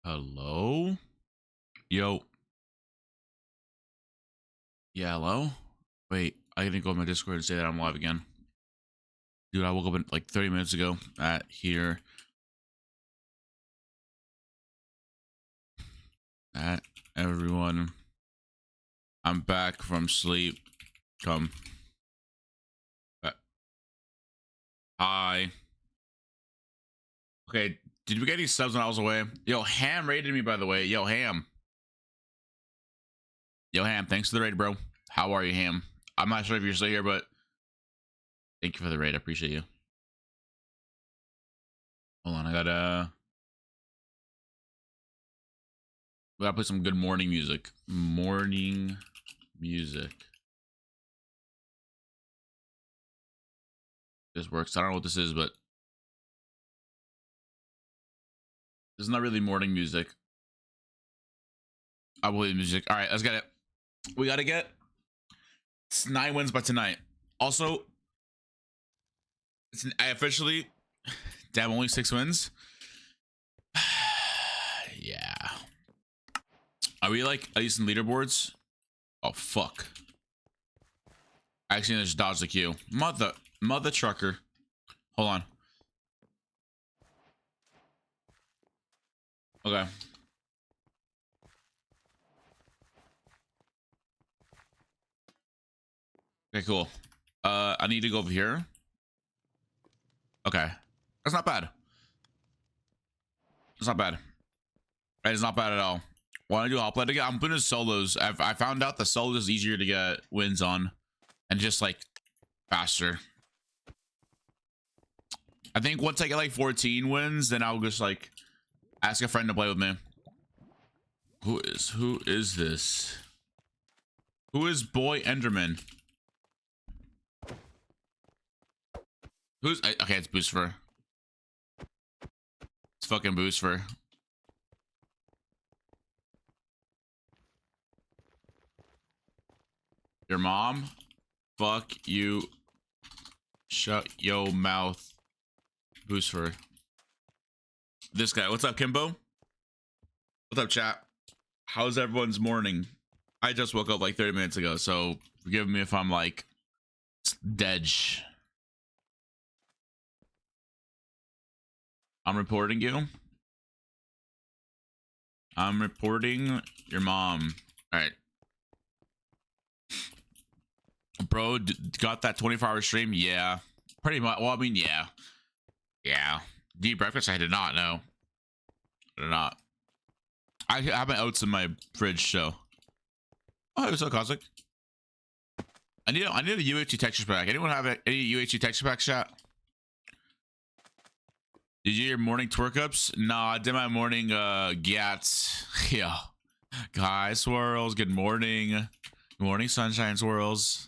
Hello? Yo. Yeah, hello? Wait, I gotta go on my Discord and say that I'm live again. Dude, I woke up like 30 minutes ago at here. At everyone. I'm back from sleep. Come. Hi. Okay, did we get any subs when I was away? Yo, Ham raided me, by the way. Yo, Ham. Yo, Ham, thanks for the raid, bro. How are you, Ham? I'm not sure if you're still here, but thank you for the raid. I appreciate you. Hold on, we gotta play some good morning music. Morning music. This works. I don't know what this is, but this is not really morning music. I believe music. All right, let's get it. We gotta get 9 wins by tonight. Also, I officially, damn, only 6 wins. Yeah. Are we like at least in leaderboards? Oh fuck! I actually just dodged the queue. Mother trucker. Hold on. Okay. Okay, cool. I need to go over here. Okay. That's not bad. It's not bad. It's not bad at all. Want to do HOPLITE again? I'm putting solos. I found out the solos is easier to get wins on. And just like faster. I think once I get like 14 wins, then I'll just like ask a friend to play with me. Who is this? Who is Boy Enderman? Who's okay? It's Booster. It's fucking Booster. Your mom? Fuck you. Shut yo mouth. Booster. This guy. What's up, Kimbo? What's up, chat? How's everyone's morning? I just woke up like 30 minutes ago, so forgive me if I'm like dead. I'm reporting you. I'm reporting your mom. All right. Bro, got that 24-hour stream? Yeah. Pretty much. Well, I mean, yeah. Yeah. Deep breakfast? I did not know. I did not. I have my oats in my fridge, so. Oh, it was so cosmic. I need a UHC texture pack. Anyone have any UHC texture pack chat? Did you do your morning twerk ups? No, I did my morning gats. Yeah. Guy swirls. Good morning. Good morning, sunshine swirls.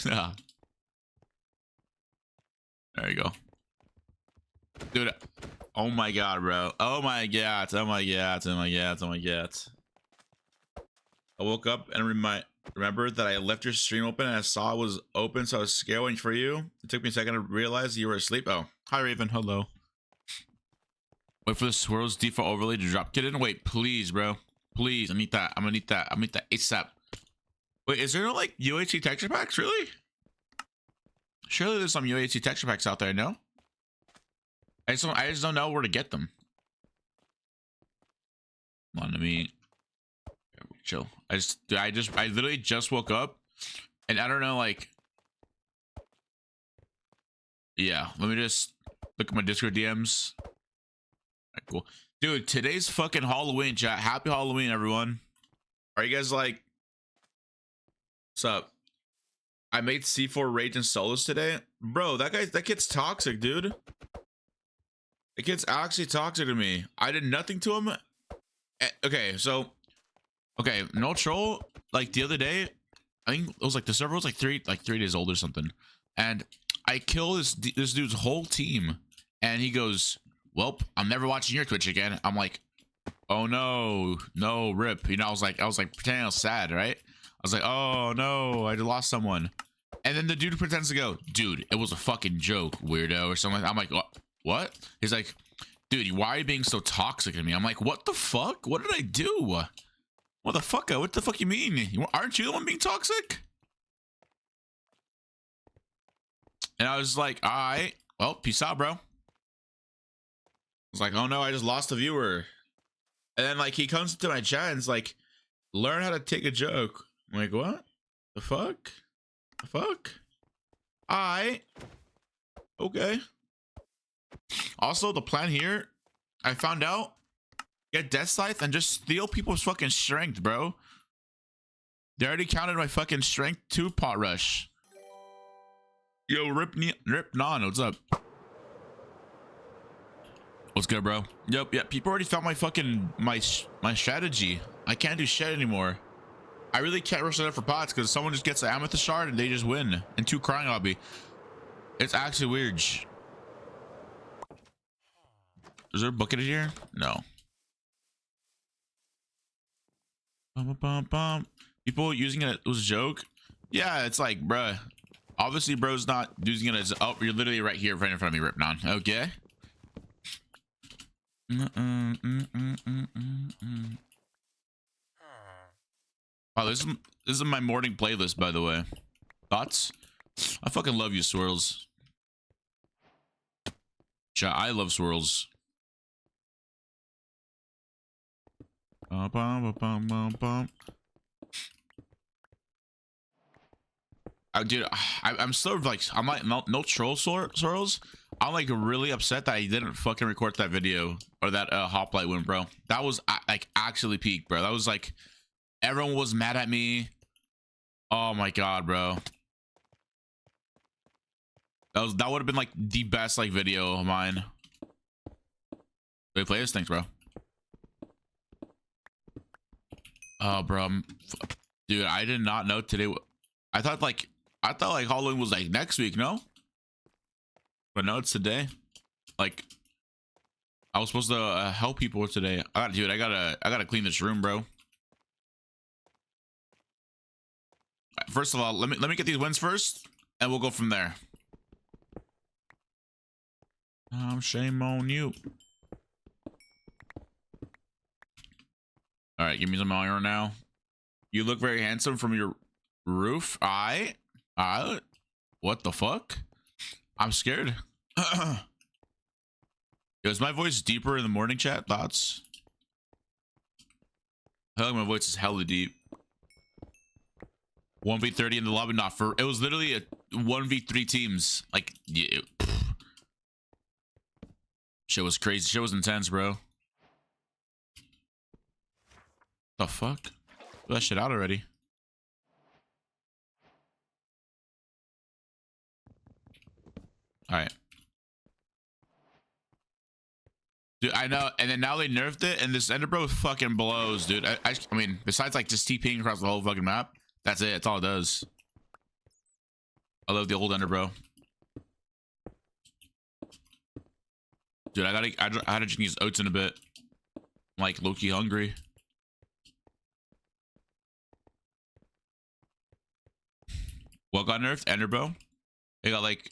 Yeah. There you go. Dude. Oh my god, bro. Oh my god. Oh my god. Oh my god. Oh my god. I woke up and remembered that I left your stream open and I saw it was open, so I was scared waiting for you. It took me a second to realize you were asleep. Oh, hi Raven. Hello. Wait for the swirls default overlay to drop. Get in. Wait, please, bro. Please. I need that. I'm gonna need that. I'm gonna need that ASAP. Wait, is there no like UHC texture packs? Really? Surely there's some UHC texture packs out there, no? I just don't know where to get them. Come on, let me chill. I literally just woke up and I don't know, like, yeah, let me just look at my Discord DMs. All right, cool. Dude, today's fucking Halloween, chat. Happy Halloween, everyone. Are you guys like, what's up? I made C4 Rage and solos today. Bro, that kid's toxic, dude. The kid's actually toxic to me. I did nothing to him. Okay, so, okay, no troll. Like the other day, I think it was like the server was like 3 days old or something, and I kill this dude's whole team, and he goes, "Welp, I'm never watching your Twitch again." I'm like, "Oh no, no, rip." You know, I was like pretending I was sad, right? I was like, "Oh no, I lost someone," and then the dude pretends to go, "Dude, it was a fucking joke, weirdo," or something. I'm like, "What?" He's like, dude, why are you being so toxic to me? I'm like, what the fuck? What did I do? What the fuck? What the fuck you mean? Aren't you the one being toxic? And I was like, all right, well, peace out, bro. I was like, oh no, I just lost a viewer. And then like he comes into my chat and is like, learn how to take a joke. I'm like, what? The fuck? The fuck? All right. Okay. Also, the plan here, I found out, get Death Scythe and just steal people's fucking strength, bro. They already counted my fucking strength to pot rush. Yo, Rip Non, what's up? What's good, bro? Yep. People already found my fucking my strategy. I can't do shit anymore. I really can't rush it up for pots because someone just gets the amethyst shard and they just win. And 2 crying obby. It's actually weird. Is there a bucket in here? No. People using it was a joke. Yeah, it's like, bruh. Obviously, bro's not using it as. Oh, you're literally right here, right in front of me, Ripnon. Okay. Wow, this is my morning playlist, by the way. Thoughts? I fucking love you, swirls. Chat, I love swirls. Dude, I'm still like, I'm like, no troll swirls. I'm like really upset that I didn't fucking record that video or that hoplite win, bro. That was like actually peak, bro. That was like, everyone was mad at me. Oh my god, bro. That would have been like the best like video of mine. Wait, play this, thanks, bro. Oh, bro, dude, I did not know today. I thought like Halloween was like next week, no? But no, it's today. Like, I was supposed to help people today. Dude, I gotta clean this room, bro. First of all, let me get these wins first, and we'll go from there. Shame on you. All right, give me some iron now. You look very handsome from your roof. What the fuck? I'm scared. Is my voice deeper in the morning chat? Thoughts? I feel like my voice is hella deep. 1v30 in the lobby, not for. It was literally a 1v3 teams. Like, yeah, shit was crazy. Shit was intense, bro. The fuck? Put that shit out already. All right. Dude, I know. And then now they nerfed it, and this Ender Bro fucking blows, dude. I mean, besides like just TPing across the whole fucking map, that's it. That's all it does. I love the old Ender Bro. Dude, I gotta just use oats in a bit. I'm like low-key hungry. What got nerfed? Ender Bow. It got like,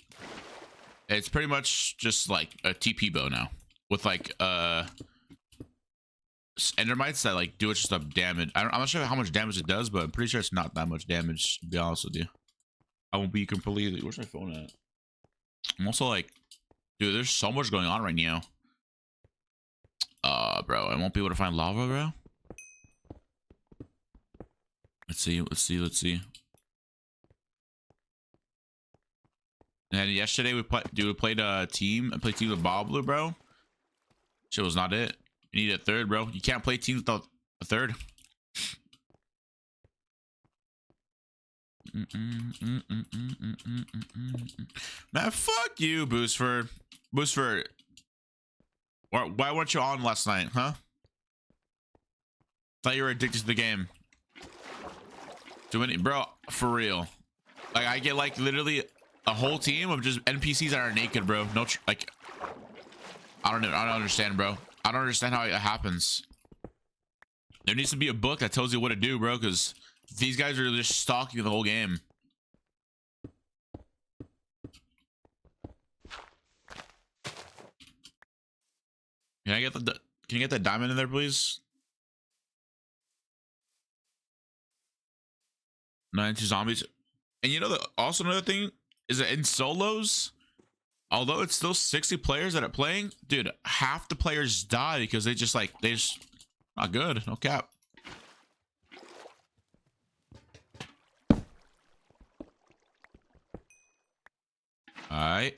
it's pretty much just like a TP bow now with like endermites that like do just stuff damage. I'm not sure how much damage it does, but I'm pretty sure it's not that much damage, to be honest with you. I won't be completely. Where's my phone at? I'm also like, dude, there's so much going on right now. Bro, I won't be able to find lava, bro. Let's see. And yesterday we played a team. I played team with Bobbler, bro. Shit was not it. You need a third, bro. You can't play teams without a third. Man, fuck you, Boostford. Boostford. Why weren't you on last night, huh? Thought you were addicted to the game. Bro, for real. Like, I get like literally a whole team of just NPCs that are naked, bro. No, like, I don't understand, bro. I don't understand how it happens. There needs to be a book that tells you what to do, bro, because these guys are just stalking the whole game. Can I get the can you get that diamond in there, please? 92 zombies. And you know the also another thing is that in solos, although it's still 60 players that are playing, dude, half the players die because they just not good. No cap. All right.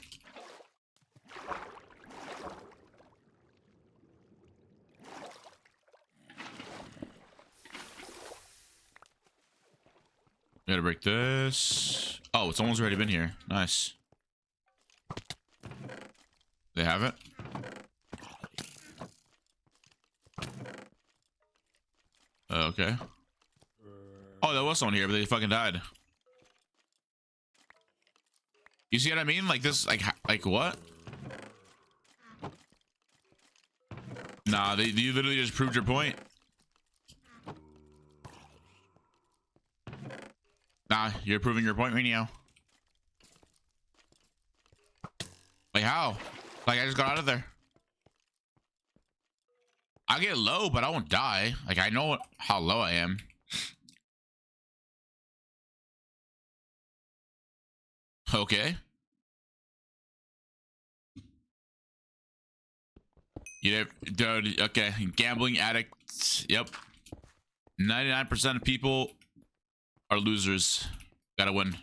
Gotta break this. Oh, it's almost already been here. Nice. They have it. Okay. Oh, there was someone here, but they fucking died. You see what I mean? Like this, like what? Nah, you literally just proved your point. Nah, you're proving your point right now. Like how? Like I just got out of there. I get low, but I won't die. Like I know how low I am. Okay. You know, dude, okay. Gambling addicts. Yep. 99% of people are losers. Gotta win.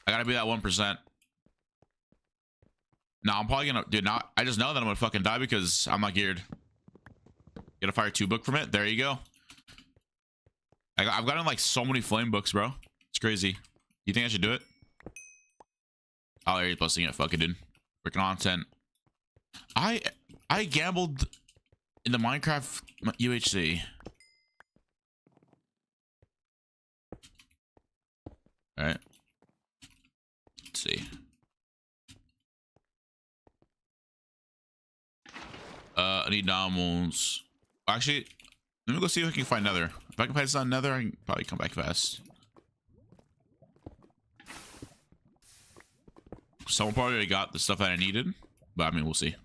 I gotta be that 1%. No, I'm probably gonna, dude, not. I just know that I'm gonna fucking die because I'm not geared. Get a fire 2 book from it. There you go. I've gotten like so many flame books, bro. It's crazy. You think I should do it? Oh, there you're posting it. Fuck it, dude. For content. I gambled in the Minecraft UHC. All right. Let's see. I need diamonds. Actually, let me go see if I can find nether. If I can find some nether, I can probably come back fast. Someone probably already got the stuff that I needed, but I mean, we'll see.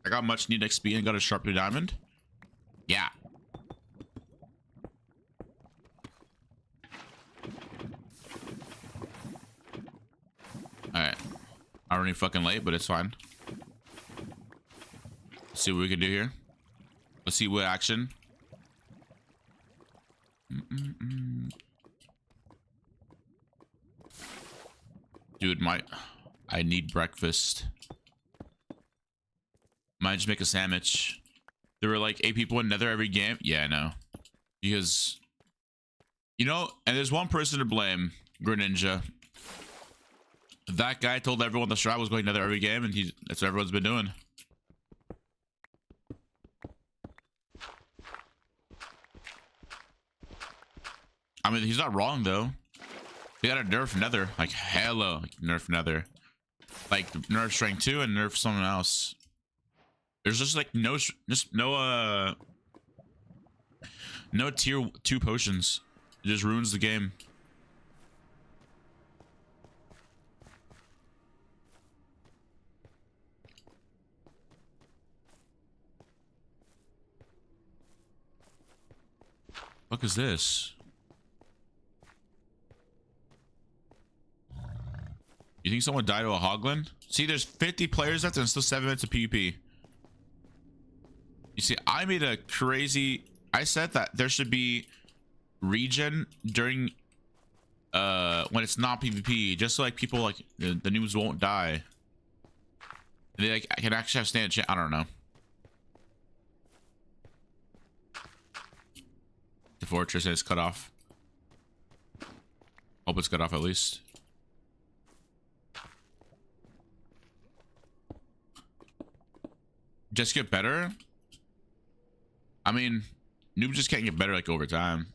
I got much needed XP and got a sharp blue diamond. Yeah. Alright. I'm running fucking late, but it's fine. Let's see what we can do here. Let's see what action. Dude, I need breakfast. Might just make a sandwich. There were like 8 people in nether every game. Yeah, I know. Because, you know, and there's one person to blame, Greninja. That guy told everyone the strat was going nether every game, and that's what everyone's been doing. I mean, he's not wrong though. They gotta nerf nether, like hella nerf nether, like nerf strength 2 and nerf someone else. There's just like no tier 2 potions. It just ruins the game. What is this? You think someone died to a hoglin? See, there's 50 players left and still 7 minutes of PvP. You see, I made a crazy... I said that there should be regen during... when it's not PvP. Just so like people like... The noobs won't die. They like can actually have stand chance. I don't know. The fortress is cut off. Hope it's cut off at least. Just get better. I mean, noobs just can't get better like over time.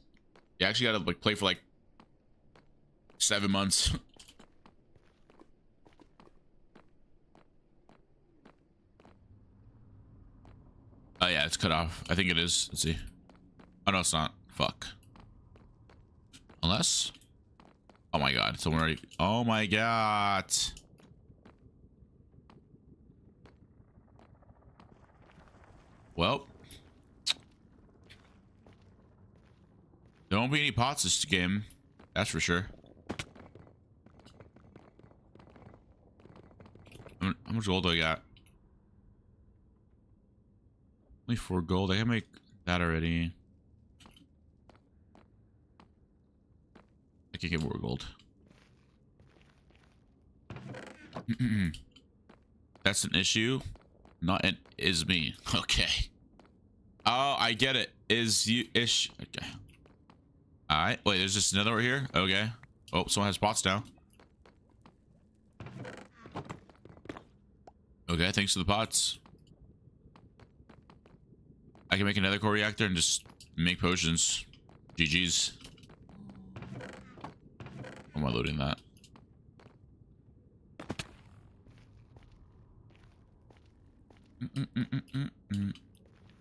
You actually gotta like play for like 7 months. Oh yeah, it's cut off. I think it is. Let's see. Oh no, it's not. Fuck. Unless. Oh my god, someone already. Oh my god. Well, there won't be any pots this game. That's for sure. How much gold do I got? Only 4 gold. I can make that already. I can get more gold. That's an issue. Not an is me. Okay. Oh, I get it. Is you ish. Okay. Alright. Wait, there's just another right here? Okay. Oh, someone has pots now. Okay, thanks for the pots. I can make another core reactor and just make potions. GG's. How am I loading that?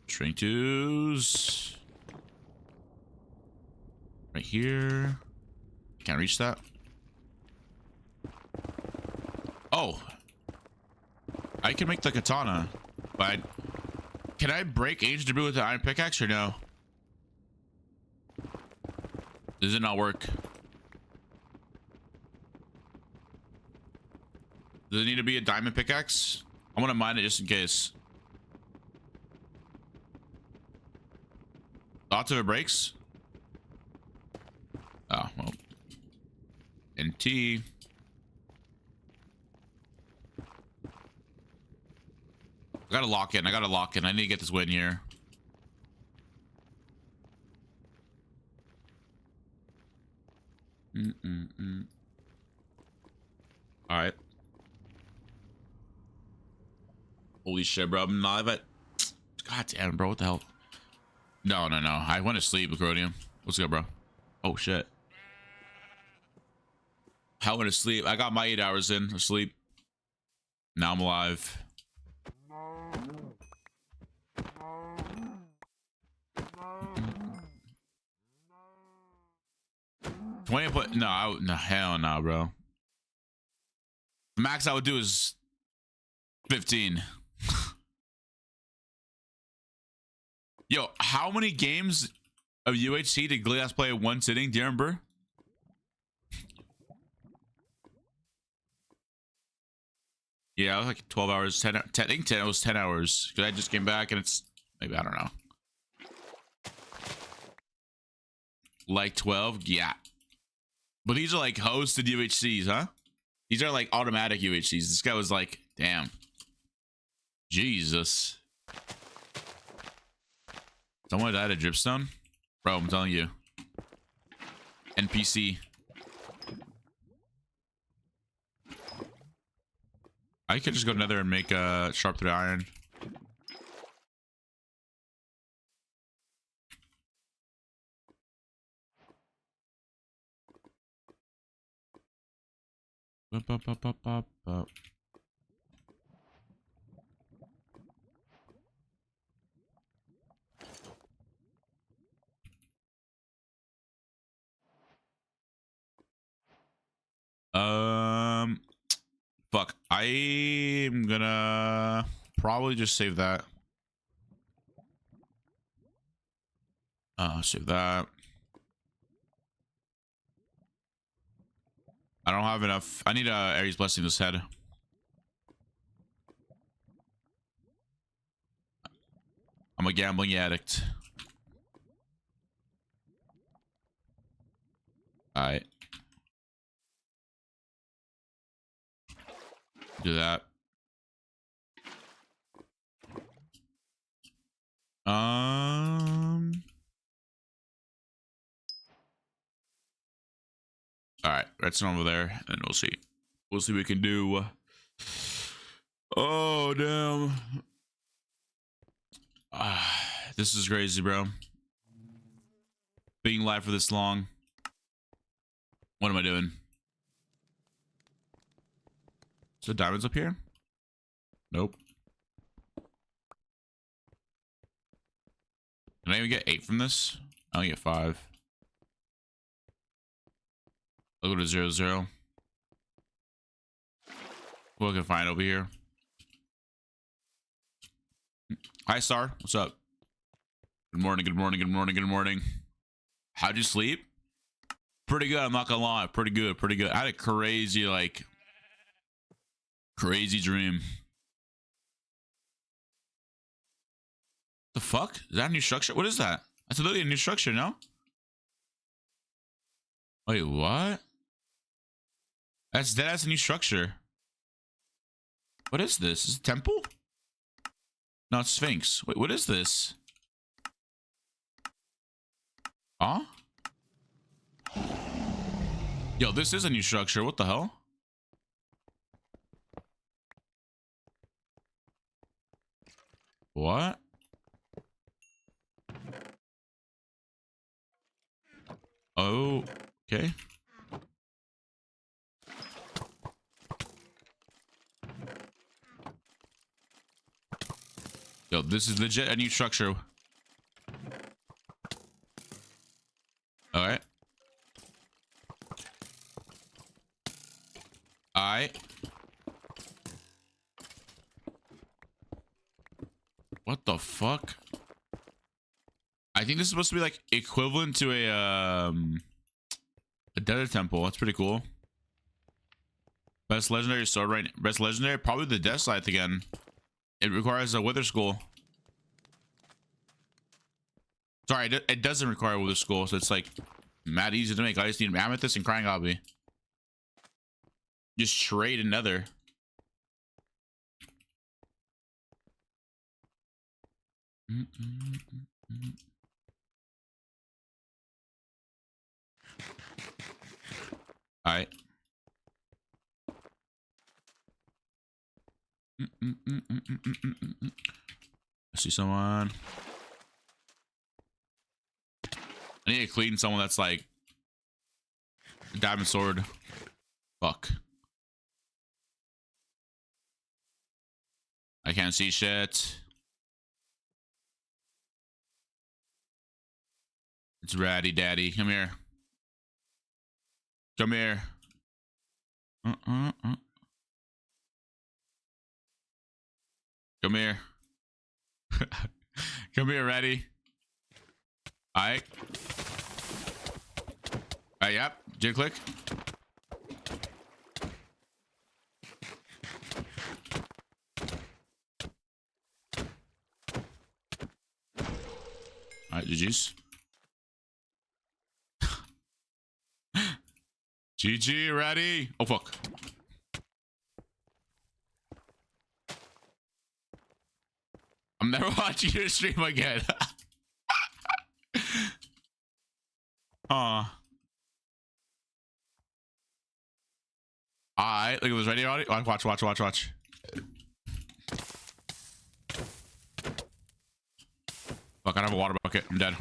Shrink twos. Right here. Can't reach that. Oh. I can make the katana, but can I break ancient debris with the iron pickaxe or no? Does it not work? Does it need to be a diamond pickaxe? I want to mine it just in case. Thoughts if it breaks? Oh, well. NT. I gotta lock in. I gotta lock in. I need to get this win here. All right. Holy shit, bro. I'm not at... God damn, bro. What the hell? No. I went to sleep with Rhodium. Let's go, bro. Oh, shit. I went to sleep. I got my 8 hours in of sleep. Now I'm alive. No, hell no, bro. The max I would do is 15. Yo, how many games of UHC did Glass play in one sitting? Do you remember? Yeah, it was like 12 hours, 10, I think 10, it was 10 hours. Because I just came back and it's, maybe, I don't know. Like 12? Yeah. But these are like hosted UHCs, huh? These are like automatic UHCs. This guy was like, damn. Jesus. Someone died at dripstone? Bro, I'm telling you. NPC. I could just go nether and make a sharp through iron. Fuck. I'm gonna probably just save that. Save that. I don't have enough. I need Ares blessing this head. I'm a gambling addict. Alright. Do that. Alright, redstone over there, and we'll see. We'll see what we can do. Oh, damn. This is crazy, bro. Being live for this long. What am I doing? So diamonds up here? Nope. Can I even get 8 from this? I only get 5. I'll go to 0, 0. What can I find over here? Hi, Star. What's up? Good morning. Good morning. Good morning. Good morning. How'd you sleep? Pretty good. I'm not gonna lie. Pretty good. Pretty good. I had a crazy, like, crazy dream. The fuck? Is that a new structure? What is that? That's literally a new structure, no? Wait, what? That's a new structure. What is this? Is it temple? No, it's Sphinx. Wait, what is this? Huh? Yo, this is a new structure. What the hell? What? Oh, okay. Yo, this is legit a new structure. All right. All right. What the fuck? I think this is supposed to be like equivalent to a desert temple. That's pretty cool. Best legendary sword, right? Best legendary, probably the Death Scythe again. It requires a Wither Skull. Sorry, it doesn't require a Wither Skull, so it's like mad easy to make. I just need Amethyst and Crying Hobby. Just trade another. All right. I see someone. I need to clean someone that's like a diamond sword. Fuck. I can't see shit. It's Ratty Daddy. Come here. Come here. Come here. Come here, Ratty. Alright. Alright, yep. Jig click. Alright, GG's. GG, Ratty. Oh, fuck. I'm never watching your stream again. Alright, look at this. Ready, Roddy? Watch. Fuck, I don't have a water bucket. I'm dead.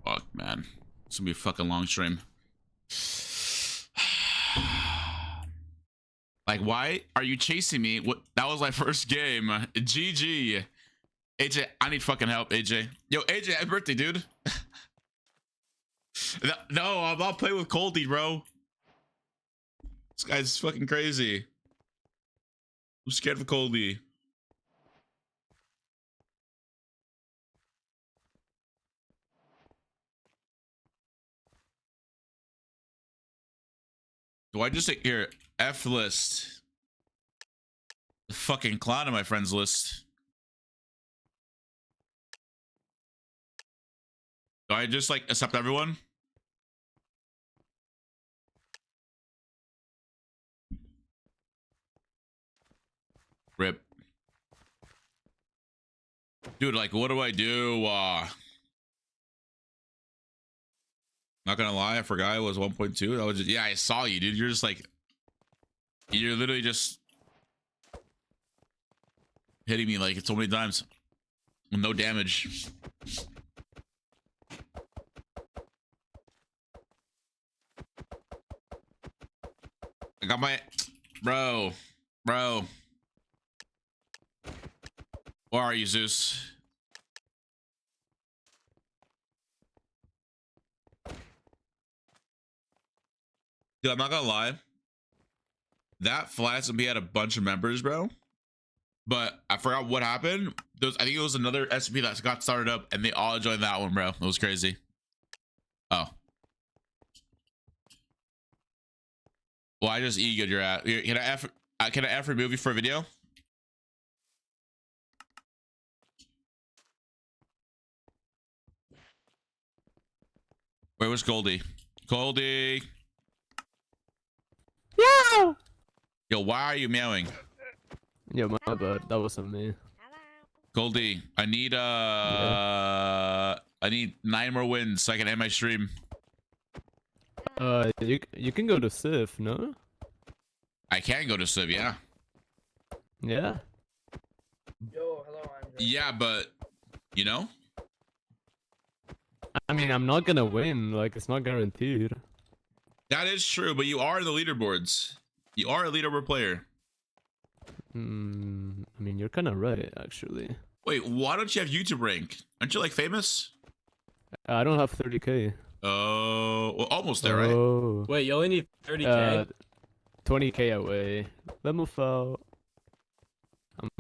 Fuck, man. It's gonna be a fucking long stream. Like, why are you chasing me? What? That was my first game. GG. AJ, I need fucking help, AJ. Yo, AJ, happy birthday, dude. No, I'm not playing with Coldy, bro. This guy's fucking crazy. I'm scared for Coldy. Do I just say here F list? The fucking clown on my friends list. Do I just like accept everyone? Rip. Dude, like, what do I do? Not gonna lie, I forgot it was 1.2. That was just, yeah, I saw you, dude. You're just like, you're literally just hitting me like so many times with no damage. I got my bro. Where are you, Zeus? Dude, I'm not gonna lie. that flat SMP had a bunch of members, bro. But I forgot what happened. I think it was another SMP that got started up, and they all joined that one, bro. It was crazy. Oh. Well, I just egoed your ass. Can I F remove you for a video? Where was Goldie? Goldie. Yeah. Yo, why are you meowing? Yo, my bad. That wasn't me. Goldie, I need I need 9 more wins so I can end my stream. You can go to Civ, no? I can go to Civ, yeah. Yeah. Yo, hello, Andre. Yeah, but you know? I mean, I'm not gonna win. Like, it's not guaranteed. That is true, but you are in the leaderboards. You are a leaderboard player. I mean, you're kind of right, actually. Wait, why don't you have YouTube rank? Aren't you like famous? I don't have 30k. Oh, well, almost there, right? Oh. Wait, you only need 30k? 20k away. Let me out.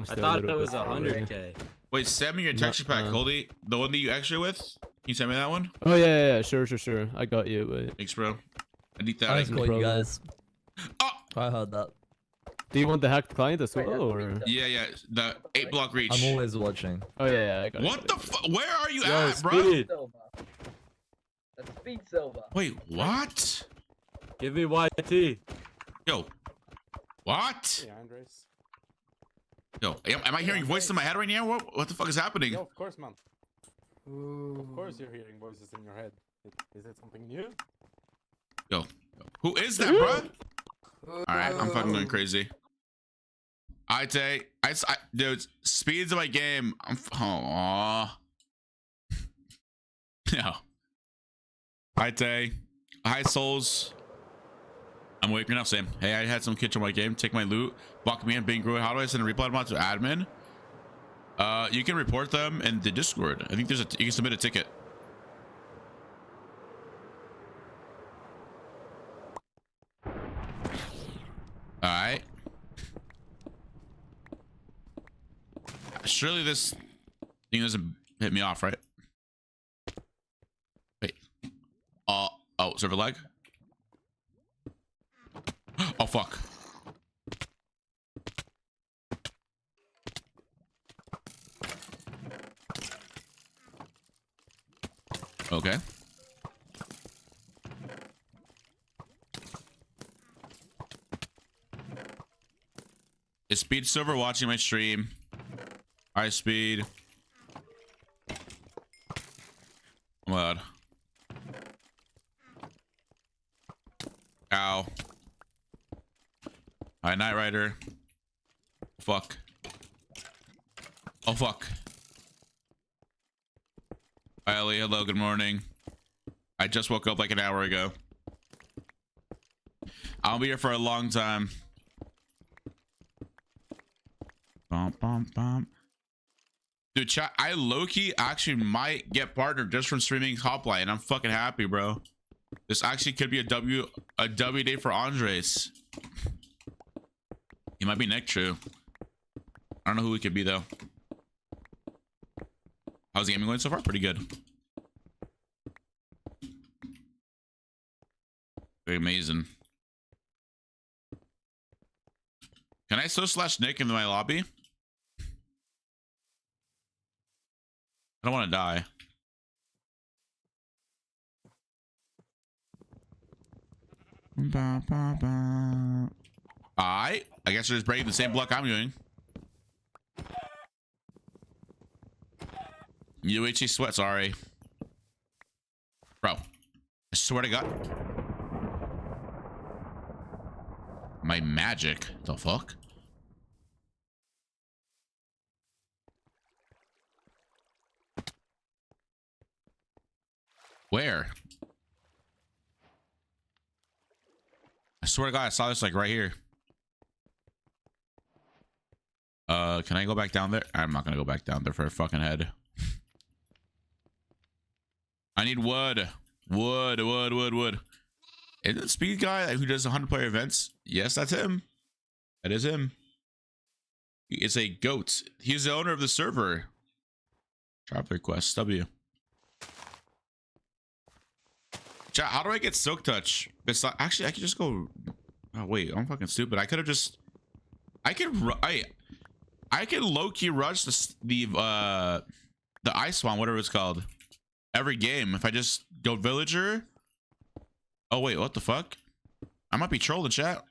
I thought it was 100k. Wait, send me your texture pack, Goldie. The one that you extra with? Can you send me that one? Oh yeah, sure. I got you. Wait. Thanks, bro. I need that. I call you guys. Oh! I heard that. Do you want the hacked client as well, or? Yeah. The 8-block reach. I'm always watching. Oh yeah, I got What it. the fuck? Where are you Yo, at, bro? Speed. Silver. That's Speed Silver. Wait, what? Give me YT. Yo. What? Yeah, Qndres. Yo, am I hearing voices in my head right now? What the fuck is happening? Yeah, of course, man. Of course you're hearing voices in your head. Is it something new? Yo. Who is that, bro? Alright, I'm fucking going crazy. Dude, speeds of my game. Aww. Yo. Hi, souls. I'm waking up, Sam. Hey, I had some kitchen white game. Take my loot. Block me and being grew. How do I send a reply mod to admin? You can report them in the Discord. I think you can submit a ticket. Alright. Surely this thing doesn't hit me off, right? Wait. Oh, server lag? Oh, fuck. Okay. Is Speed Silver watching my stream? Hi, Speed. Oh my god. Ow. Hi, Knight Rider. Fuck. Oh, fuck. Hi, Ellie. Hello, good morning. I just woke up like an hour ago. I'll be here for a long time. Bum, bum, bum. Dude, chat, I low-key actually might get partnered just from streaming HOPLITE, and I'm fucking happy, bro. This actually could be a W day for Qndres. He might be neck true. I don't know who he could be though. How's the gaming going so far? Pretty good. Very amazing. Can I so slash Nick into my lobby? I don't want to die. I guess they're just breaking the same block I'm doing. UHC sweat, sorry. Bro, I swear to God. My magic, the fuck? Where? I swear to God, I saw this like right here. Can I go back down there? I'm not gonna go back down there for a fucking head. I need wood. Wood. Is it Speed guy who does 100 player events? Yes, that's him. That is him. He is a goat. He's the owner of the server. Drop request. W. Chat, how do I get Silk Touch? Actually, I could just go. Oh wait, I'm fucking stupid. I could have just. I can low key rush the ice one, whatever it's called, every game if I just go villager. Oh wait, what the fuck? I might be trolling, chat.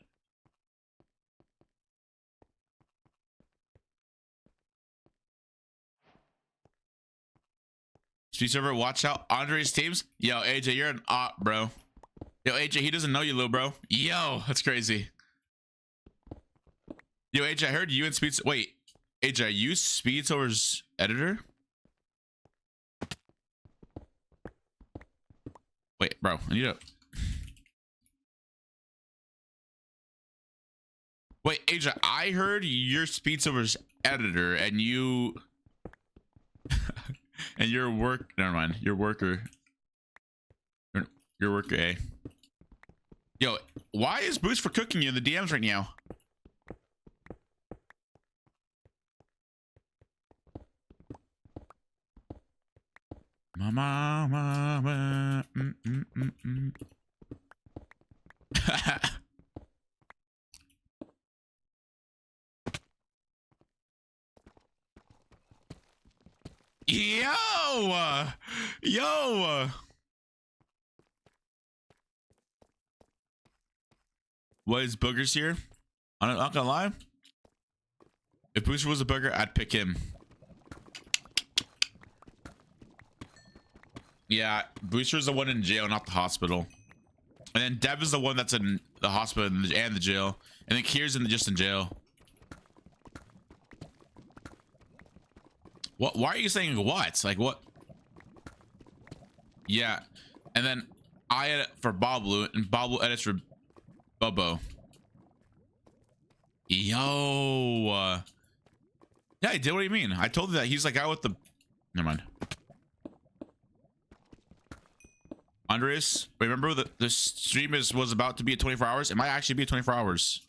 Speed server, watch out. Andre's teams. Yo, AJ, you're an op, bro. Yo, AJ, he doesn't know you, little bro. Yo, that's crazy. Yo, AJ, I heard you and Speed. Wait, AJ, are you Speed Silver's editor? Wait, bro, I need to. Wait, AJ, I heard you're Speed Silver's editor, and you. And your work, never mind, your worker. Your worker, A. Yo, why is Boost for cooking you in the DMs right now? Mama. Yo. What is Boogers here? I'm not gonna lie. If Booster was a booger, I'd pick him. Yeah, Booster's the one in jail, not the hospital. And then Dev is the one that's in the hospital and the jail. And then Kier's just in jail. What? Why are you saying what? Like what? Yeah. And then I edit for Boblu, and Boblu edits for Bobo. Yo. Yeah, I did. What do you mean? I told you that he's like out with the. Never mind. Qndres, remember that the stream was about to be at 24 hours. It might actually be 24 hours.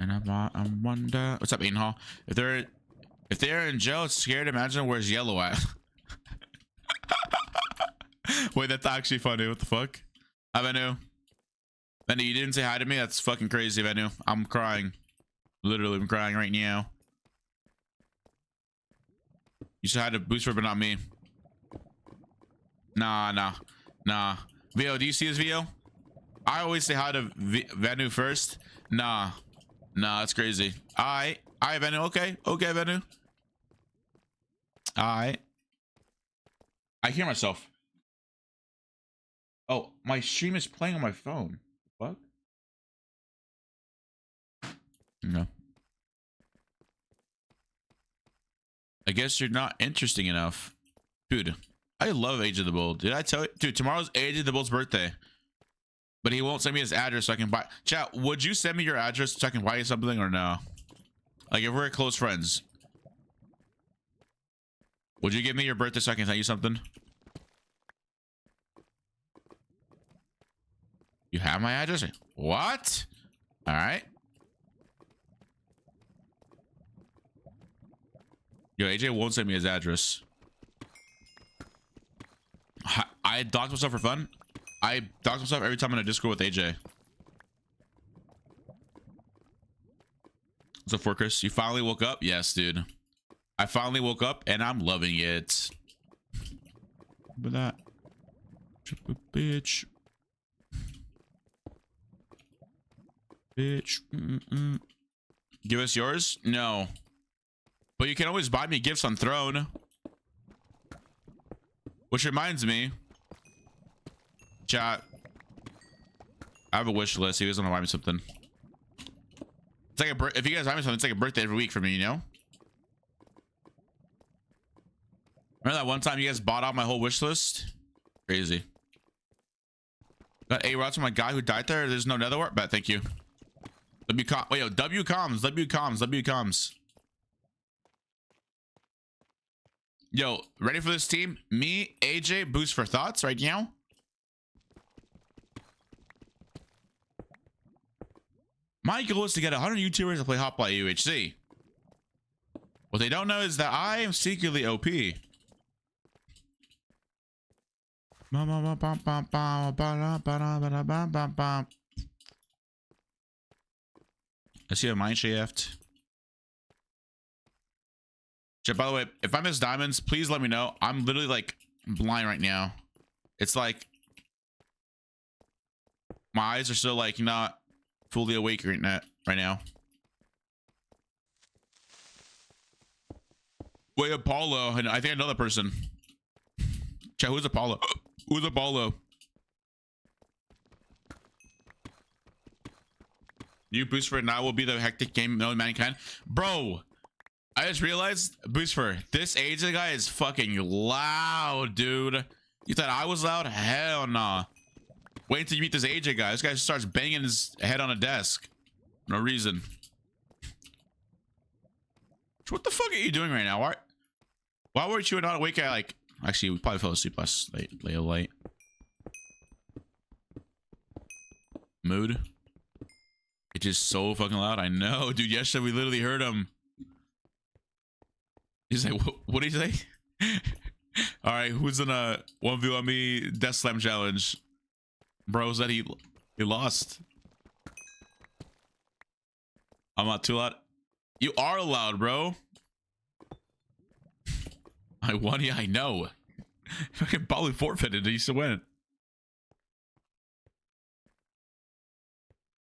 And I'm wonder. What's up, Aiden Hall? If they're in jail, it's scared. Imagine where's Yellow at. Wait, that's actually funny. What the fuck? Hi, Venu. Venu, you didn't say hi to me. That's fucking crazy, Venu. I'm crying. Literally, I'm crying right now. You said hi to Booster, but not me. Nah. Vio, do you see this video? I always say hi to Venu first. Nah, that's crazy. I Venu. Okay, Venu. I hear myself. Oh, my stream is playing on my phone. What? No. I guess you're not interesting enough. Dude, I love Age of the Bull. Did I tell you? Dude, tomorrow's Age of the Bull's birthday. But he won't send me his address so I can buy. Chat, would you send me your address so I can buy you something or no? Like if we're close friends. Would you give me your birthday so I can send you something? You have my address? What? All right. Yo, AJ won't send me his address. I dox myself for fun. I dox myself every time I'm in a Discord with AJ. What's up, Forcus? You finally woke up? Yes, dude. I finally woke up and I'm loving it. Look at that. Bitch. Give us yours? No. But you can always buy me gifts on Throne. Which reminds me. Chat. I have a wish list. You guys want to buy me something? It's like if you guys buy me something, it's like a birthday every week for me, you know? Remember that one time you guys bought out my whole wish list? Crazy. Got A-Rods from my guy who died there. There's no netherwart? Bet, thank you. Wait, yo, W comms. Yo, ready for this team? Me, AJ, boost for thoughts right now. My goal is to get 100 YouTubers to play HOPLITE UHC. What they don't know is that I am secretly OP. I see a mine shaft. By the way, if I miss diamonds, please let me know. I'm literally like blind right now. It's like my eyes are still like not fully awake right now. Wait, Apollo, and I think another person. Chat, who's Apollo? Who's Apollo? New boost for it now will be the hectic game no mankind. Bro, I just realized, boost for this AJ guy is fucking loud, dude. You thought I was loud? Hell nah. Wait until you meet this AJ guy. This guy starts banging his head on a desk. No reason. What the fuck are you doing right now? Why weren't you not awake at like... Actually, we probably fell asleep last late. Mood. It's just so fucking loud. I know, dude. Yesterday we literally heard him. He's like, what did he say? All right, who's in a 1v1 me death slam challenge? Bro said he lost. I'm not too loud. You are loud, bro. I won. Yeah, I know. Fucking probably forfeited. He still win.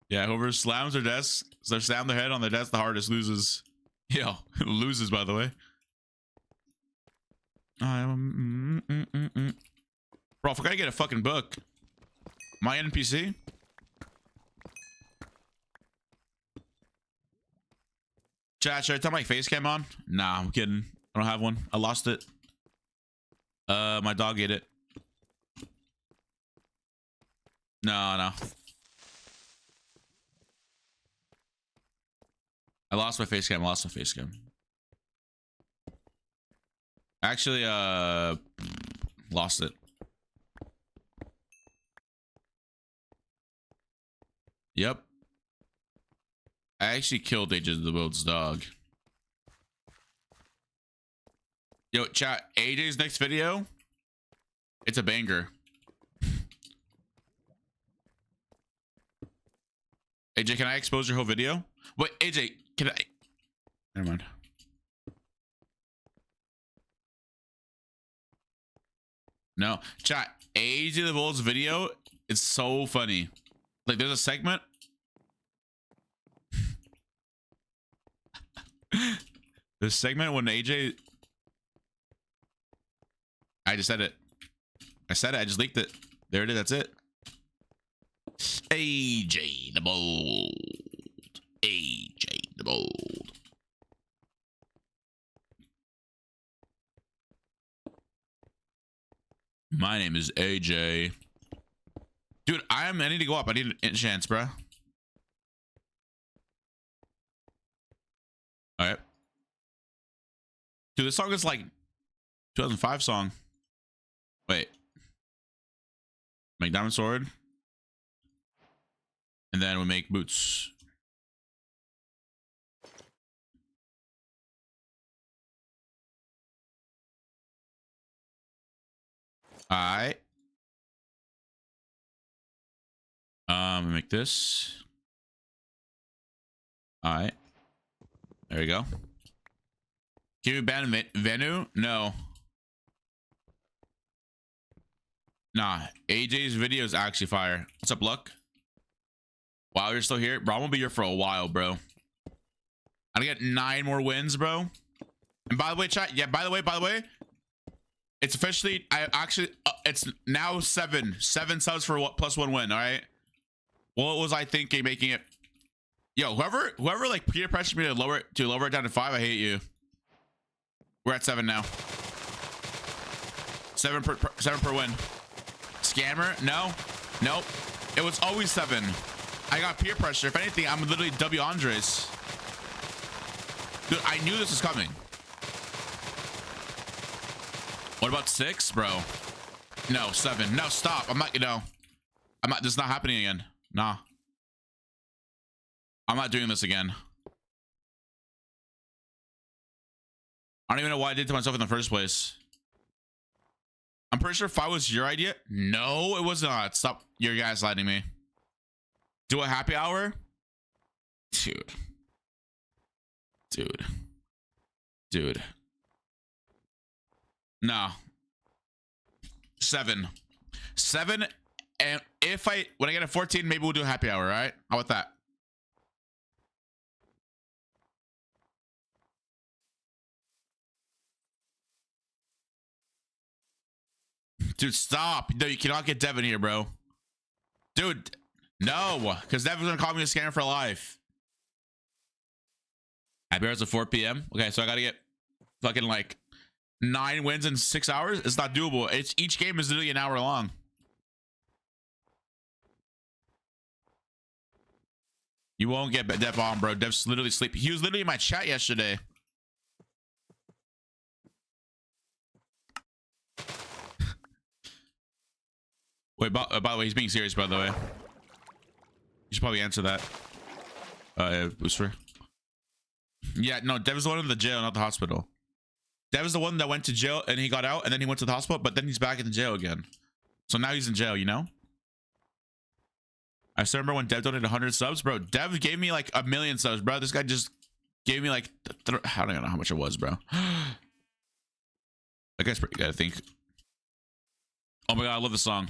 Yeah, whoever slams their desk, so slam their head on their desk the hardest loses. Yeah, loses, by the way. Bro, I forgot to get a fucking book. My NPC? Chat, should I turn my face cam on? Nah, I'm kidding. I don't have one. I lost it. My dog ate it. No. I lost my face cam. Actually, lost it. Yep. I actually killed AJ the Boat's dog. Yo, chat, AJ's next video, it's a banger. AJ, can I expose your whole video? Wait, AJ, can I? Never mind. No, chat, AJ the Bull's video is so funny. Like, there's a segment. This segment when AJ... I just said it. I just leaked it. There it is. That's it. AJ the Bold. AJ the Bold. My name is AJ. Dude, I need to go up. I need an enchant, bro. All right. Dude, this song is like 2005 song. Wait. Make diamond sword. And then we make boots. Alright. Make this. Alright. There we go. Can you ban Venu? No. Nah, AJ's video is actually fire. What's up, Luck? Wow, you're still here? Bro, I'm gonna be here for a while, bro. I get 9 more wins, bro. And by the way, chat, yeah, by the way, it's officially, it's now 7 subs for what, +1 win, all right? What was I thinking making it? Yo, whoever like peer pressured me to lower it down to 5, I hate you. We're at 7 now. 7 per win. Scammer? No. Nope. It was always 7. I got peer pressure. If anything, I'm literally Qndres. Dude, I knew this was coming. What about 6, bro? No, 7. No, stop. I'm not, this is not happening again. Nah. I'm not doing this again. I don't even know why I did it to myself in the first place. I'm pretty sure if I was your idea. No, it was not. Stop your guys lighting me. Do a happy hour? Dude. Dude. Dude. No. 7. 7. And if when I get a 14, maybe we'll do a happy hour, right? How about that? Dude, stop. No, you cannot get Devin here, bro. Dude, no. Because Devin's gonna call me a scammer for life. Happy hours at 4 p.m. Okay, so I gotta get fucking like 9 wins in 6 hours. It's not doable. Each game is literally an hour long. You won't get Dev on, bro. Dev's literally sleeping. He was literally in my chat yesterday. Wait, by the way, he's being serious, by the way. You should probably answer that. Booster. Yeah, no, Dev is the one in the jail, not the hospital. Dev is the one that went to jail and he got out and then he went to the hospital, but then he's back in the jail again. So now he's in jail, you know? I still remember when Dev donated 100 subs, bro. Dev gave me like 1 million subs, bro. This guy just gave me like, I don't even know how much it was, bro. That guy's pretty good, I think. Oh my God, I love the song.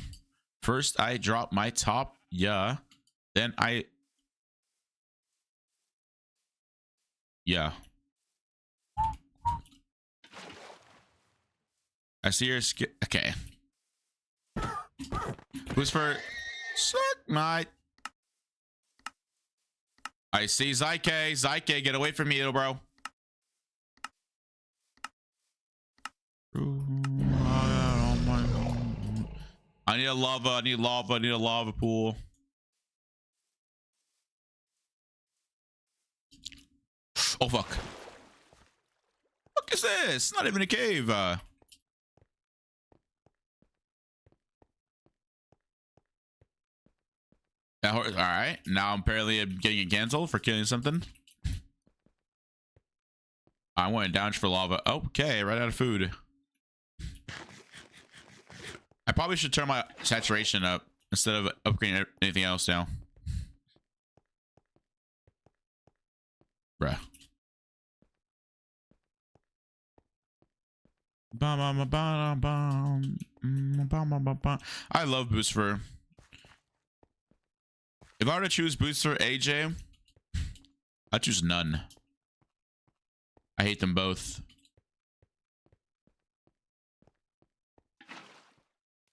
First, I drop my top, yeah. Then yeah. I see your skin. Okay. Who's for suck my? I see Zyke. Zyke, get away from me, little bro. I need a lava. I need lava. I need a lava pool. Oh fuck. What is this? Not even a cave. All right. Now I'm apparently getting it canceled for killing something. I went down for lava. Okay, right out of food. I probably should turn my saturation up instead of upgrading anything else now. Bruh. I love boost for. If I were to choose boost for AJ, I'd choose none. I hate them both.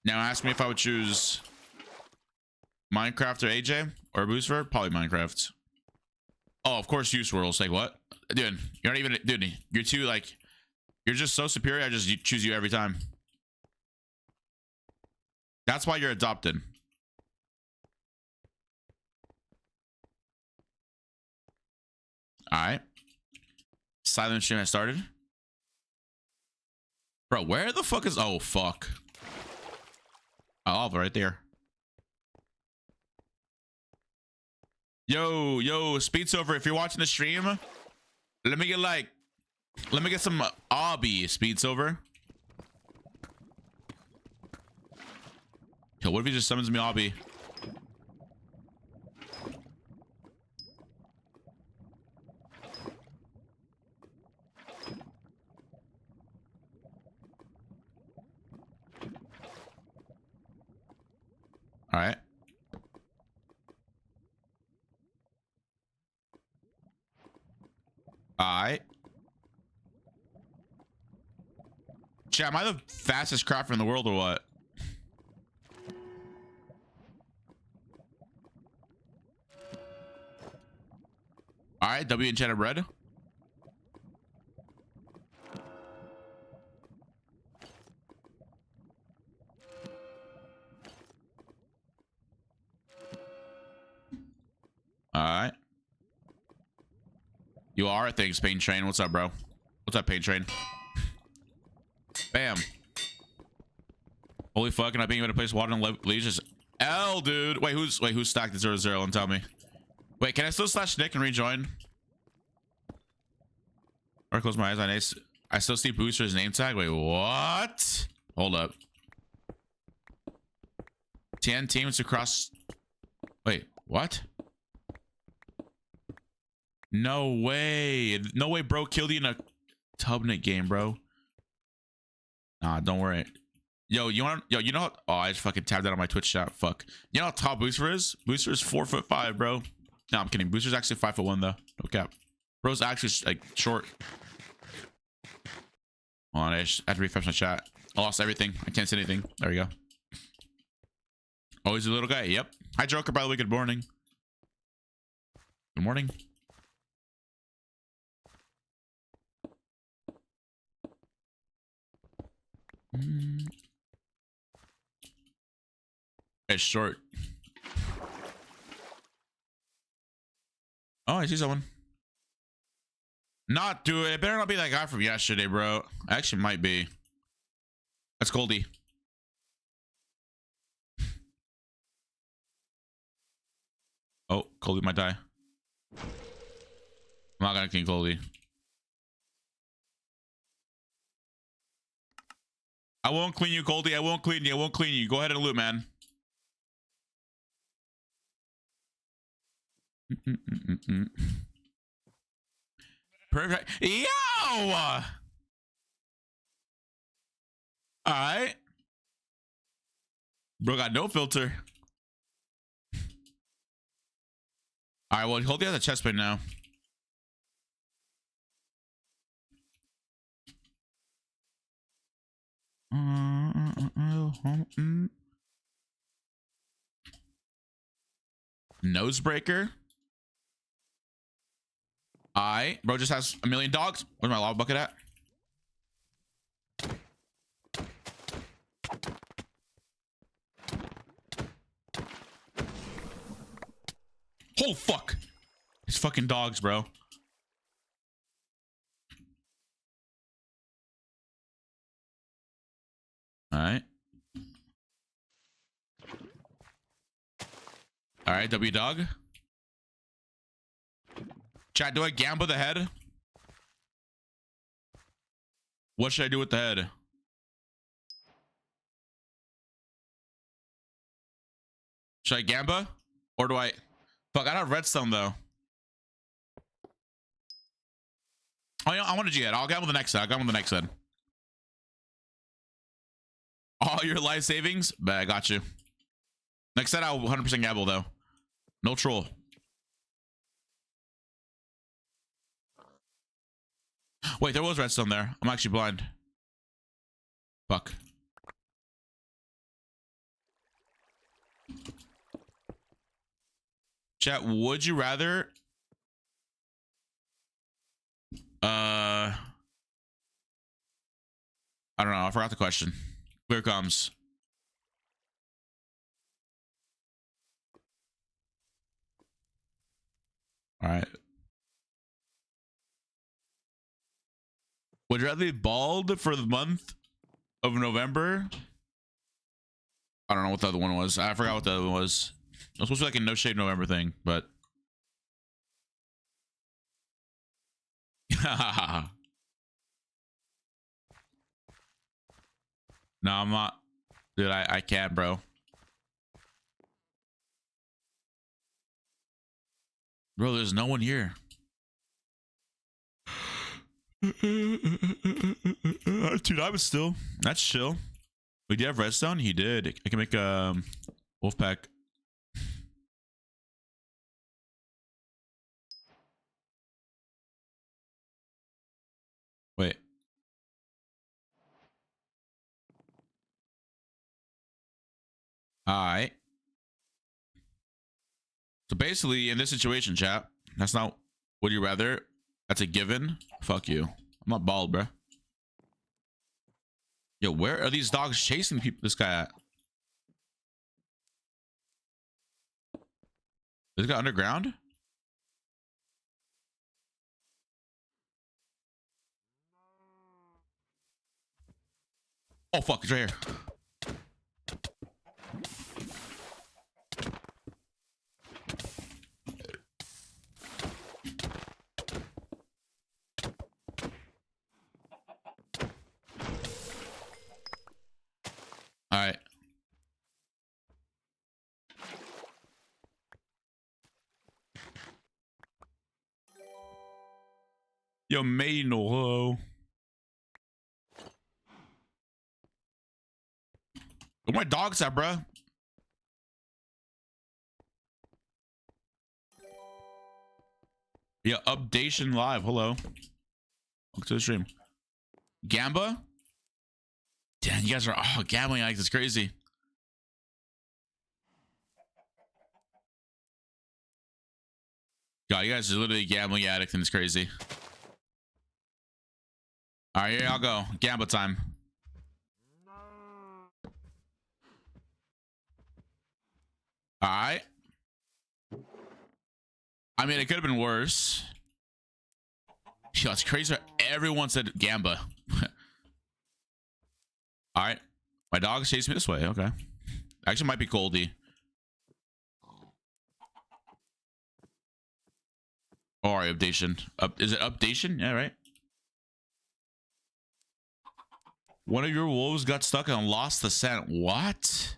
Now ask me if I would choose Minecraft or AJ or Booster. Probably Minecraft. Oh, of course, use swirls. Like what, dude? You're not even, dude. You're too like, you're just so superior. I just choose you every time. That's why you're adopted. All right. Silent stream has started. Bro, where the fuck is? Oh fuck. Oh, right there. Yo, Speed's over. If you're watching the stream, let me get some obby. Speed's over. Yo, what if he just summons me obby? All right. All right. Chat, am I the fastest crafter in the world or what? All right, W enchanted bread. All right. You are? Thanks, Pain Train. What's up, bro? What's up, Pain Train? Bam. Holy fuck, and I being able to place water and leisures. L, dude. Wait, who's stacked at 0-0? And tell me. Wait, can I still slash Nick and rejoin? Or close my eyes. I still see Booster's name tag. Wait, what? Hold up. 10 teams across. Wait, what? No way. No way, bro. Killed you in a Tubnet game, bro. Nah, don't worry. Yo, you know what? Oh, I just fucking tabbed that on my Twitch chat. Fuck. You know how tall Booster is? Booster is 4'5", bro. No, I'm kidding. Booster's actually 5'1", though. No cap. Bro's actually like short. Hold on, I just have to refresh my chat. I lost everything. I can't see anything. There we go. Oh, he's a little guy. Yep. Hi, Joker, by the way. Good morning. Good morning. It's short. Oh, I see someone. Not do it. It better not be that guy from yesterday, bro. Actually, might be. That's Goldie. Oh, Goldie might die. I'm not gonna kill Goldie. I won't clean you, Goldie. I won't clean you. I won't clean you. Go ahead and loot, man. Perfect. Yo! All right. Bro got no filter. All right, well, hold the other chest plate now. Nosebreaker. Bro just has a million dogs. Where's my lava bucket at? Oh fuck. It's fucking dogs, bro. All right, W dog. Chat, do I gamble the head? What should I do with the head? Should I gamba? Or do I... Fuck, I don't have redstone, though. Oh, you know, I want a G head. I'll gamble the next head. I'll gamble the next head. All your life savings? Bet, I got you. Next set, I'll 100% gamble, though. No troll. Wait, there was redstone there. I'm actually blind. Fuck. Chat, would you rather... I don't know. I forgot the question. Here it comes. All right. Would you rather be bald for the month of November? I don't know what the other one was. I forgot what the other one was. It was supposed to be like a no shave November thing, but no, I'm not. Dude, I can't, bro. Bro, there's no one here. Dude, I was still. That's chill. Wait, do you have redstone? He did. I can make a wolf pack. Wait. All right. So basically, in this situation, chat, that's not would you rather. That's a given. Fuck you. I'm not bald, bro. Yo, where are these dogs chasing people? This guy at? This guy underground? Oh fuck, it's right here. Yo, Maino, hello. Where my dogs at, bruh? Yeah, Updation Live. Hello. Welcome to the stream. Gamba? Damn, you guys are gambling like it's crazy. God, you guys are literally gambling addict and it's crazy. All right, here I'll go. Gamble time. All right. I mean, it could have been worse. Yo, it's crazy. Everyone said Gamba. All right. My dog's chasing me this way. Okay. Actually, might be Goldie. Or updation. Is it updation? Yeah, right. One of your wolves got stuck and lost the scent. What?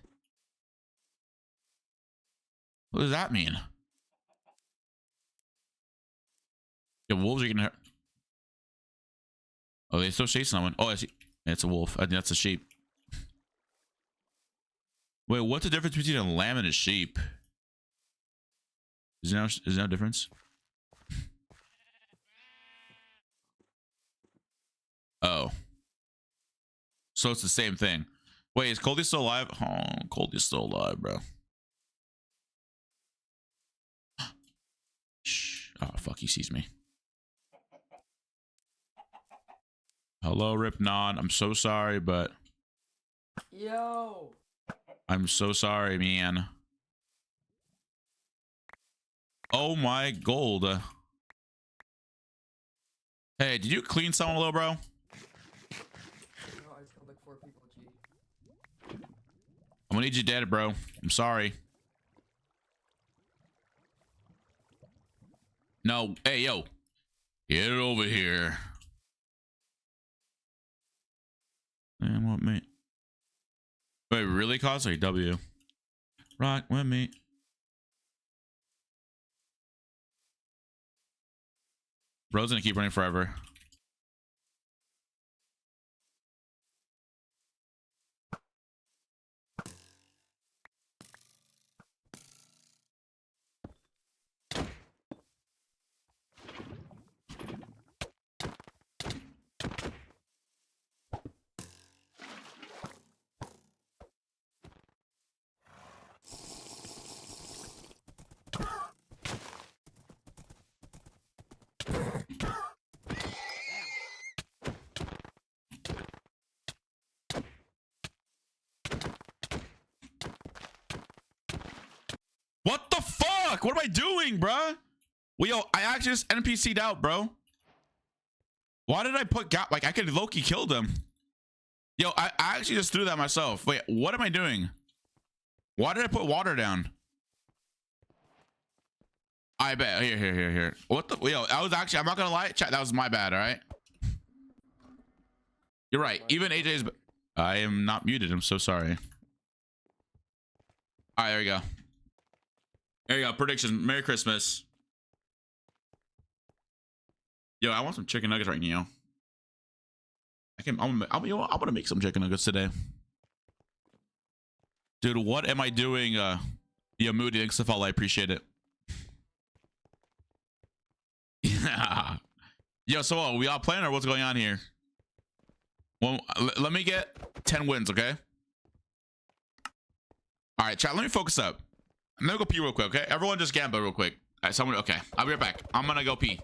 What does that mean? Yeah, wolves are getting hurt. Oh, they still chasing someone. Oh, I see. It's a wolf. I think that's a sheep. Wait, what's the difference between a lamb and a sheep? Is there no a difference? Oh. So it's the same thing. Wait, is Coldy still alive? Oh, Coldy's still alive, bro. Shh. Oh, fuck, he sees me. Hello, Ripnon. I'm so sorry, but... Yo! I'm so sorry, man. Oh my gold. Hey, did you clean someone a little, bro? No, I just killed like 4 people, G. I'm gonna need you dead, bro. I'm sorry. No, hey, yo. Get it over here. Man, what, mate? Wait, really, Cosplay? W. Rock with me. Bro's gonna keep running forever. What the fuck? What am I doing, bruh? Well, yo, I actually just NPC'd out, bro. Why did I put like I could Loki killed him? Yo, I actually just threw that myself. Wait, what am I doing? Why did I put water down? I bet. Here. What the? Yo, I was actually, I'm not gonna lie, chat, that was my bad, all right? You're right. Even AJ's. I am not muted. I'm so sorry. All right, there we go. There you go. Predictions. Merry Christmas. Yo, I want some chicken nuggets right now. I'm gonna make some chicken nuggets today. Dude, what am I doing? Yeah, Moody, thanks for the follow. I appreciate it. Yeah. Yo, so we all playing or what's going on here? Well, let me get 10 wins, okay? All right, chat, let me focus up. I'm gonna go pee real quick, okay? Everyone just gamble real quick. All right, someone, okay. I'll be right back. I'm gonna go pee.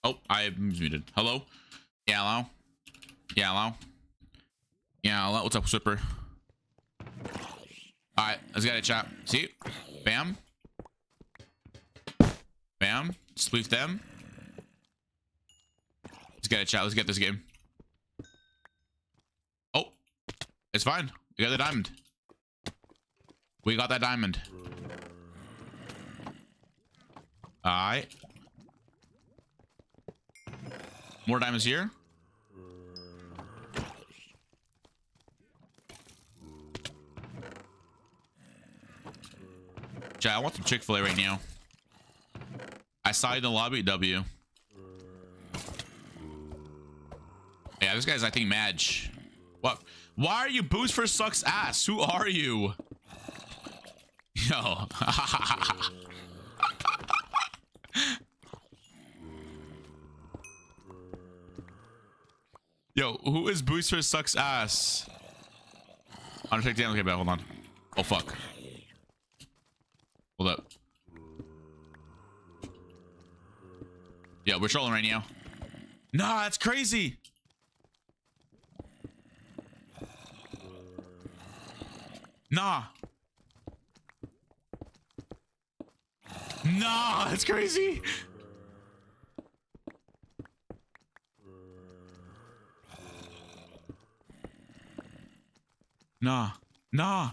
Oh, I was muted. Hello? Yeah, hello? Yeah, hello? Yeah, hello? What's up, Swipper? Alright, let's get it, chat. See? Bam. Bam. Spleef them. Let's get it, chat. Let's get this game. Oh, it's fine. We got the diamond. We got that diamond. Alright. More diamonds here. Chat, I want some Chick-fil-A right now. I saw you in the lobby, W. Yeah, this guy's, I think, Madge. What? Why are you boost for sucks ass? Who are you? Yo. Yo, who is booster sucks ass? I'm gonna take down. Okay, but hold on. Oh fuck. Hold up. Yeah, we're trolling right now. Nah, that's crazy. Nah. Nah, that's crazy. Nah. Nah.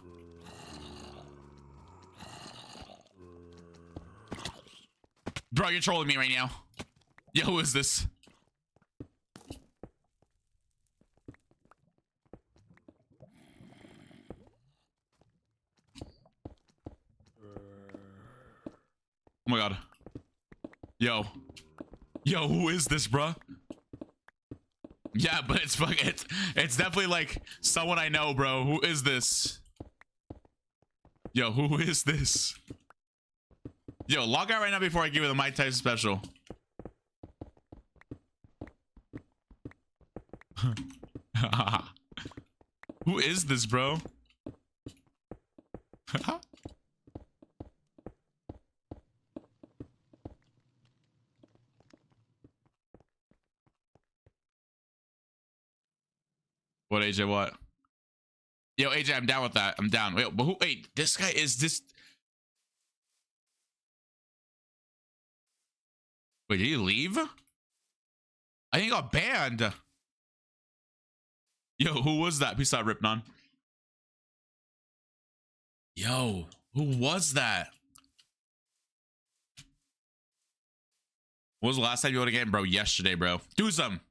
Bro, you're trolling me right now. Yo, who is this? Oh my god. Yo. Yo, who is this, bruh? Yeah, but it's fucking it's definitely like someone I know, bro. Who is this? Yo, who is this? Yo, log out right now before I give you the Mike Tyson special. Who is this, bro? What, AJ? What? Yo, AJ, I'm down with that. I'm down. Wait, but who? Wait, this guy is this. Wait, did he leave? I think he got banned. Yo, who was that? Peace out, Ripnon. Yo, who was that? When was the last time you won a game, bro? Yesterday, bro. Doozum.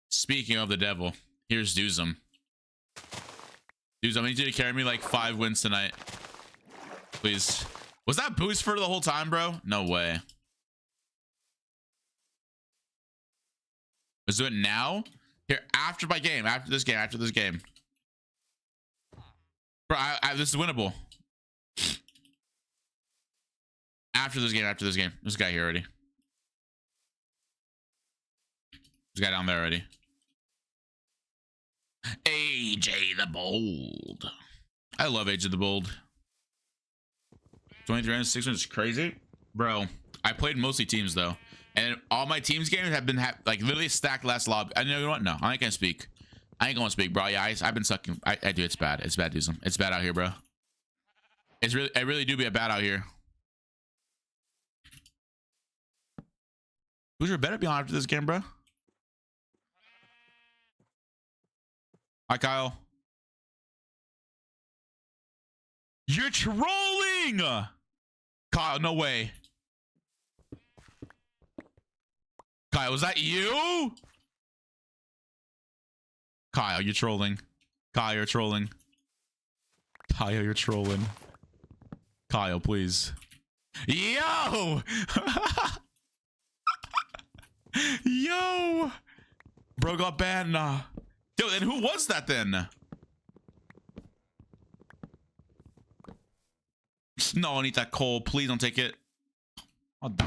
Speaking of the devil, here's Doozum. Doozum, I need you to carry me like 5 wins tonight. Please. Was that boost for the whole time, bro? No way. Let's do it now. Here, after my game. After this game. Bro, this is winnable. After this game. This guy here already. This guy down there already. AJ the Bold. I love AJ the Bold. 23 and 6 is crazy. Bro, I played mostly teams though. And all my teams games have been like literally stacked last lobby. I know what? No, I ain't gonna speak. I ain't gonna speak, bro. Yeah, I've been sucking. I do. It's bad. It's bad, dude. It's bad out here, bro. It's really, I really do be bad out here. Who's your better be on after this game, bro? Hi, Kyle. You're trolling! Kyle, no way. Kyle, was that you? Kyle, you're trolling. Kyle, you're trolling. Kyle, you're trolling. Kyle, please. Yo! Yo! Bro got banned. Nah. Yo, then who was that then? No, I need that coal. Please don't take it. What the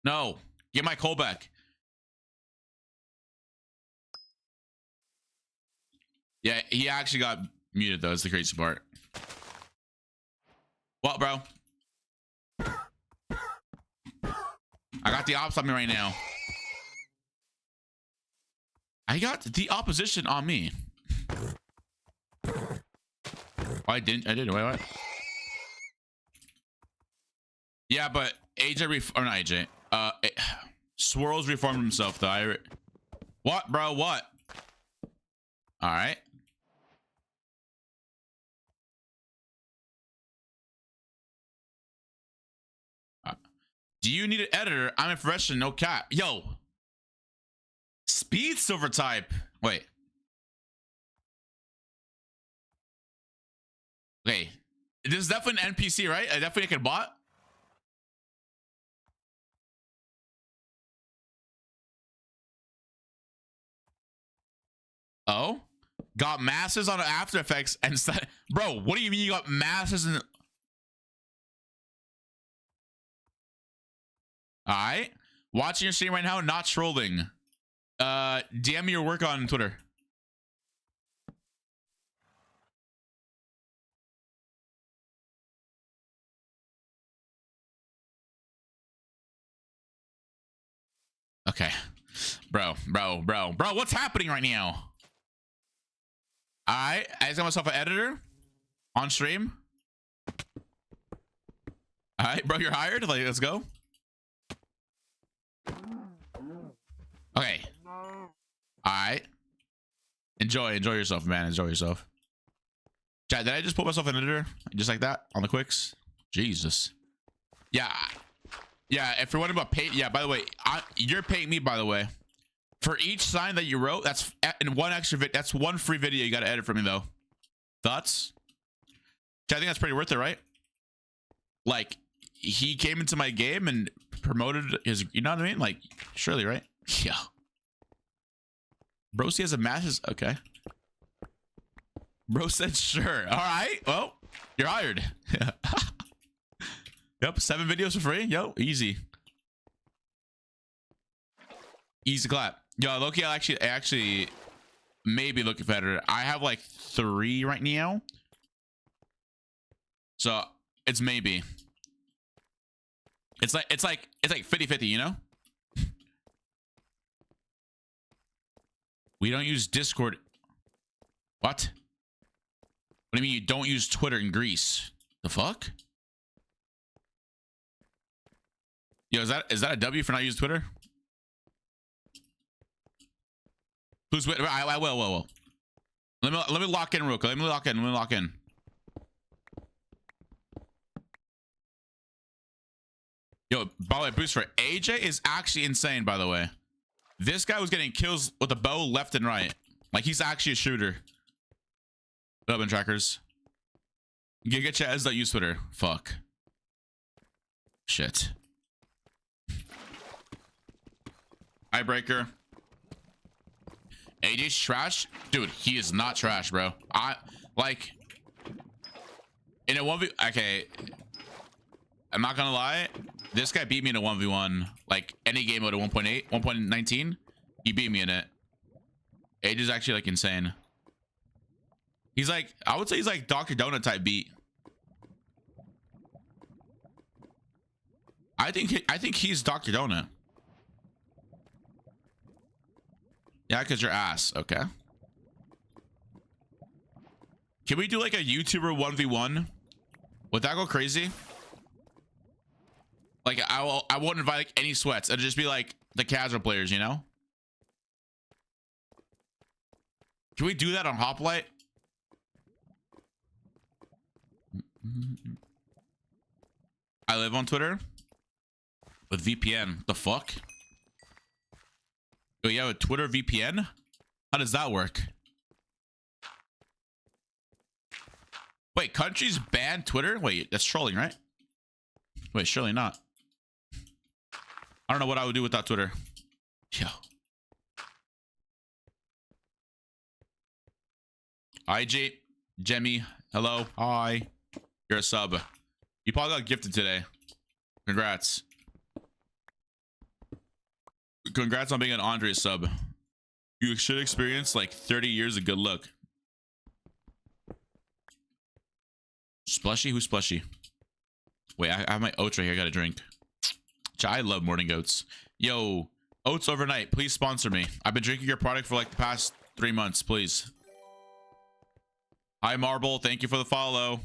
No, get my coal back. Yeah, he actually got muted though. That's the crazy part. What, bro? I got the ops on me right now. I got the opposition on me. Oh, I didn't. Wait, what? Yeah, but AJ or not AJ. Swirls reformed himself though. What, bro? What? All right. Do you need an editor? I'm a professional, no cap. Yo. Speed silver type. Wait. Okay. This is definitely an NPC, right? I definitely can bot. Oh, got masses on After Effects and bro, what do you mean you got masses in? All right, watching your stream right now, not trolling. DM me your work on Twitter. Okay, bro, what's happening right now? All right, I just got myself an editor on stream. All right, bro, you're hired. Like, let's go. Okay. All right. Enjoy yourself, man. Enjoy yourself. Chat, did I just put myself an editor just like that on the quicks? Jesus. Yeah. Yeah. If you're wondering about pay, yeah. By the way, you're paying me. By the way. For each sign that you wrote, that's in one extra that's one free video you got to edit for me though. Thoughts? I think that's pretty worth it, right? Like he came into my game and promoted his, you know what I mean? Like surely, right? Yeah. Broski has a masses. Okay. Bro said sure. All right. Well, you're hired. Yep. 7 videos for free. Yo, easy. Easy clap. Yo, Loki, I actually maybe looking for editor. I have like 3 right now. So it's maybe. It's like 50-50, you know? We don't use Discord. What? What do you mean you don't use Twitter in Greece? The fuck? Yo, is that a W for not using Twitter? Who's with? I will. Let me lock in real quick. Let me lock in. Yo, by the way, boost for AJ is actually insane, by the way. This guy was getting kills with a bow left and right. Like he's actually a shooter. What up, trackers? Get your ads that use Twitter. Fuck. Shit. Icebreaker. AJ's trash? Dude, he is not trash, bro. I like in a 1v. Okay. I'm not gonna lie. This guy beat me in a 1v1. Like any game mode at 1.8, 1.19. He beat me in it. AJ's actually like insane. He's like, I would say he's like Dr. Donut type beat. I think he's Dr. Donut. Yeah, because you're ass. Okay. Can we do like a YouTuber 1v1? Would that go crazy? Like I won't invite like any sweats. It'll just be like the casual players, you know? Can we do that on HOPLITE? I live on Twitter with VPN. The fuck? Oh, you have a Twitter VPN? How does that work? Wait, countries ban Twitter? Wait, that's trolling, right? Wait, surely not. I don't know what I would do without Twitter. Yo. IG, Jemmy, hello, hi. You're a sub. You probably got gifted today. Congrats. Congrats on being an Qndres sub. You should experience like 30 years of good luck. Splushy? Who's Splushy? Wait, I have my oats right here. I got a drink. I love morning oats. Yo, oats overnight. Please sponsor me. I've been drinking your product for like the past 3 months. Please. Hi, Marble. Thank you for the follow.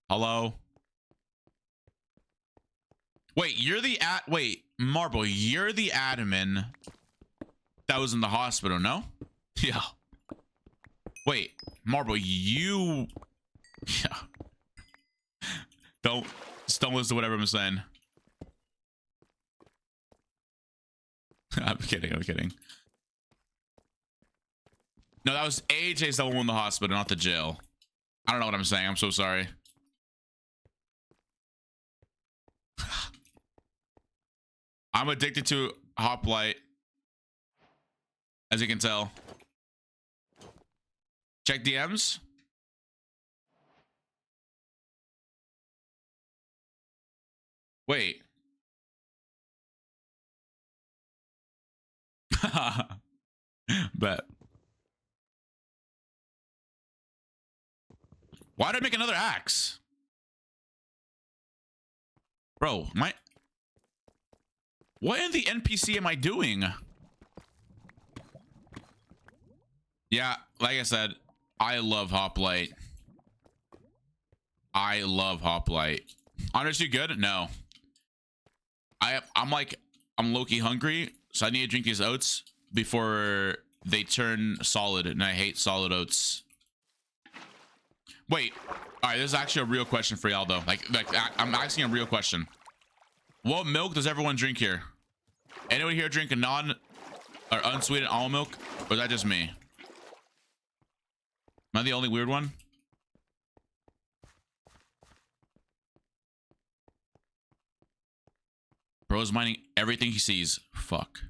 Hello. Wait, wait, Marble, you're the admin that was in the hospital, no? Yeah. Wait, Marble, you... Yeah. Don't listen to whatever I'm saying. I'm kidding, I'm kidding. No, that was AJ's the one in the hospital, not the jail. I don't know what I'm saying. I'm so sorry. I'm addicted to HOPLITE, as you can tell. Check DMs. Wait. Bet. Why did I make another axe? Bro, what in the NPC am I doing? Yeah, like I said, I love HOPLITE. I love HOPLITE. Qndres, you good? No. I'm low-key hungry, so I need to drink these oats before they turn solid, and I hate solid oats. Wait. All right, this is actually a real question for y'all, though. Like I'm asking a real question. What milk does everyone drink here? Anyone here drink a non or unsweetened almond milk? Or is that just me? Am I the only weird one? Bro's mining everything he sees. Fuck.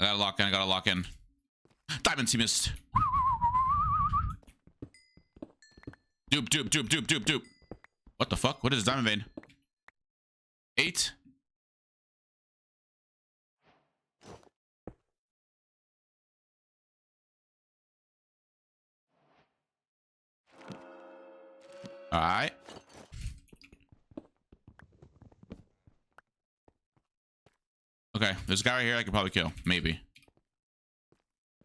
I gotta lock in. I gotta lock in. Diamonds, he missed. Dupe, dupe, dupe, dupe, dupe, dupe. What the fuck? What is diamond vein? 8. All right. Okay, there's a guy right here I could probably kill. Maybe.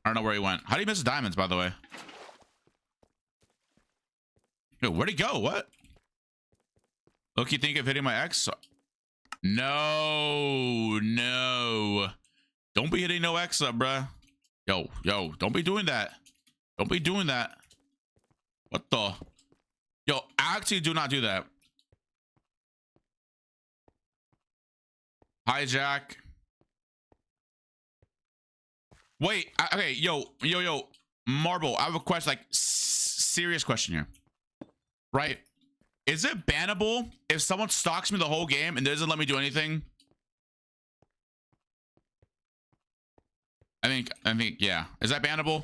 I don't know where he went. How do you miss diamonds, by the way? Yo, where'd he go? What? Look, you think of hitting my ex? No, no. Don't be hitting no ex up, bruh. Yo, don't be doing that. Don't be doing that. What the? Yo, actually do not do that. Hijack. Wait, okay, yo, Marble, I have a question, like, serious question here. Right? Is it bannable if someone stalks me the whole game and doesn't let me do anything? I think, yeah. Is that bannable?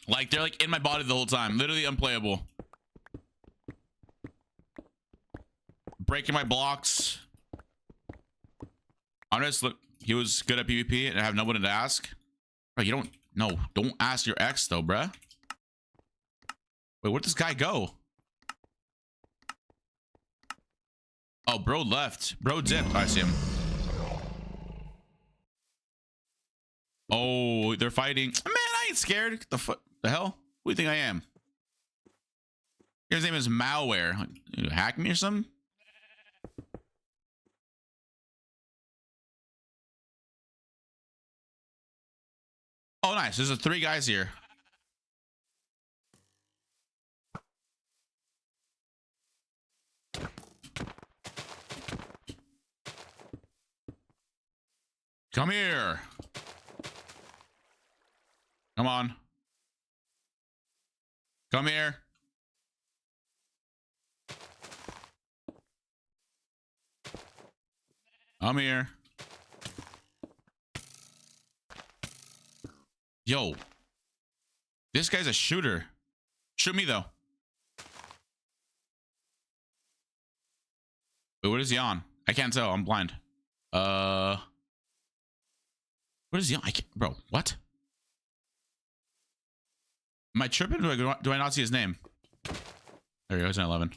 Like, they're like in my body the whole time. Literally unplayable. Breaking my blocks. Honest, look, he was good at PvP and I have nobody to ask. Bro, don't ask your ex though, bruh. Wait, where'd this guy go? Oh, bro left. Bro dipped. I see him. Oh, they're fighting. Man, I ain't scared. The hell? Who do you think I am? His name is Malware. You hack me or something? Oh, nice. There's 3 guys here. Come here. Come on. Come here. Come here. Yo. This guy's a shooter. Shoot me though. Wait, what is he on? I can't tell. I'm blind. What is he on? Bro, what? Am I tripping? Do I not see his name? There he goes, 11.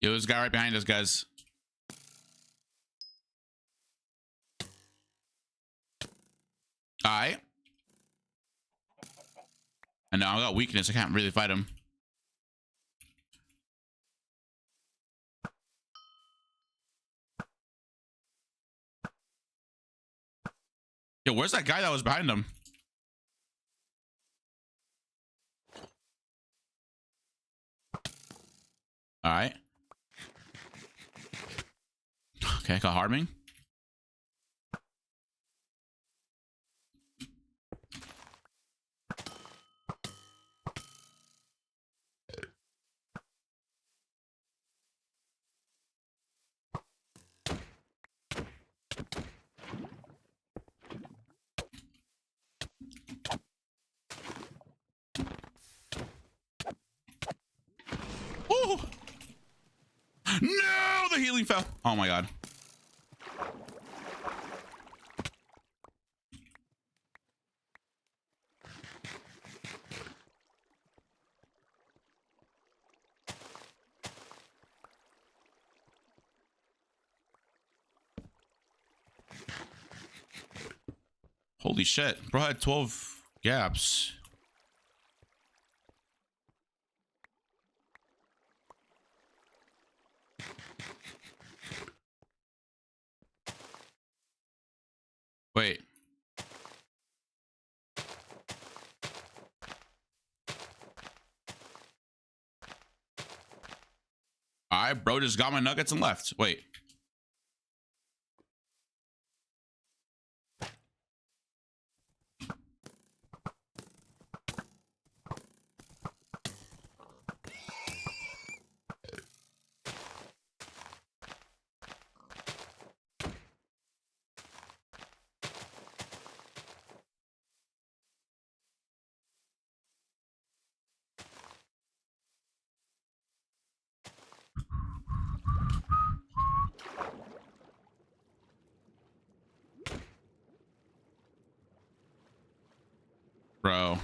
Yo, this guy right behind us, guys. All right. And now I got weakness. I can't really fight him. Yo, where's that guy that was behind him? All right. Okay, got harming. Oh no, the healing fell. Oh my god. Holy shit, bro had 12 gaps. Wait. All right, bro just got my nuggets and left. Wait. Bro.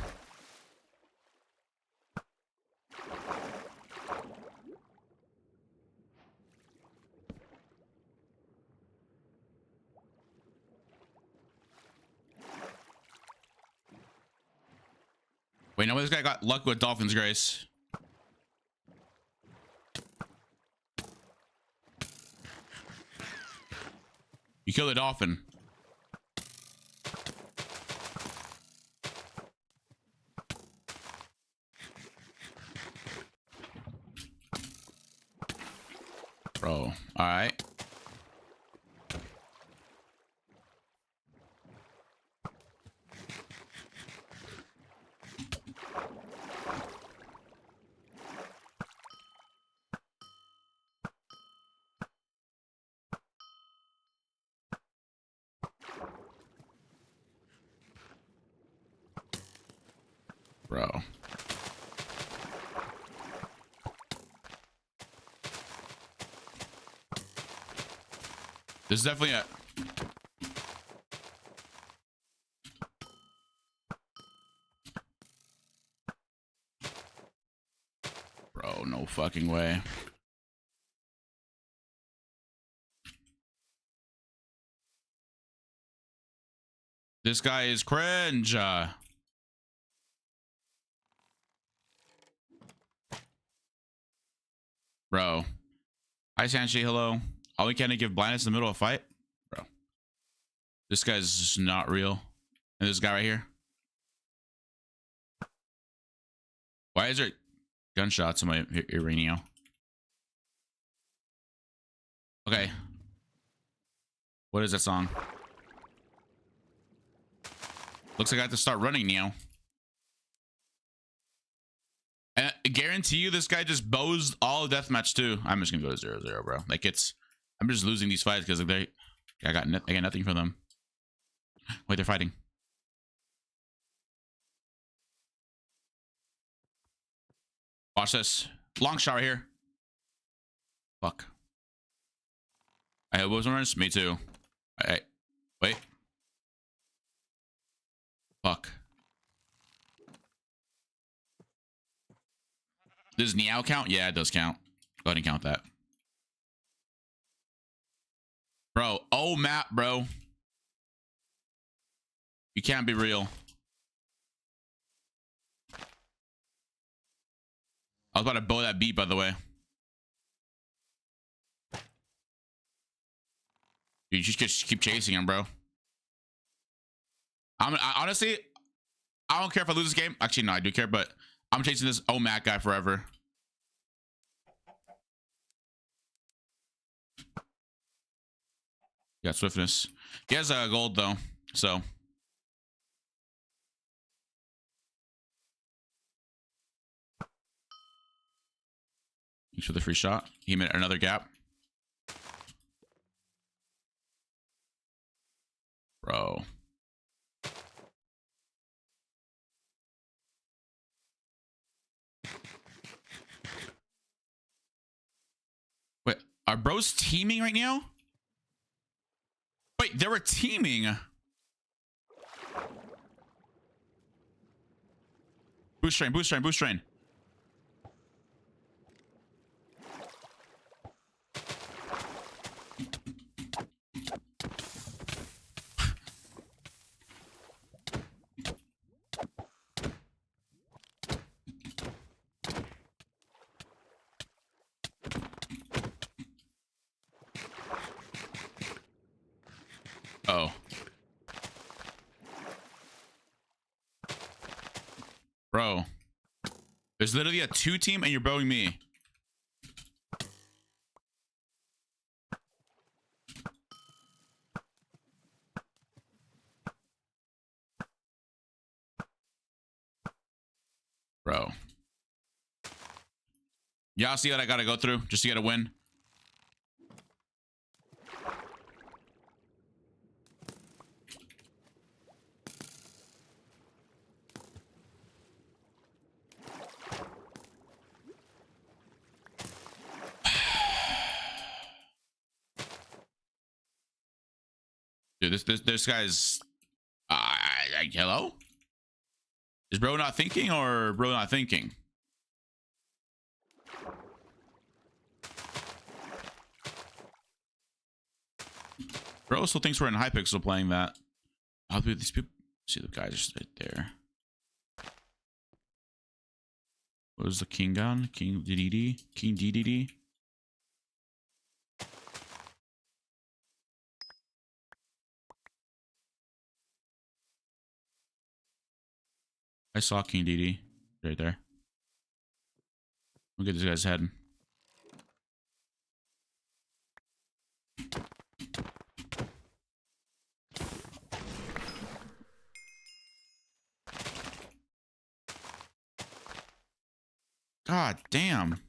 Wait, no, this guy got luck with Dolphin's Grace. You kill the dolphin. Bro, all right. Bro. This is definitely a... Bro, no fucking way. This guy is cringe. Bro. Hi, Sanshi. Hello. All we can give blindness in the middle of a fight? Bro. This guy's just not real. And this guy right here. Why is there gunshots in my radio? Okay. What is that song? Looks like I have to start running now. And I guarantee you this guy just bows all deathmatch too. I'm just gonna go to 0-0, bro. Like I'm just losing these fights because I got nothing for them. Wait, they're fighting. Watch this. Long shot right here. Fuck. I hope it wasn't runs. Me too. Wait. Fuck. Does Niao count? Yeah, it does count. Go ahead and count that. Bro, oh map, bro. You can't be real. I was about to bow that beat, by the way. You just keep chasing him, bro. Honestly, I don't care if I lose this game. Actually, no, I do care, but I'm chasing this OMAC guy forever. Yeah, swiftness. He has gold though, so. Thanks for the free shot. He made another gap. Bro. Wait, are bros teaming right now? Wait, they were teaming. Boost train, boost train, boost train. Oh. Bro. There's literally a 2 team and you're bowing me. Bro. Y'all see what I gotta go through just to get a win? Dude, this guy's hello? Is bro not thinking or bro not thinking? Bro still thinks we're in Hypixel playing that. I'll be these people. See the guys just right there. What was the king gun? King DDD? King DDD? I saw King DD right there. Look at this guy's head. God damn.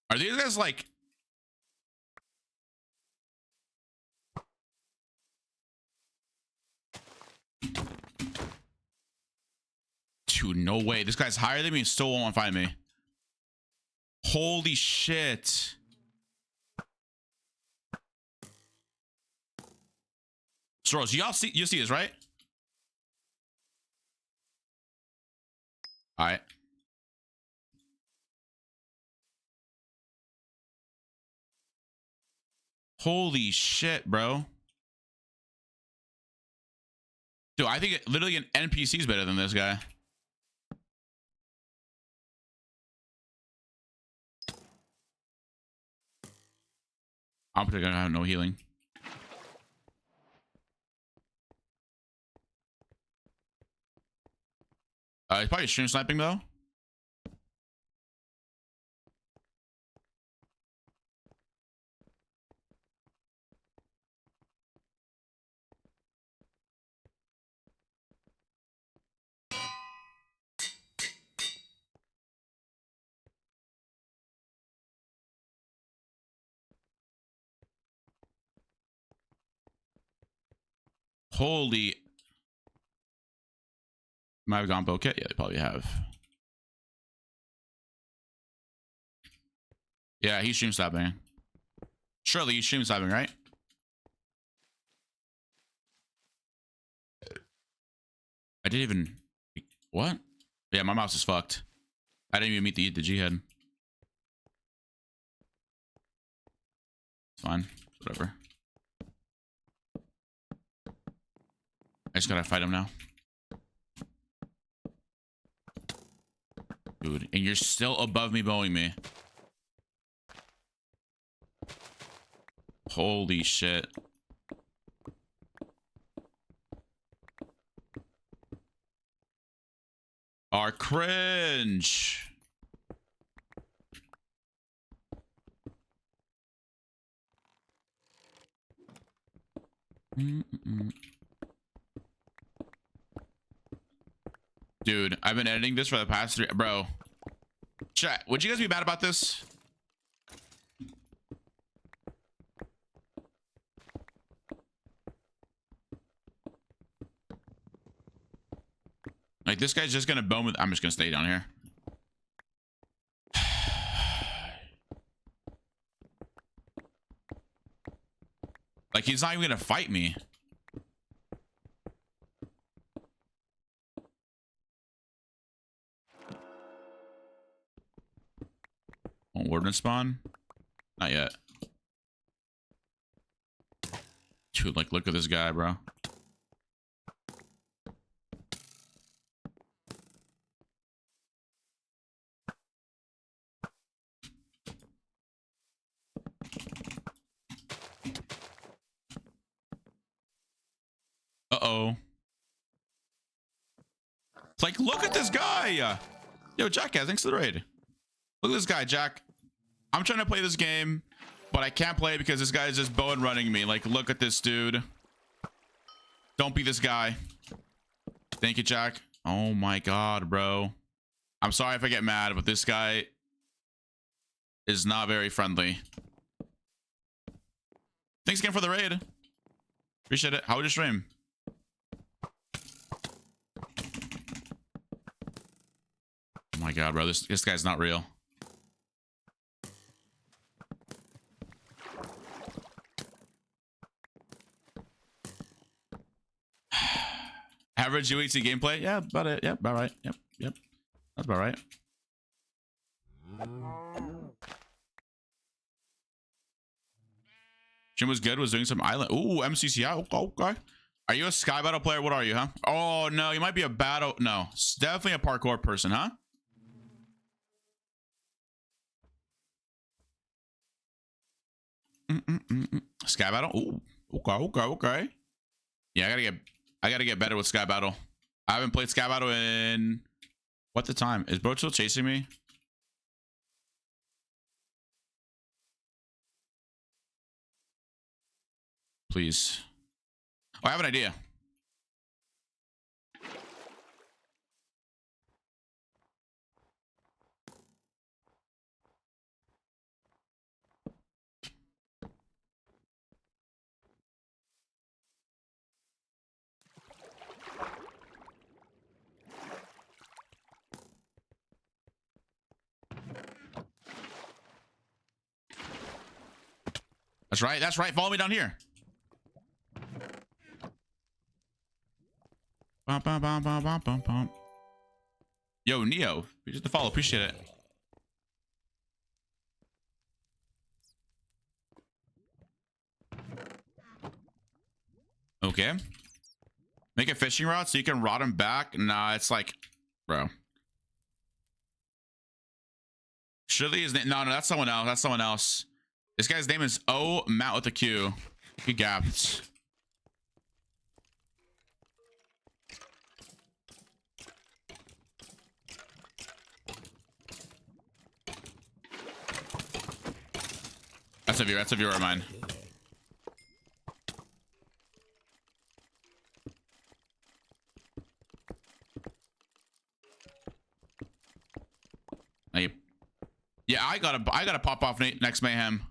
Are these guys like... Dude, no way. This guy's higher than me and still won't find me. Holy shit. Soros, y'all see, you see this, right? All right. Holy shit, bro. Dude, I think literally an NPC is better than this guy. I'm gonna have no healing. He's probably stream sniping though. Holy. Might have gone bokeh. Yeah, they probably have. Yeah, he's stream stopping. Surely he's stream stopping, right? I didn't even. What? Yeah, my mouse is fucked. I didn't even meet the G head. It's fine. Whatever. I just gotta fight him now. Dude, and you're still above me bowing me. Holy shit. Our cringe. Dude, I've been editing this for the past 3. Bro. Chat, would you guys be mad about this? Like, this guy's just gonna bone with. I'm just gonna stay down here. Like, he's not even gonna fight me. Won't warden spawn? Not yet. Dude, like, look at this guy, bro. Uh-oh. It's like, look at this guy. Yo, Jackass, thanks for the raid. Look at this guy, Jack. I'm trying to play this game, but I can't play because this guy is just bow and running me. Like, look at this dude. Don't be this guy. Thank you, Jack. Oh my god, bro. I'm sorry if I get mad, but this guy is not very friendly. Thanks again for the raid. Appreciate it. How was your stream? Oh my god, bro. This guy's not real. Average UHC gameplay? Yeah, about it. Yep, about right. Yep. That's about right. Jim was good, was doing some island. Ooh, MCCI. Okay. Are you a Sky Battle player? What are you, huh? Oh, no, you might be a battle. No, it's definitely a parkour person, huh? Sky Battle? Ooh, okay. Yeah, I gotta get better with Sky Battle. I haven't played Sky Battle in what the time? Is bro still chasing me? Please. Oh, I have an idea. That's right. That's right. Follow me down here. Bum, bum, bum, bum, bum, bum, bum. Yo, Neo. Just to follow. Appreciate it. Okay. Make a fishing rod so you can rod him back. Nah, it's like, bro. Surely his name. No, that's someone else. That's someone else. This guy's name is O Matt with a Q. He gapped. That's a viewer. That's a viewer of mine. Hey. Yeah, I gotta pop off next mayhem.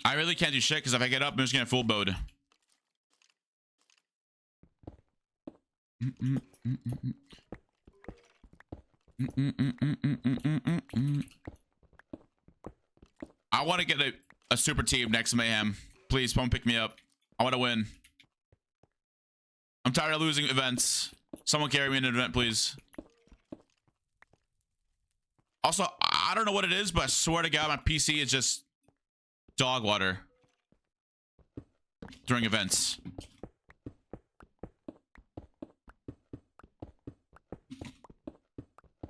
I really can't do shit because if I get up, I'm just gonna full bowed. I want to get a super team next Mayhem. Please, come pick me up. I want to win. I'm tired of losing events. Someone carry me in an event, please. Also, I don't know what it is, but I swear to God, my PC is just dog water during events.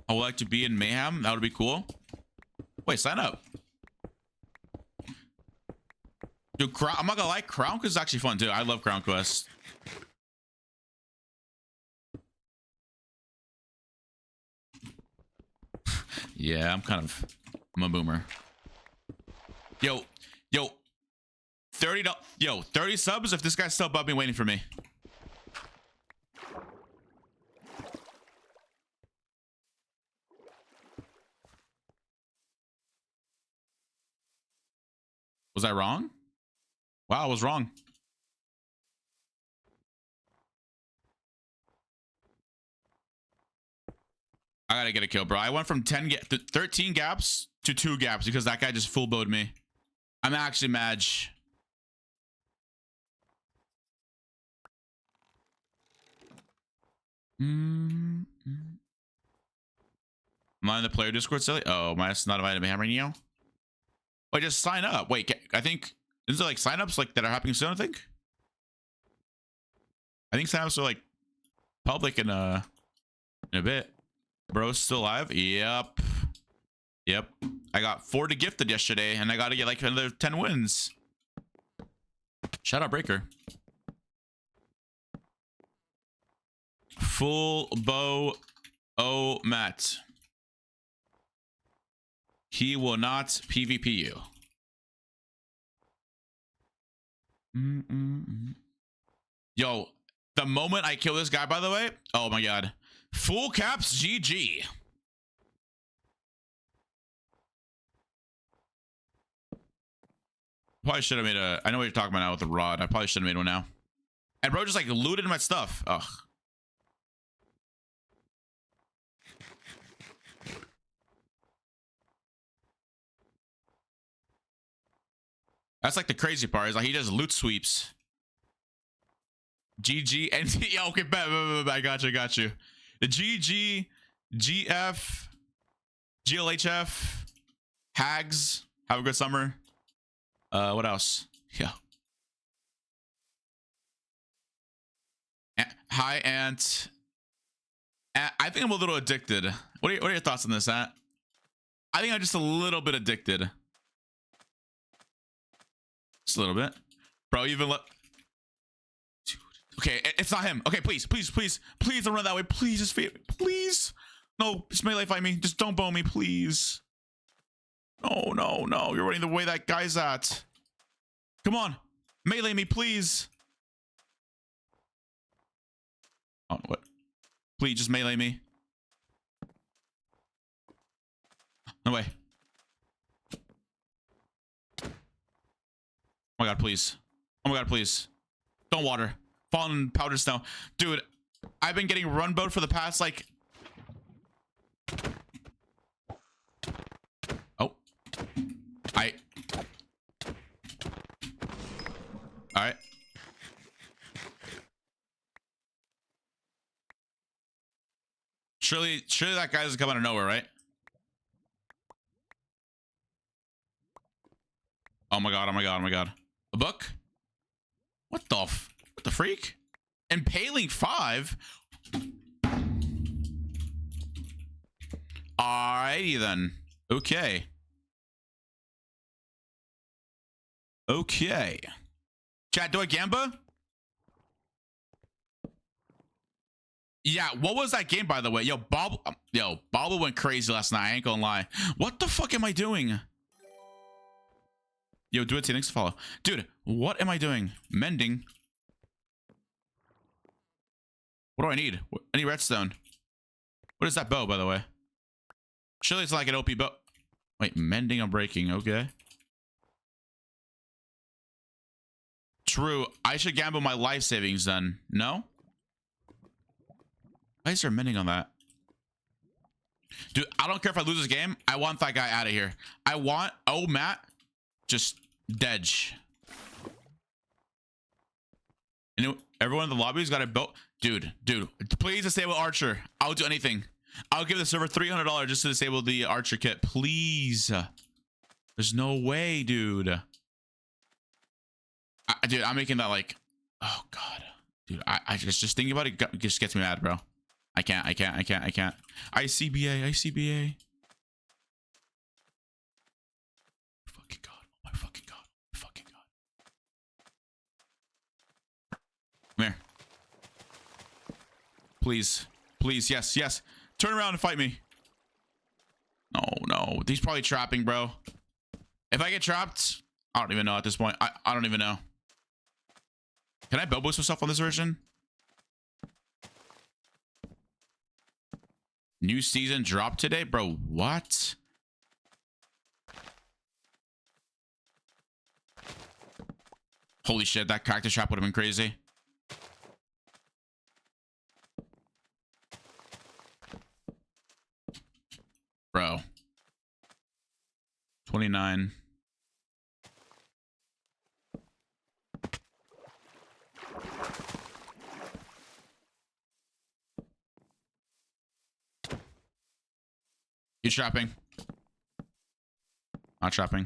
I would like to be in Mayhem. That would be cool. Wait, sign up. Dude, I'm not gonna lie, Crown Quest is actually fun too. I love Crown Quest. Yeah, I'm a boomer. Yo, 30 subs if this guy's still above me waiting for me. Was I wrong? Wow, I was wrong. I gotta get a kill, bro. I went from 13 gaps to 2 gaps because that guy just full bowed me. I'm actually mad. Am I in the player Discord, silly? Oh, my ass not invited me hammering you. Wait, just sign up. Wait, I think is there like signups like that are happening soon? I think signups are like public in a bit. Bro's still alive. Yep. I got 40 gifted yesterday, and I got to get like another 10 wins. Shout out Breaker. Full bow. Oh, Matt. He will not PvP you. Yo, the moment I kill this guy, by the way, oh my God. Full caps GG. Probably should have made a, I know what you're talking about now with the rod. I probably should have made one now. And bro just like looted my stuff. Ugh. That's like the crazy part is like he does loot sweeps. GG and yeah, okay, I got you. The GG, GF, GLHF, Hags. Have a good summer. What else? Yeah. Hi, Ant. I think I'm a little addicted. What are your thoughts on this, Ant? I think I'm just a little bit addicted. Just a little bit. Bro, even let... Okay, it's not him. Okay, please don't run that way. Please, just please. No, just melee fight me. Just don't bow me, please. No. You're running the way that guy's at. Come on. Melee me, please. Oh, what? Please, just melee me. No way. Oh my God, please. Oh my God, please. Don't water. Fallen powder snow. Dude, I've been getting run boat for the past like... Oh. Alright. Surely that guy doesn't come out of nowhere, right? Oh my God. A book? What the freak? Impaling 5? Alrighty then. Okay. Chat, do I gamba? Yeah, what was that game, by the way? Yo, Bobble went crazy last night. I ain't gonna lie. What the fuck am I doing? Yo, do it to thanks to follow. Dude, what am I doing? Mending. What do I need? I need redstone. What is that bow, by the way? Surely it's like an OP bow. Wait, mending and breaking. Okay. True. I should gamble my life savings then. No? Why is there mending on that? Dude, I don't care if I lose this game. I want that guy out of here. I want, oh, Matt, just dedge. You know, everyone in the lobby's got a built. Dude, please disable Archer. I'll do anything. I'll give the server $300 just to disable the Archer kit. Please. There's no way, dude. Dude, I'm making that like, oh God. Dude, I just thinking about it just gets me mad, bro. I can't. ICBA. Fucking God. Oh my fucking God. Oh my fucking God. Come here. Please. Please. Yes. Turn around and fight me. No. He's probably trapping, bro. If I get trapped, I don't even know at this point. I don't even know. Can I bell boost myself on this version? New season dropped today? Bro, what? Holy shit, that cactus trap would have been crazy. Bro. 29. You trapping? Not trapping.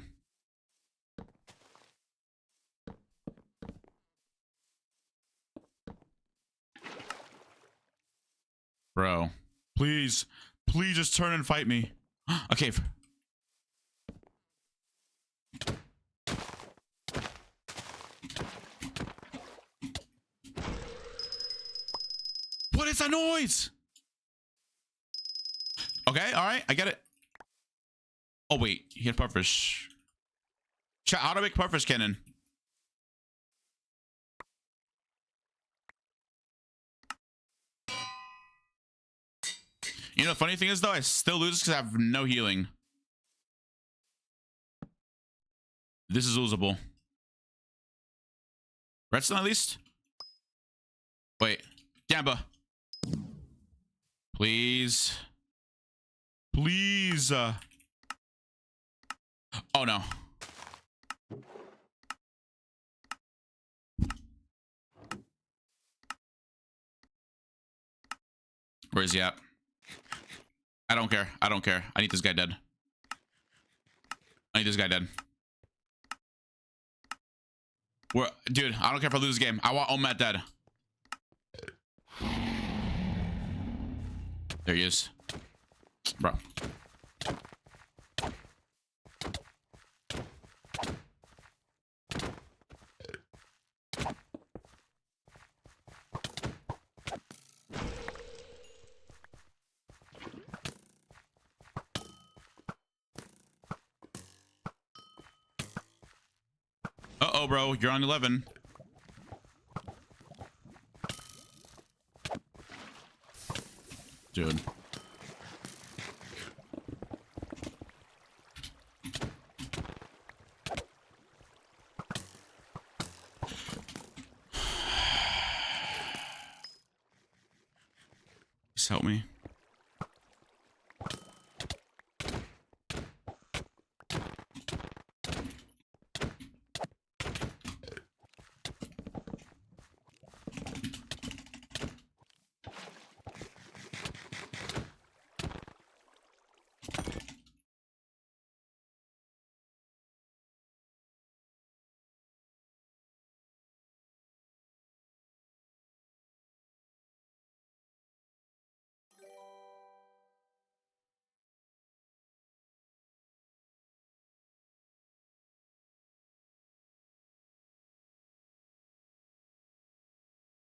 Bro, please just turn and fight me. Okay. What is that noise? Okay, all right, I get it. Oh wait, he had pufferfish. Chat, how to make pufferfish cannon? You know, the funny thing is though, I still lose because I have no healing. This is losable. Redstone at least? Wait, Gamba. Please. Please. Oh no. Where is he at? I don't care. I need this guy dead. Dude, I don't care if I lose this game. I want Omat dead. There he is. Bro. Uh-oh, bro. You're on 11. Dude. Please help me.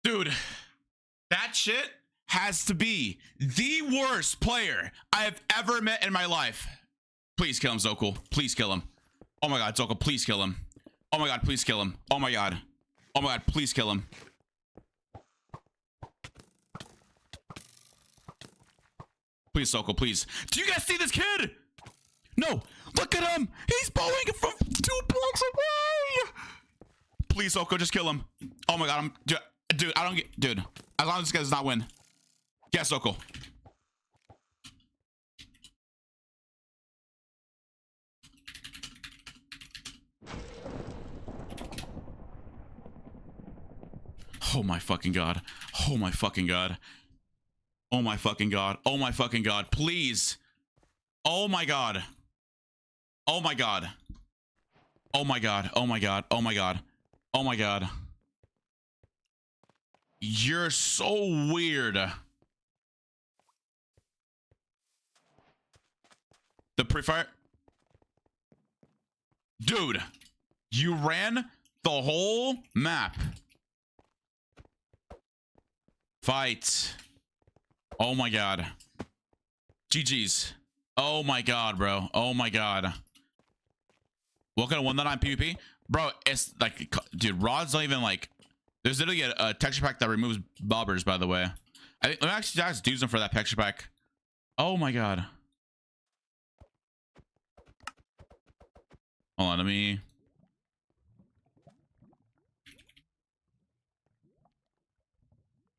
Dude, that shit has to be the worst player I have ever met in my life. Please kill him, Zokul. Please kill him. Oh my God, Zokul, please kill him. Oh my God, please kill him. Oh my God. Oh my God, please kill him. Please, Zokul, please. Do you guys see this kid? No, look at him. He's bowling from 2 blocks away. Please, Zokul, just kill him. Oh my God, dude, I don't get, dude, as long as this guy does not win. Get Soko. Oh my fucking god. Oh my fucking god. Oh my fucking god. Oh my fucking god. Please. Oh my god. Oh my god. Oh my god. Oh my god. Oh my god. Oh my god. You're so weird. The pre-fire. Dude, you ran the whole map. Fight. Oh my god. GG's. Oh my god, bro. Oh my god. What kind of 199 PvP? Bro, it's like, dude, rods don't even like. There's literally a texture pack that removes bobbers, by the way. I think, let me actually ask dudes for that texture pack. Oh my god. Hold on, let me.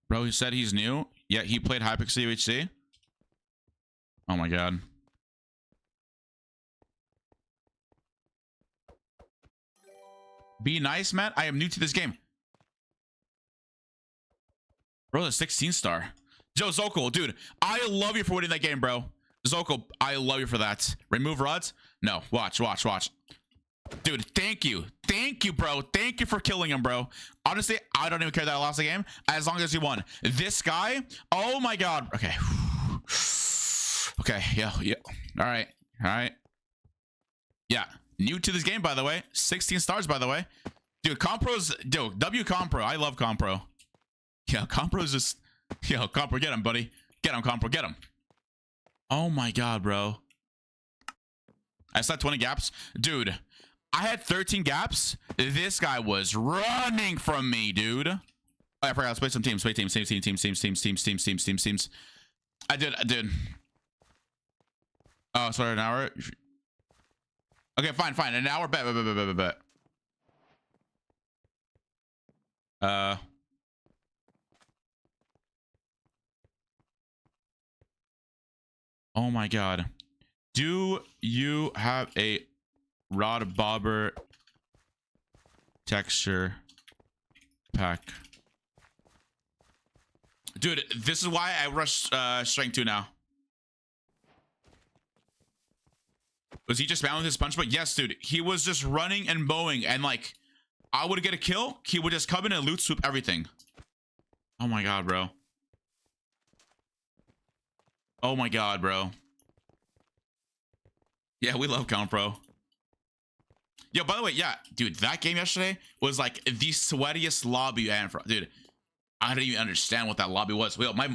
Bro, he said he's new. Yeah, he played Hypixel UHC. Oh my god. Be nice, man. I am new to this game. Bro, the 16 star. Joe Zoko, dude, I love you for winning that game, bro. Zoko, I love you for that. Remove rods? No, watch. Dude, thank you, bro. Thank you for killing him, bro. Honestly, I don't even care that I lost the game as long as he won. This guy, oh my god. Okay. Okay, yeah. All right. Yeah, new to this game, by the way. 16 stars, by the way. Dude, Compro's, dude, W Compro. I love Compro. Yeah, Compro's just, yo, Compro, get him, buddy. Get him, Compro, get him. Oh my god, bro. I saw 20 gaps. Dude, I had 13 gaps. This guy was running from me, dude. Oh, I forgot. Let's play some teams. Play teams. I did. Oh, sorry, an hour. Okay, fine. An hour. Bet. Oh my god. Do you have a rod bobber texture pack? Dude, this is why I rush strength 2 now. Was he just spamming his punch? But yes, dude, he was just running and mowing, and like I would get a kill, he would just come in and loot swoop everything. Oh my god, bro. Oh my god, bro. Yeah, we love Count Pro. Yo, by the way, yeah, dude, that game yesterday was like the sweatiest lobby I had. Dude, I don't even understand what that lobby was. Well, my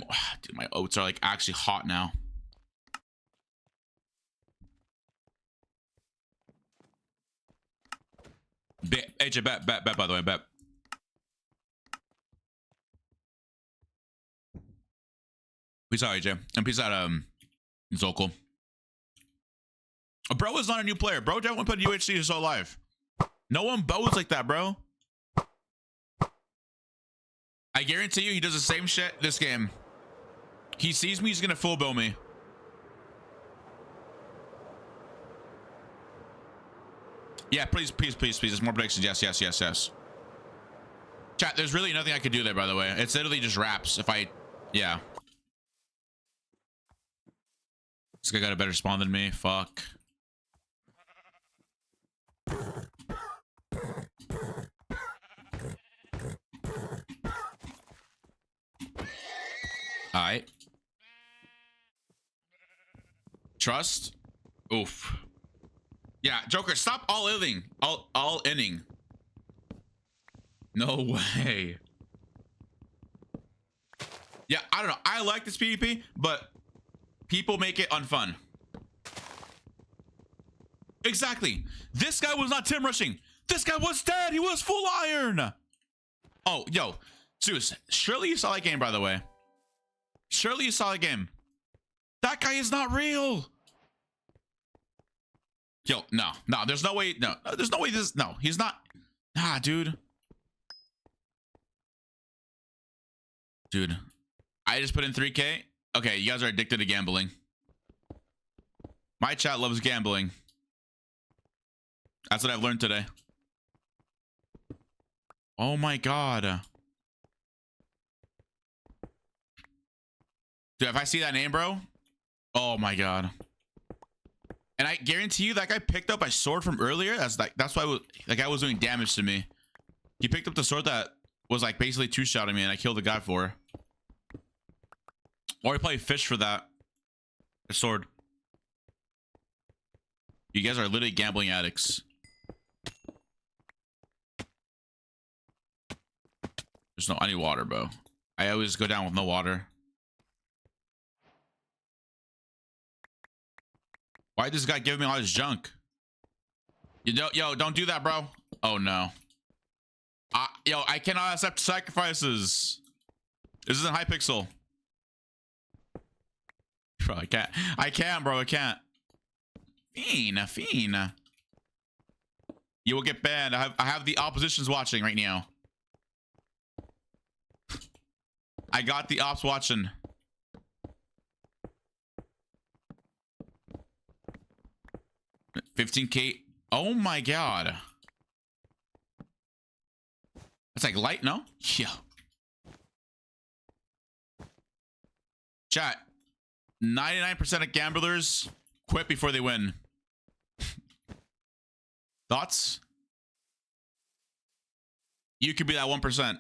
oats are like actually hot now. AJ, bet, by the way, bet. Peace out, AJ. And peace out, Zokul. Bro is not a new player. Bro definitely put UHC his whole life. No one bows like that, bro. I guarantee you he does the same shit this game. He sees me, he's gonna full bow me. Yeah, please. There's more predictions. Yes. Chat, there's really nothing I could do there, by the way. It's literally just wraps. If I, yeah. This guy got a better spawn than me. Fuck. Alright. Trust. Oof. Yeah, Joker, stop all inning. All inning. No way. Yeah, I don't know. I like this PvP, but people make it unfun. Exactly. This guy was not Tim rushing. This guy was dead. He was full iron. Oh, yo. Zeus, surely you saw that game, by the way. Surely you saw the game. That guy is not real. Yo, no, there's no way. No, there's no way this. No, he's not. Nah, dude. I just put in 3K. Okay, you guys are addicted to gambling. My chat loves gambling. That's what I've learned today. Oh my god. Dude, if I see that name, bro. Oh my god. And I guarantee you that guy picked up my sword from earlier. That's why that guy was doing damage to me. He picked up the sword that was like basically two-shotting me and I killed the guy for. Or he probably fished for that. The sword. You guys are literally gambling addicts. There's no, I need water, bro. I always go down with no water. Why this guy giving me all this junk? You know, yo, don't do that, bro. Oh no. Yo, I cannot accept sacrifices. This isn't Hypixel. Bro, I can't. I can't, bro. I can't. Fiend. You will get banned. I have the oppositions watching right now. I got the ops watching. $15K. Oh my god. It's like light, no? Yeah. Chat. 99% of gamblers quit before they win. Thoughts? You could be that 1%.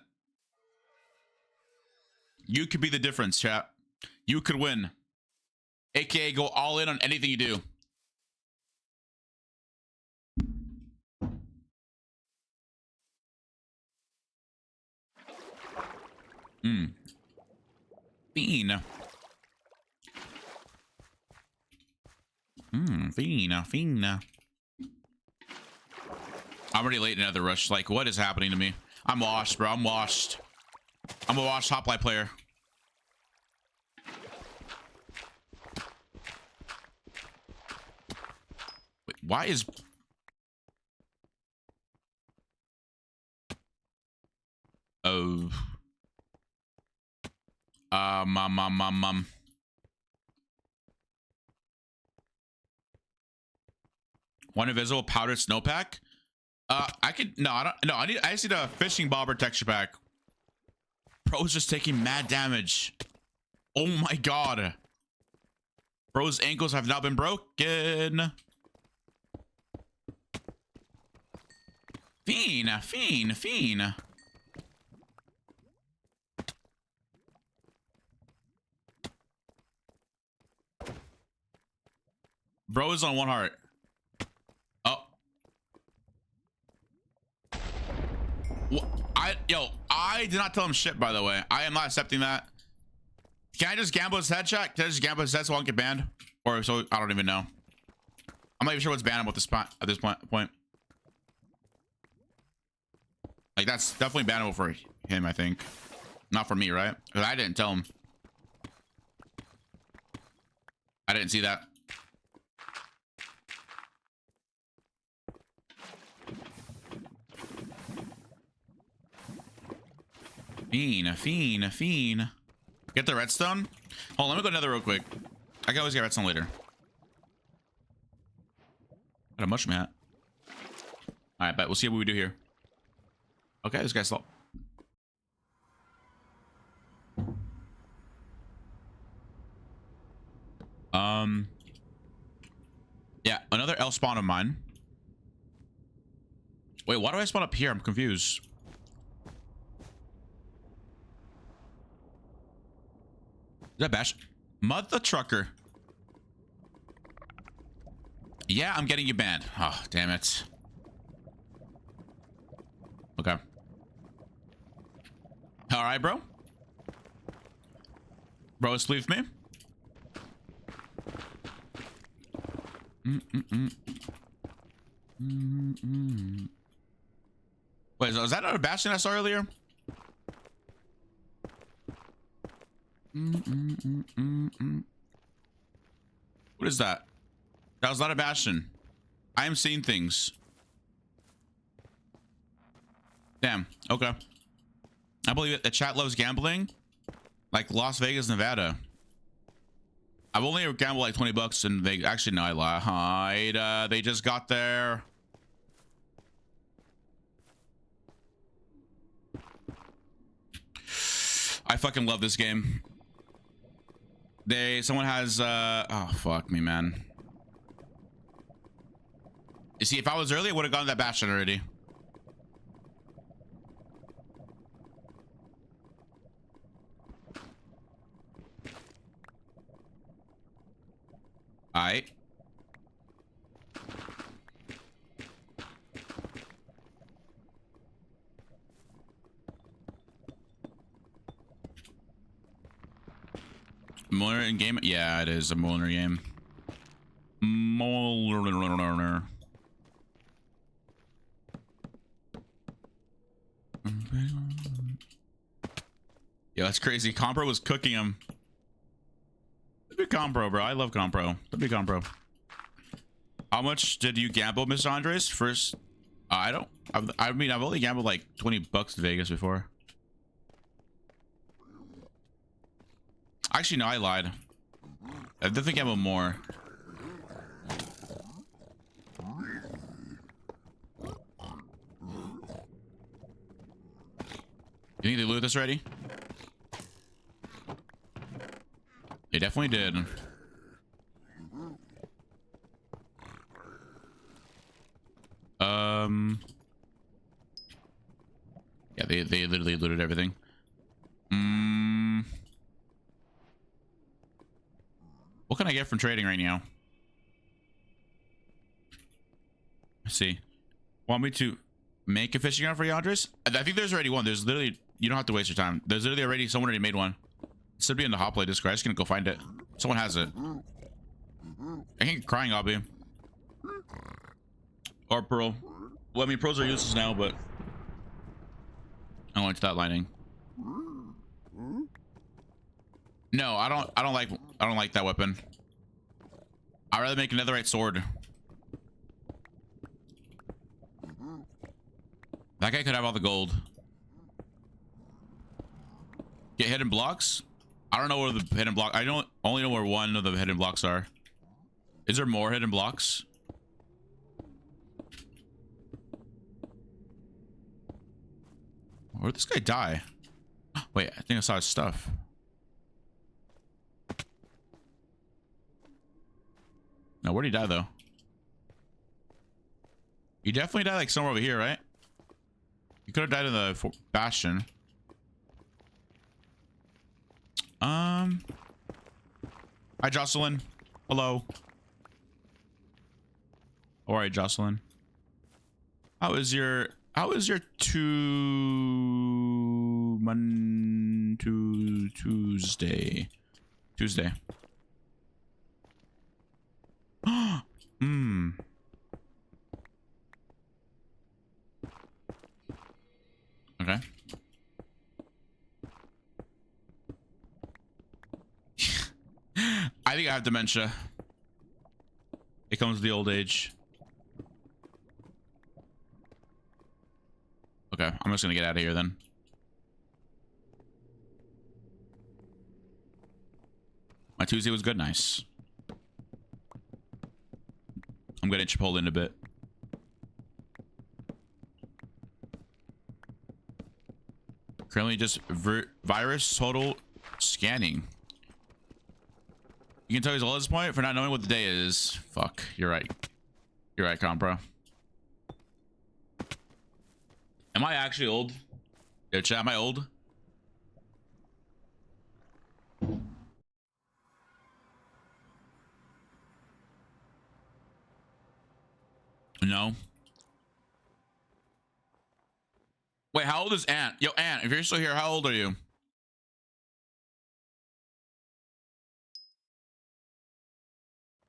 You could be the difference, chat. You could win. AKA go all in on anything you do. Fiend. Fiend. I'm already late in another rush. Like, what is happening to me? I'm washed, bro. I'm washed. I'm a washed HOPLITE player. Wait, why is... Oh. One invisible powdered snowpack. I could no. I don't. No, I just need a fishing bobber texture pack. Bro's just taking mad damage. Oh my god. Bro's ankles have not been broken. Fiend. Bro is on one heart. Oh. I did not tell him shit, by the way. I am not accepting that. Can I just gamble his headshot? Can I just gamble his head so I won't get banned? Or so I don't even know. I'm not even sure what's banned at this point. Like, that's definitely bannable for him, I think. Not for me, right? Because I didn't tell him. I didn't see that. Fiend. Get the redstone? Hold on, let me go another real quick. I can always get redstone later. Got a mushroom hat. Alright, bet we'll see what we do here. Okay, this guy's slow. Yeah, another L spawn of mine. Wait, why do I spawn up here? I'm confused. Is that Bash? Mother trucker. Yeah, I'm getting you banned. Oh, damn it. Okay. All right, bro. Bro, leave me. Wait, was that not a Bastion I saw earlier? What is that? That was not a Bastion. I am seeing things. Damn. Okay. I believe it. The chat loves gambling. Like Las Vegas, Nevada. I've only gambled like 20 bucks and they actually, no, I lied. They just got there. I fucking love this game. Someone has, oh, fuck me, man. You see, if I was early, I would have gotten that bastion already. All right. Muller in game? Yeah, it is a Muller game. Muller. Yeah, that's crazy. Compro was cooking him. Big Compro, bro. I love Compro. The big Compro. How much did you gamble, Mr. Andres? First, I mean, I've only gambled like 20 bucks in Vegas before. Actually, no, I lied. I definitely gambled more. You think they loot this already? They definitely did. Yeah, they literally looted everything. What can I get from trading right now? Let's see. Want me to make a fishing rod for you, Andres? I think there's already one. There's literally, you don't have to waste your time. There's literally already, someone already made one. It should be in the HOPLITE Discord. I'm just gonna go find it. Someone has it. I ain't crying, Obby. Or Pearl. Well, I mean, pros are useless now, but I don't like that lining. No, I don't like that weapon. I'd rather make a netherite sword. That guy could have all the gold. Get hidden blocks? I don't know where the hidden block. I only know where one of the hidden blocks are. Is there more hidden blocks? Where'd this guy die? Wait, I think I saw his stuff. No, where'd he die though? He definitely died like somewhere over here, right? He could have died in the bastion. Hi, Jocelyn. Hello. All right, Jocelyn. How is your Tuesday? Tuesday. Okay. I think I have dementia. It comes with the old age. Okay, I'm just gonna get out of here then. My Tuesday was good, nice. I'm gonna Chipotle in a bit. Currently just virus total scanning. You can tell he's old at this point for not knowing what the day is. Fuck, you're right. You're right, Compro. Am I actually old? Yo, chat, am I old? No. Wait, how old is Ant? Yo, Ant, if you're still here, how old are you?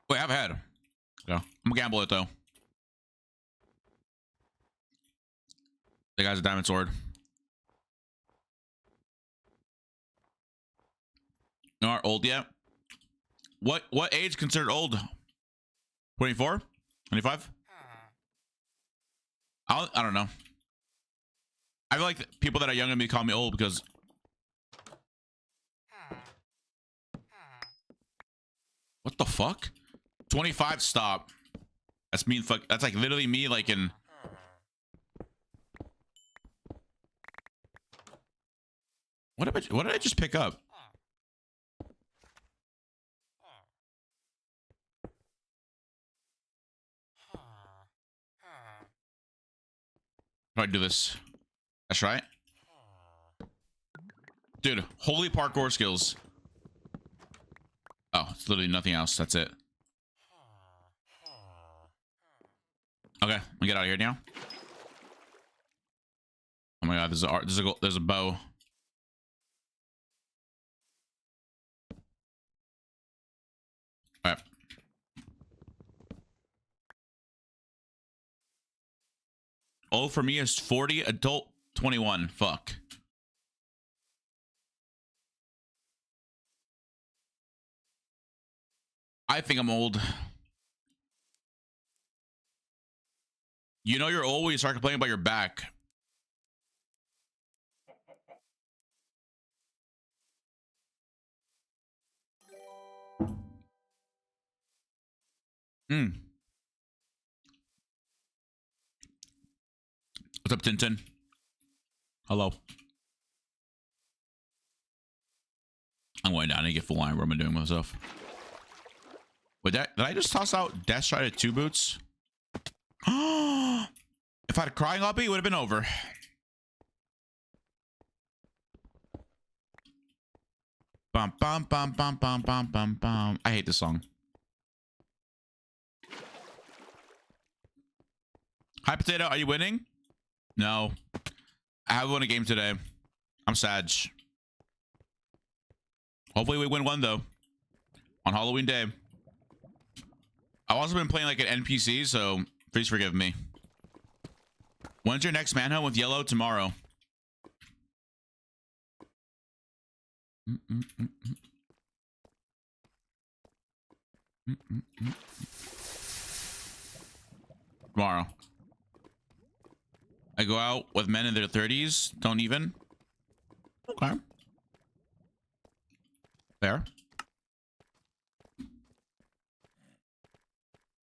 Wait, I have a head. So, I'm gonna gamble it though. The guy's a diamond sword. You aren't old yet? What age considered old? 24? 25? I don't know. I feel like people that are younger than me call me old because What the fuck? 25 stop. That's mean fuck. That's like literally me like in. What did I just pick up? How do I do this? That's right. Dude, holy parkour skills. Oh, it's literally nothing else. That's it. Okay, let me get out of here now. Oh my god, there's a bow. All right. Oh, for me is 40, adult 21. Fuck. I think I'm old. You know you're old when you start complaining about your back. What's up, Tintin? Hello. I'm going down to get full iron. What am I doing with myself? Wait, did I just toss out Death Strider 2 boots? If I had a crying lobby, it would have been over. Bum bum bum bum bum bum bum bum. I hate this song. Hi Potato, are you winning? No. I haven't won a game today. I'm sad. Hopefully we win one though. On Halloween day. I've also been playing like an NPC, so please forgive me. When's your next manhunt with yellow? Tomorrow. Tomorrow. I go out with men in their 30s. Don't even. Okay. Fair.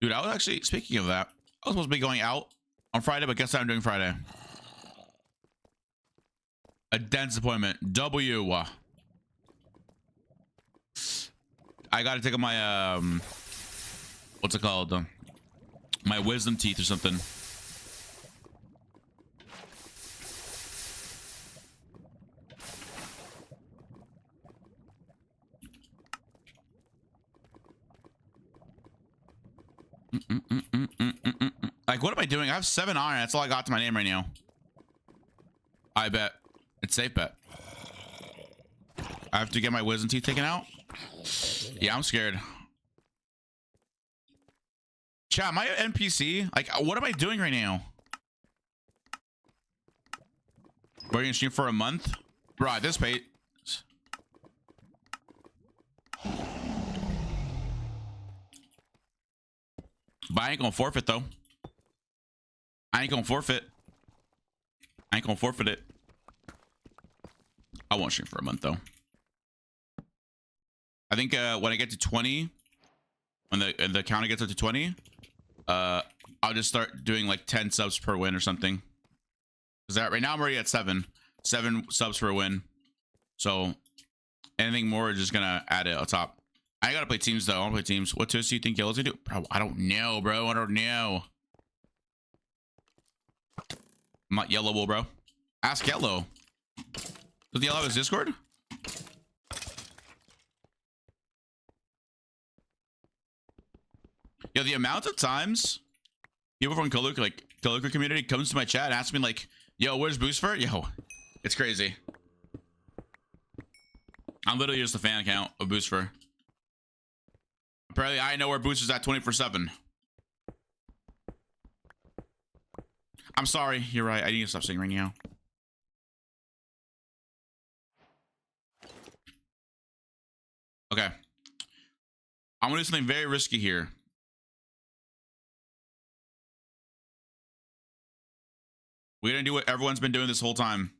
Dude, I was actually, speaking of that, I was supposed to be going out on Friday, but guess what I'm doing Friday? A dentist appointment. W. I gotta take my, what's it called? My wisdom teeth or something. Like, what am I doing? I have 7 iron. That's all I got to my name right now. I bet. It's safe bet. I have to get my wisdom teeth taken out. Yeah, I'm scared. Chat, my NPC, like, what am I doing right now? We're gonna stream for a month? Bro, this pay. But I ain't gonna forfeit though. I ain't gonna forfeit. I ain't gonna forfeit it. I won't stream for a month though. I think when I get to 20, when the counter gets up to 20, I'll just start doing like 10 subs per win or something. Cause that right now I'm already at 7 subs per win. So anything more is just gonna add it on top. I gotta play teams though. I wanna play teams. What twist do you think Yellow's gonna do? Bro, I don't know, bro. I don't know. I'm not Yellow, bro. Ask Yellow. Does Yellow have his Discord? Yo, the amount of times people from Kaluka community comes to my chat and asks me like, yo, where's Booster? Yo, it's crazy. I'm literally just a fan account of Booster. Apparently I know where Booster's at 24/7. I'm sorry, you're right. I need to stop saying right now. Okay. I'm gonna do something very risky here. We're gonna do what everyone's been doing this whole time.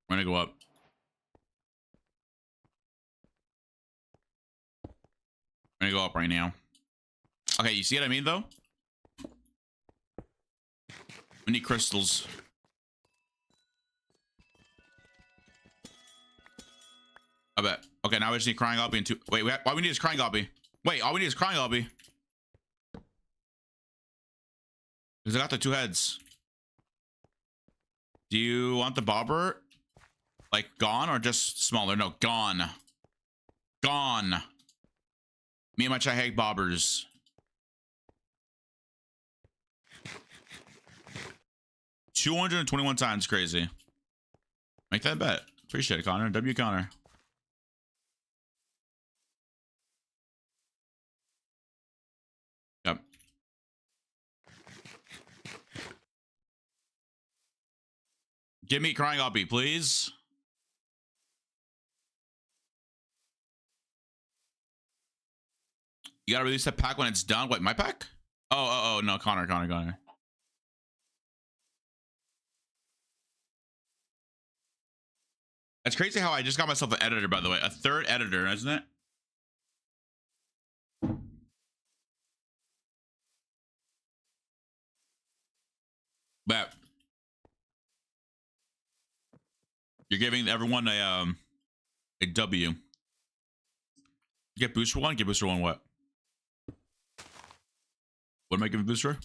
We're gonna go up. I'm gonna go up right now. Okay, you see what I mean though? We need crystals. I bet. Okay, now we just need crying obby and two. Wait, why we need is crying obby? Wait, all we need is crying obby. Because I got the 2 heads. Do you want the bobber like gone or just smaller? No, gone. Gone. Me and my chai hate bobbers. $221 times crazy. Make that bet. Appreciate it, Connor. W Connor. Yep. Give me crying obby, please. You gotta release that pack when it's done. What, my pack? Oh, no, Connor. That's crazy how I just got myself an editor, by the way. A 3rd editor, isn't it? But you're giving everyone a W. Get booster 1? Get booster 1 what? What am I giving booster?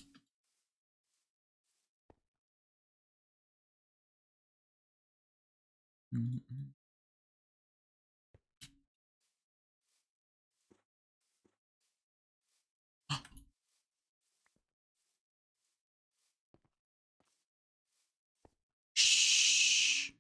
Shh.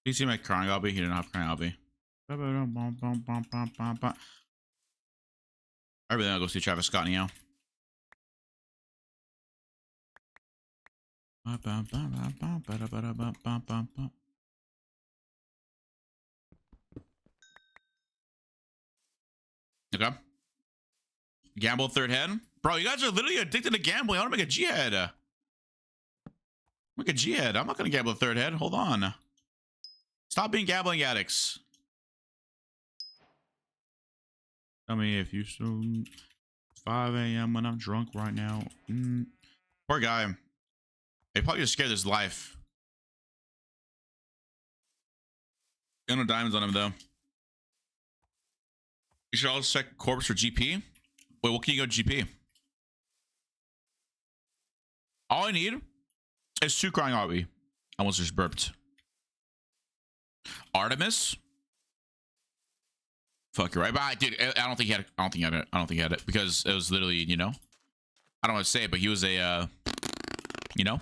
You see my crying obby? He didn't have crying obby. I really want to go see Travis Scott now. Okay. Gamble 3rd head. Bro, you guys are literally addicted to gambling. I want to make a G head. Make a G head. I'm not going to gamble a 3rd head. Hold on. Stop being gambling addicts. Tell me if you still... 5 a.m. when I'm drunk right now. Poor guy. They probably just scared his life. Got no diamonds on him though. You should also check corpse for GP. Wait, what can you go GP? All I need is 2 crying obby. I almost just burped. Artemis. Fuck, you're right. But dude, I don't think he had it. I don't think he had it because it was literally, you know. I don't want to say it, but he was a you know.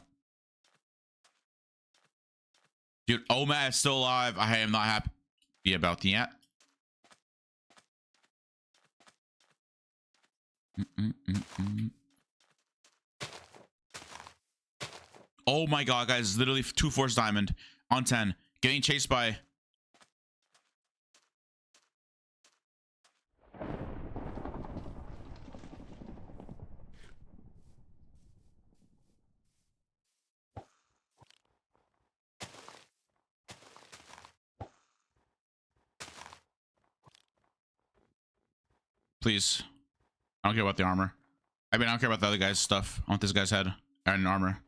Dude, Omad is still alive. I am not happy about that. Oh my god, guys, literally 2 force diamond on 10, getting chased by... Please. I don't care about the armor. I mean, I don't care about the other guy's stuff. I want this guy's head and armor.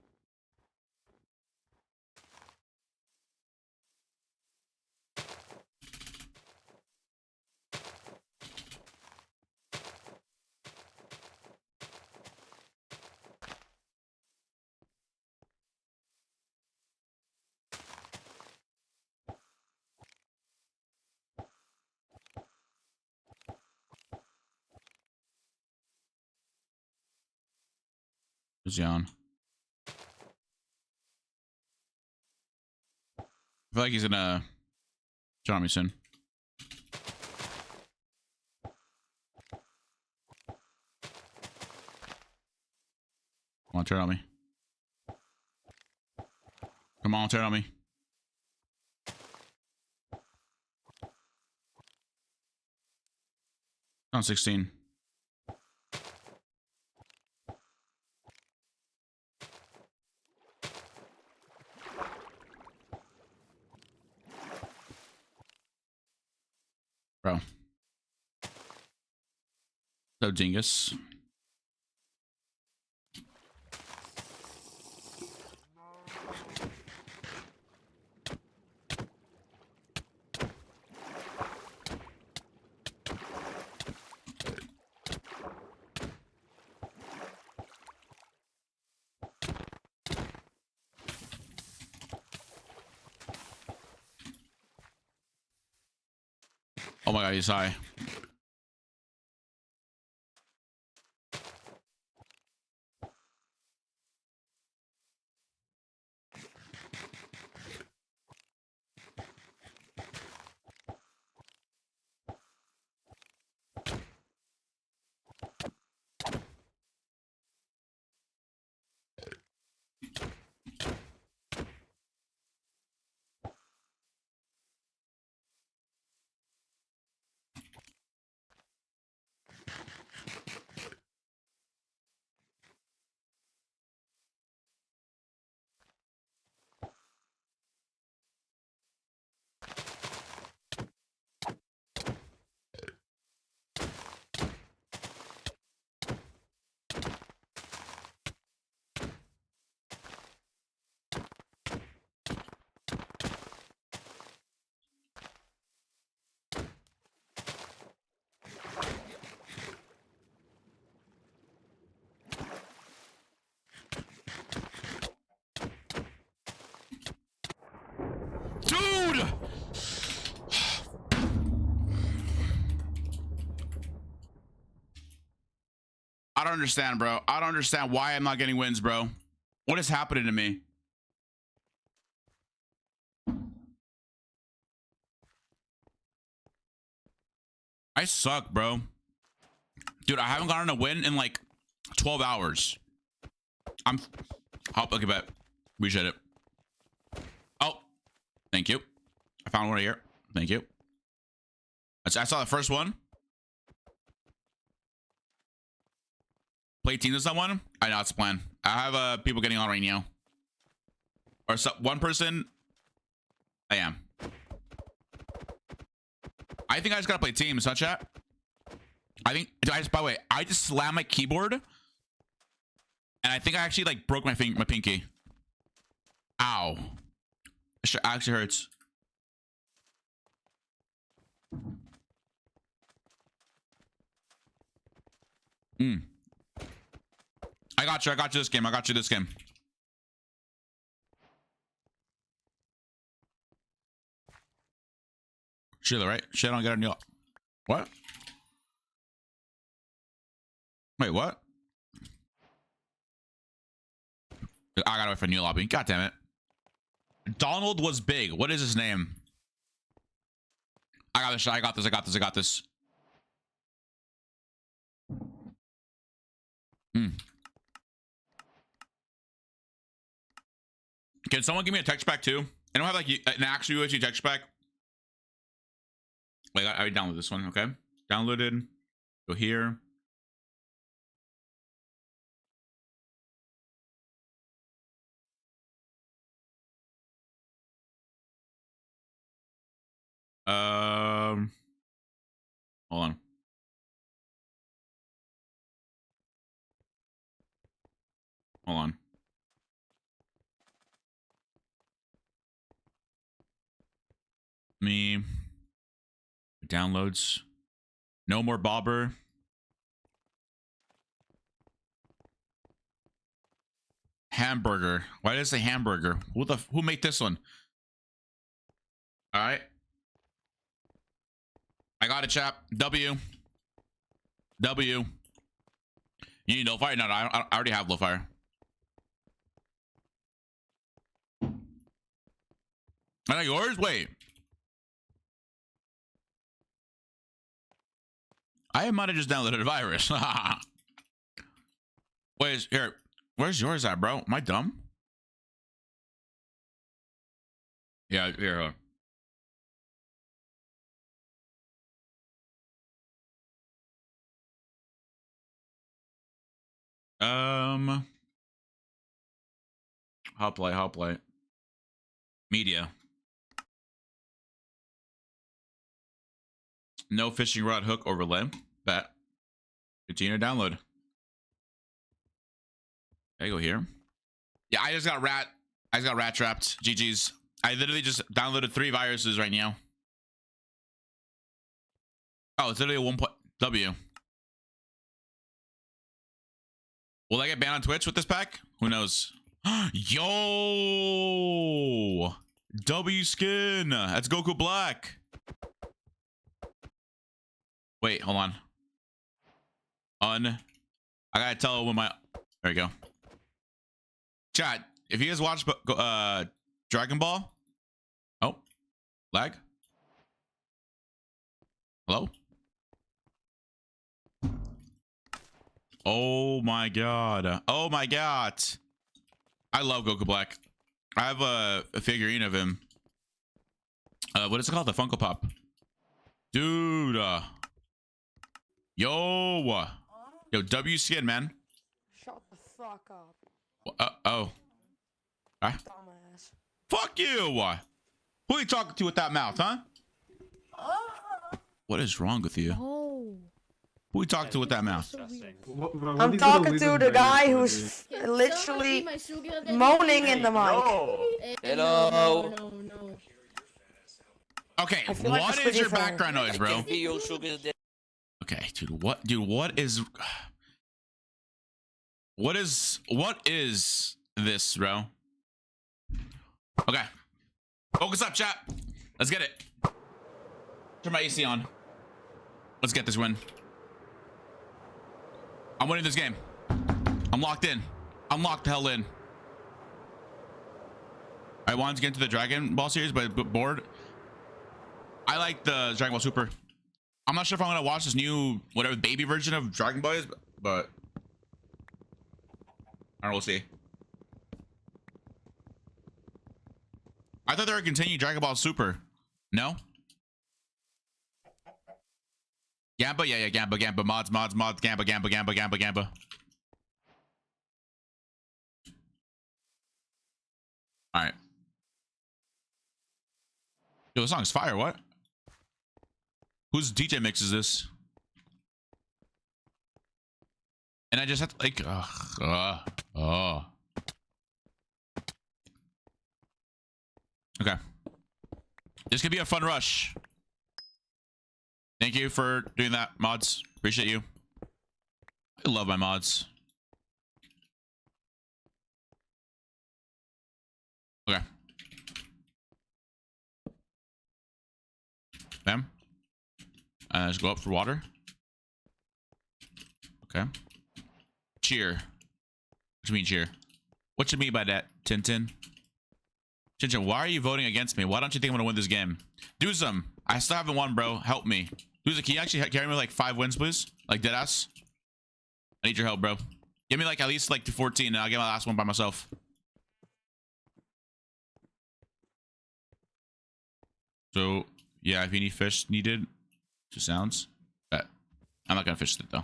Who's Jan? I feel like he's gonna join me soon. Come on, turn on me. Come on, turn on me. On 16. Bro. So dingus. Oh my god, he's high. Dude! I don't understand, bro. I don't understand why I'm not getting wins, bro. What is happening to me? I suck, bro. Dude, I haven't gotten a win in like 12 hours. Okay, bet. Appreciate it. Oh, thank you. I found one here. Thank you. I saw the first one. Play teams with someone? I know it's a plan. I have people getting on right now. Or so, one person. I am. I think I just gotta play teams, huh, chat? I think. By the way, I just slammed my keyboard, and I think I actually like broke my pinky. Ow! It actually hurts. I got you. I got you this game. I got you this game. Sheila, right? Shit, I don't get a new. What? Wait, what? I gotta wait for a new lobby. God damn it. Donald was big. What is his name? I got this. I got this. I got this. I got this. Can someone give me a text pack too? I don't have like an actual USB text pack. Wait, I downloaded this one. Okay, downloaded. Go here. Hold on. Hold on. Me downloads. No more bobber. Hamburger. Why does it say hamburger? Who made this one? All right. I got it, chap. W. You need no fire? No, I already have low fire. I got yours? Wait. I might have just downloaded a virus. Wait, here. Where's yours at, bro? Am I dumb? Yeah, yeah. Hoplite. Media. No fishing rod hook overlay. Bet. Continue to download. I go here. Yeah, I just got rat trapped. GG's. I literally just downloaded 3 viruses right now. Oh, it's literally a 1 point W. Will I get banned on Twitch with this pack? Who knows? Yo! W skin. That's Goku Black. Wait, hold on. I gotta tell when my... There you go. Chat, if you guys watch Dragon Ball... Oh. Lag? Hello? Oh my god. Oh my god. I love Goku Black. I have a figurine of him. What is it called? The Funko Pop. Dude. Yo. Yo, W skin, man. Shut the fuck up. Oh. Dumbass. Fuck you. Who are you talking to with that mouth, huh? What is wrong with you? Oh. Who are you talking to with that mouth? I'm talking to the guy who's literally moaning in the mic. Hello. No. Okay, I feel like what I'm is your speaking for- background noise, bro? Okay, dude, what is this, bro? Okay. Focus up, chat. Let's get it. Turn my AC on. Let's get this win. I'm winning this game. I'm locked in. I'm locked the hell in. I wanted to get into the Dragon Ball series, but bored. I like the Dragon Ball Super. I'm not sure if I'm gonna watch this new whatever baby version of Dragon Ball is, but I don't know, we'll see. I thought they were continuing Dragon Ball Super. No? Gamba? Yeah, Gamba. Mods, Gamba. Alright. Yo, this song's fire, what? Whose DJ mix is this? And I just have to like Okay. This could be a fun rush. Thank you for doing that, mods. Appreciate you. I love my mods. Okay. Bam. Let's go up for water. Okay. Cheer. What do you mean cheer? What you mean by that, Tintin? Chinchin, why are you voting against me? Why don't you think I'm gonna win this game? Do some. I still haven't won, bro. Help me. Duza, can you actually carry me like 5 wins, please? Like deadass? I need your help, bro. Give me like at least like to 14 and I'll get my last one by myself. So, yeah, if you need fish needed, 2 sounds. Bet. I'm not gonna fish it though.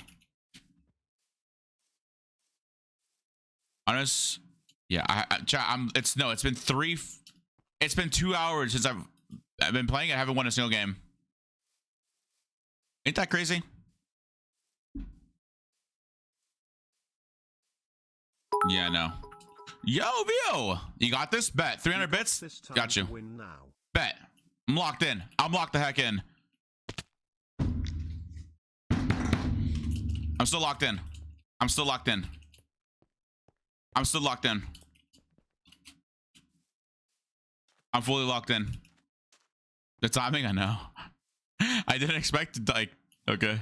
Honest, yeah, it's been 2 hours since I've been playing. I haven't won a single game. Ain't that crazy? Yeah, no. Yo, Vio, you got this? Bet 300 bits. Got you. Bet. I'm locked in. I'm locked the heck in. I'm still locked in. I'm still locked in. I'm still locked in. I'm fully locked in. The timing, I know. I didn't expect it, like, okay.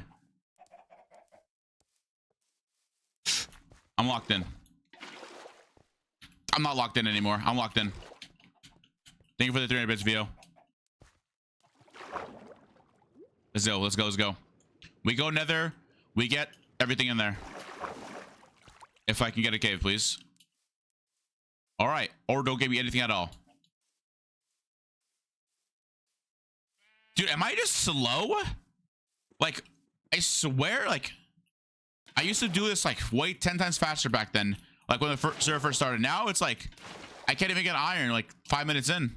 I'm locked in. I'm not locked in anymore. I'm locked in. Thank you for the 300 bits, Vio. Let's go. We go nether. We get everything in there. If I can get a cave, please. All right. Or don't give me anything at all. Dude, am I just slow? Like, I swear, like, I used to do this like way 10 times faster back then. Like when the server first started. Now it's like, I can't even get iron like 5 minutes in.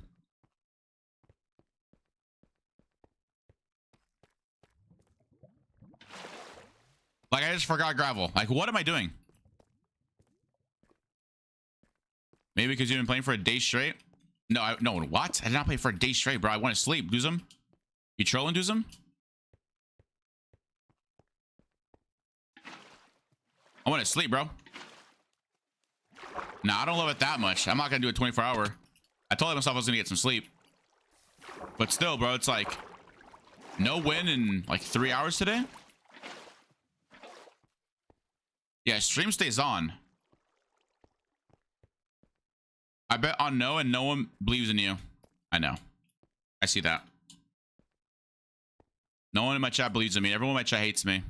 Like, I just forgot gravel. Like, what am I doing? Maybe because you've been playing for a day straight? No, no, what? I did not play for a day straight, bro. I want to sleep. Do some? You trolling, do some? I want to sleep, bro. Nah, I don't love it that much. I'm not going to do a 24-hour. I told myself I was going to get some sleep. But still, bro, it's like no win in like 3 hours today. Yeah, stream stays on. I bet on no, and no one believes in you. I know. I see that. No one in my chat believes in me. Everyone in my chat hates me.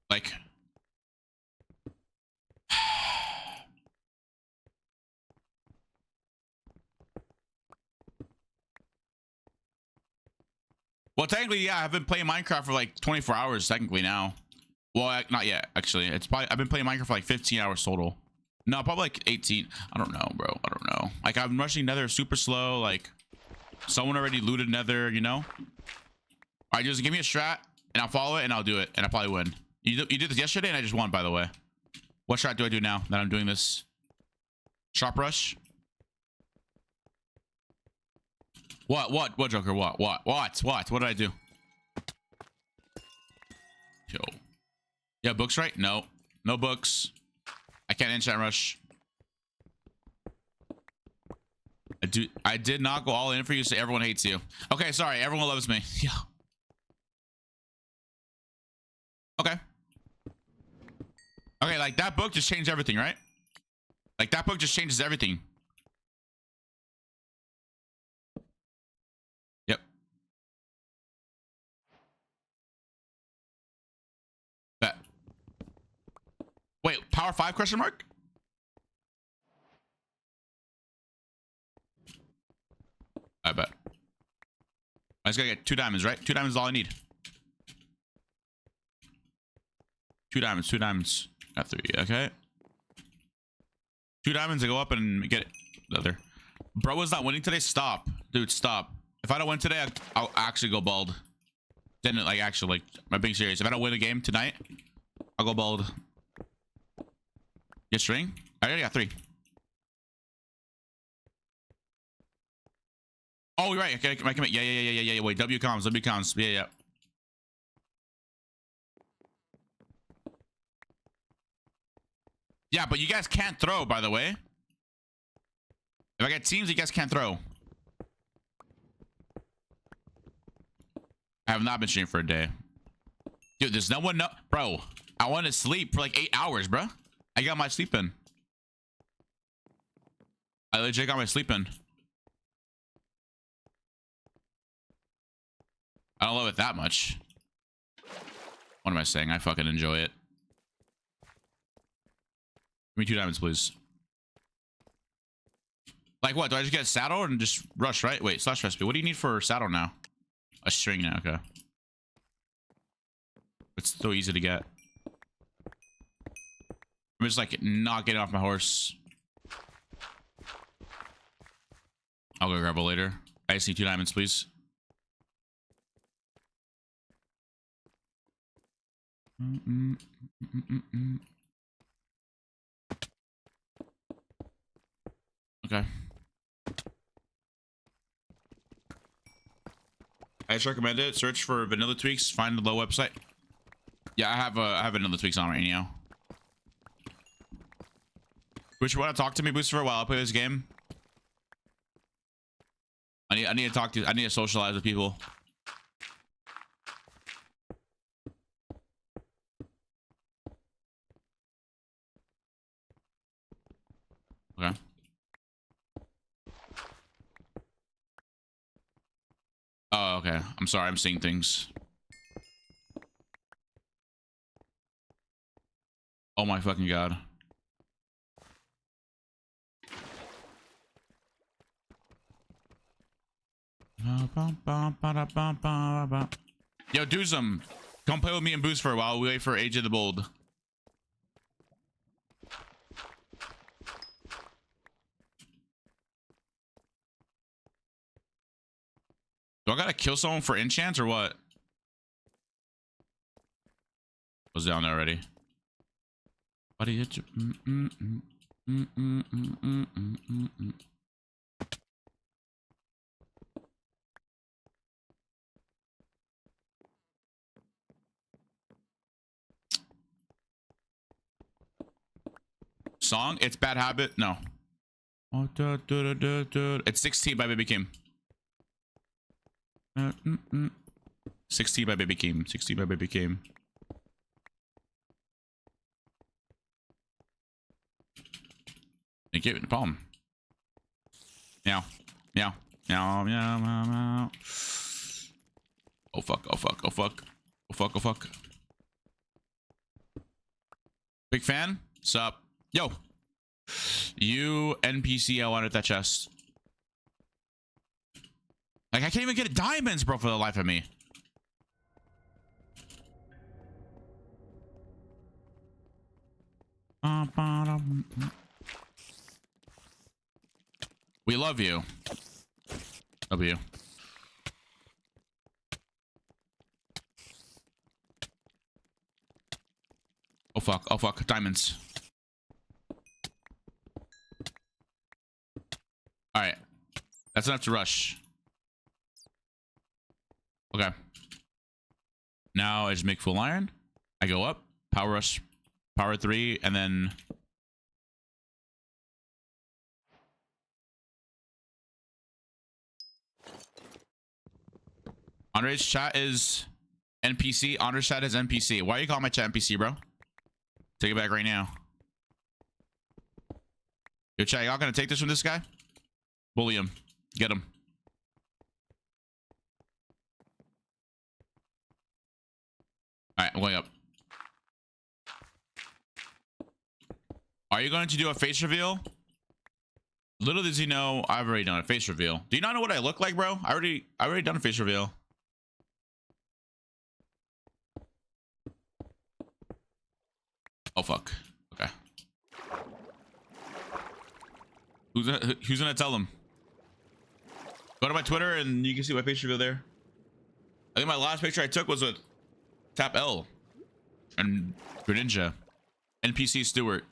Like, well, technically, yeah, I've been playing Minecraft for like 24 hours technically now. Well, not yet, actually. It's probably, I've been playing Minecraft for like 15 hours total. No, probably like 18. I don't know, bro. I don't know. Like, I'm rushing Nether super slow. Like, someone already looted Nether, you know? All right, just give me a strat, and I'll follow it, and I'll do it, and I'll probably win. You did this yesterday, and I just won, by the way. What strat do I do now that I'm doing this? Sharp rush? What, Joker? What did I do? Yo. Yeah, books right? No. No books. I can't enchant rush. I did not go all in for you, so everyone hates you. Okay, sorry. Everyone loves me. Yeah. Okay. Okay, like that book just changed everything, right? Like that book just changes everything. Yep. Bet. Wait, power 5 question mark? I bet. I just gotta get 2 diamonds, right? 2 diamonds is all I need. 2 diamonds, 2 diamonds. Got 3, okay. 2 diamonds to go up and get it. The other. Bro was not winning today. Stop. Dude, stop. If I don't win today, I'll actually go bald. Didn't like actually, like, I'm being serious. If I don't win a game tonight, I'll go bald. Get string? I already got 3. Oh, you're right. Okay, I commit. Yeah. Wait, W comms. Yeah. Yeah, but you guys can't throw, by the way. If I get teams, you guys can't throw. I have not been streaming for a day. Dude, there's no one. No, bro, I want to sleep for like 8 hours, bro. I got my sleep in. I legit got my sleep in. I don't love it that much. What am I saying? I fucking enjoy it. Give me 2 diamonds, please. Like what? Do I just get a saddle and just rush, right? Wait, slash recipe. What do you need for a saddle now? A string now, okay. It's so easy to get. I'm just like not getting off my horse. I'll go grab it later. I just need 2 diamonds, please. Okay. I just recommend it. Search for vanilla tweaks. Find the low website. Yeah, I have vanilla tweaks on right now. Which you want to talk to me, Booster, while I play this game? I need to talk to. I need to socialize with people. Okay. Oh, okay. I'm sorry. I'm seeing things. Oh my fucking god. Yo, Doozum, come play with me and Boost for a while. We wait for Age of the Bold. Do I gotta kill someone for enchants or what? Was down there already. What do you do? Song? It's Bad Habit? No. It's 16 by Baby Kim. 16 by Baby Kim. 16 by Baby Kim. Thank you. No problem. Meow. Meow. Meow. Meow. Meow. Meow. Oh fuck. Oh fuck. Oh fuck. Oh fuck. Oh fuck. Big fan? Sup? Yo. You NPC, I wanted that chest. Like I can't even get diamonds, bro, for the life of me. We love you. Love you. Oh fuck. Oh fuck. Diamonds. All right. That's enough to rush. Okay. Now I just make full iron. I go up. Power rush. Power 3. And then... Andre's chat is NPC. Andre's chat is NPC. Why are you calling my chat NPC, bro? Take it back right now. Yo, chat, y'all gonna take this from this guy? Bully him. Get him. Alright, I'm going up. Are you going to do a face reveal? Little does he know, I've already done a face reveal. Do you not know what I look like, bro? I already done a face reveal. Oh fuck. Okay. Who's gonna tell him? Go to my Twitter and you can see my face reveal there. I think my last picture I took was with Tap L and Greninja. NPC Stewart.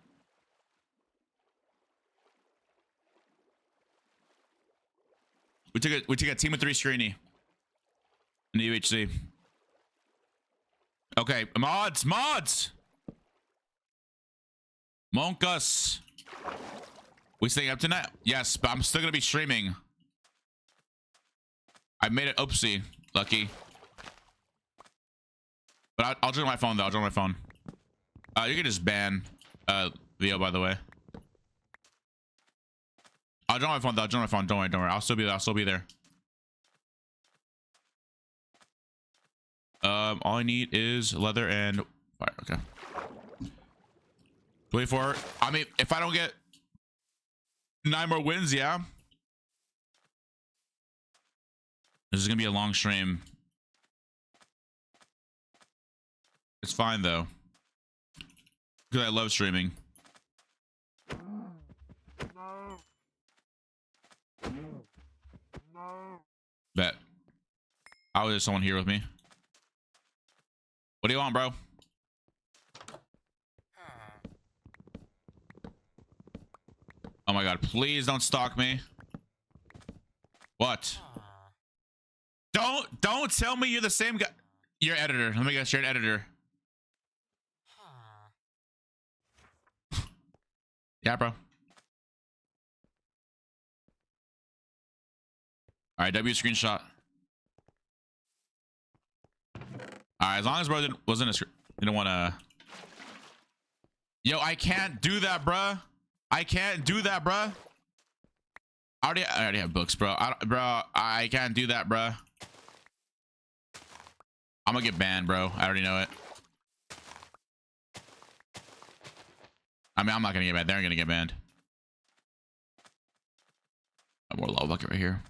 We took a team of 3 screeny in the UHC. Okay, mods. Monkus. We staying up tonight? Yes, but I'm still gonna be streaming. I made it oopsie, lucky. But I'll join my phone though. I'll join my phone. You can just ban Leo, by the way. I'll join my phone though. I'll join my phone. Don't worry. I'll still be there. I'll still be there. All I need is leather and fire. Okay. 24. I mean, if I don't get 9 more wins, yeah. This is gonna be a long stream. It's fine though, because I love streaming. Bet. How is someone here with me? What do you want, bro? Oh my god, please don't stalk me. What? Don't tell me you're the same guy. You're an editor. Let me guess, you're an editor. Yeah, bro. All right, W screenshot. All right, as long as bro wasn't a, you don't want to. Yo, I can't do that, bruh. I can't do that, bruh. I already have books, bro. I can't do that, bruh. I'm gonna get banned, bro. I already know it. I mean, I'm not gonna get banned. They're gonna get banned. More lava bucket right here.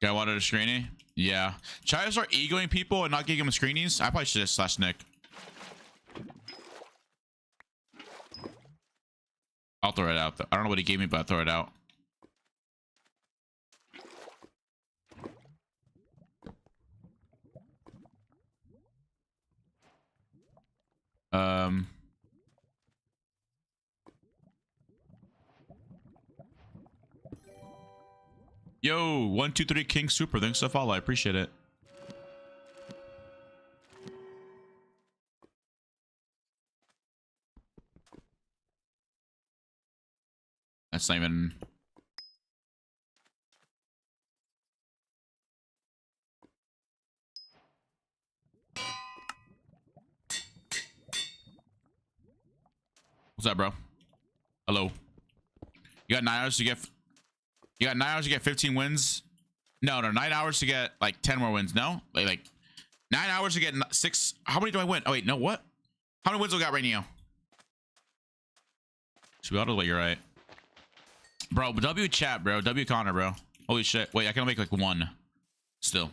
Guy wanted a screenie? Yeah. Try to start egoing people and not giving them screenies. I probably should just slash Nick. I'll throw it out. I don't know what he gave me, but I'll throw it out. Yo, 123 King Super. Thanks for the follow. I appreciate it. That's not even. What's up, bro? Hello. You got 9 hours to get. You got 9 hours to get 15 wins. No, 9 hours to get like 10 more wins. No, like 9 hours to get 6. How many do I win? Oh wait, no, what? How many wins do I got right now? Should be all the way. You're right, bro. W chat, bro. W Connor, bro. Holy shit. Wait, I can make like 1 still.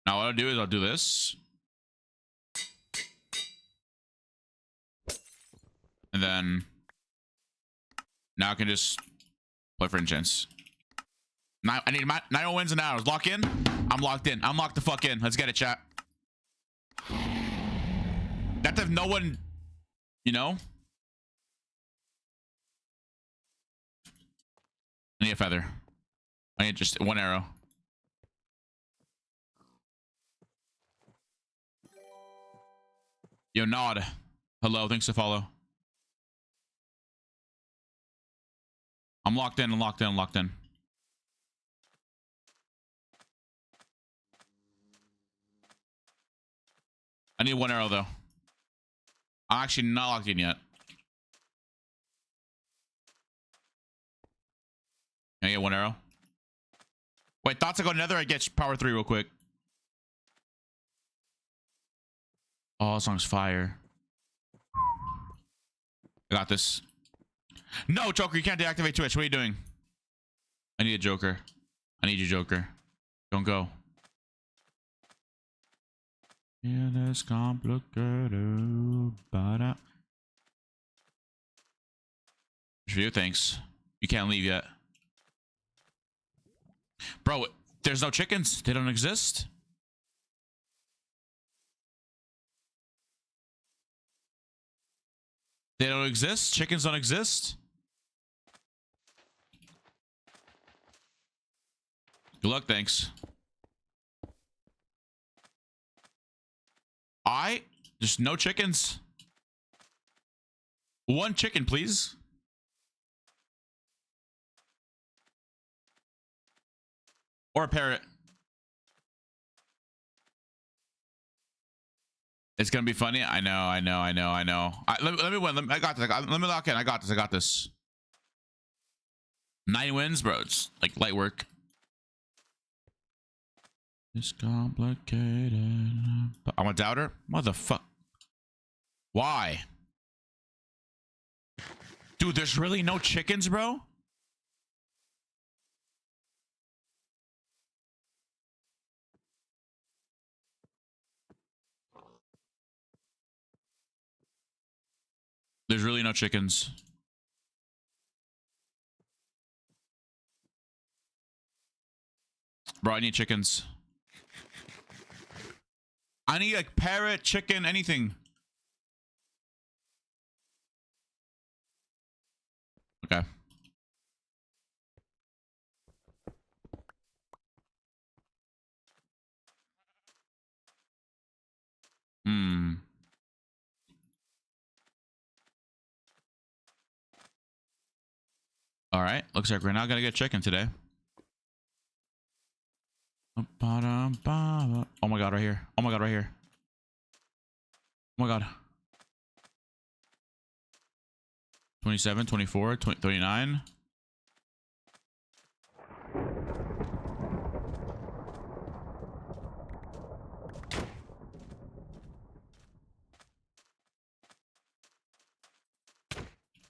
Now what I'll do is I'll do this. And then now I can just play for chance. Now I need 9 wins and hours. Lock in. I'm locked in. I'm locked the fuck in. Let's get it, chat. That's if no one, you know. I need a feather. I need just 1 arrow. Yo, Nod. Hello, thanks to follow. I'm locked in, I'm locked in, I'm locked in. I need 1 arrow though. I'm actually not locked in yet. Can I get 1 arrow? Wait, thoughts I go nether, I get power 3 real quick. Oh, this song's fire. I got this. No, Joker, you can't deactivate Twitch. What are you doing? I need a Joker. I need you, Joker. Don't go. Yeah, that's complicated. But for you, thanks. You can't leave yet. Bro, there's no chickens. They don't exist. They don't exist. Chickens don't exist. Good luck, thanks. There's no chickens. 1 chicken, please. Or a parrot. It's gonna be funny. I know. Let me win. I got this. Let me lock in. I got this. 9 wins, bro. It's like light work. It's complicated. I'm a doubter. Motherfucker. Why? Dude, there's really no chickens, bro. There's really no chickens. Bro, I need chickens. I need like parrot, chicken, anything. Okay. All right. Looks like we're not gonna get chicken today. Oh my god, right here. Oh my god, right here. Oh my god. 27, 24, 39.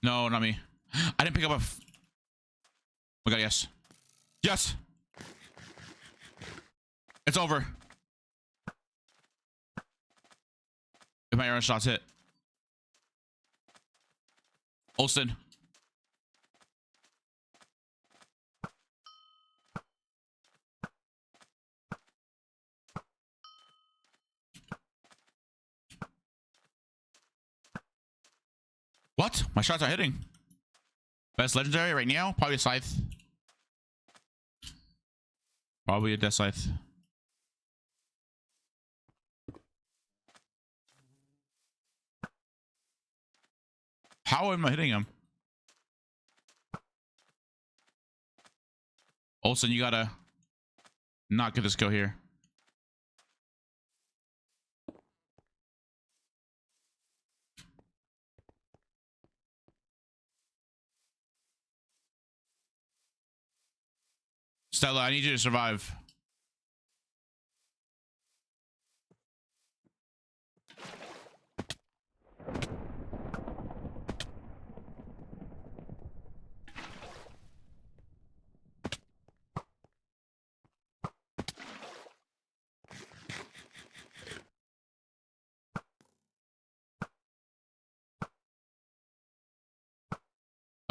No, not me. I didn't pick up a. Oh my god, yes. Yes. It's over. If my arrow shots hit. Olsen. What? My shots are hitting. Best legendary right now? Probably a scythe. Probably a death scythe. How am I hitting him? Olsen, you gotta not get this kill here. Stella, I need you to survive.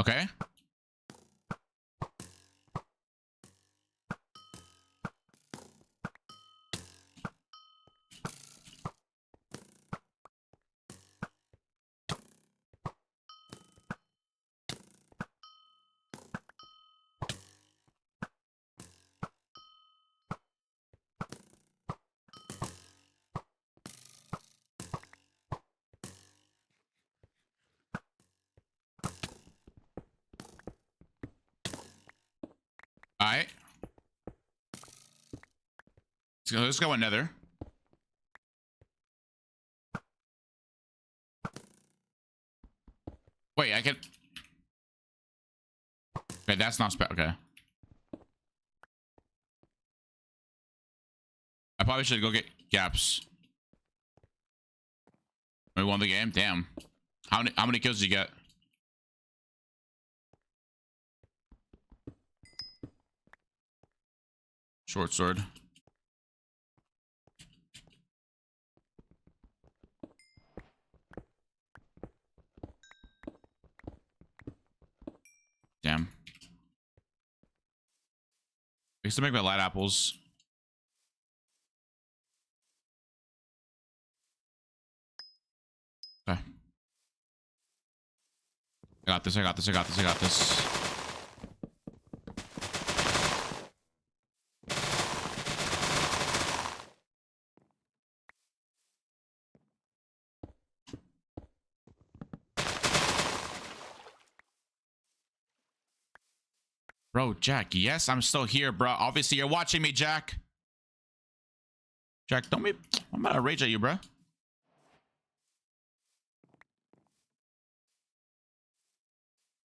Okay. All right. Let's go another. Wait, I can. Okay, that's not okay. I probably should go get gaps. We won the game. Damn. How many kills did you get? Short sword. Damn. I used to make my light apples. Okay. I got this, I got this, I got this, I got this. Bro, Jack, yes, I'm still here, bro. Obviously, you're watching me, Jack. Jack, don't be... I'm gonna rage at you, bro.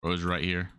Bro's right here.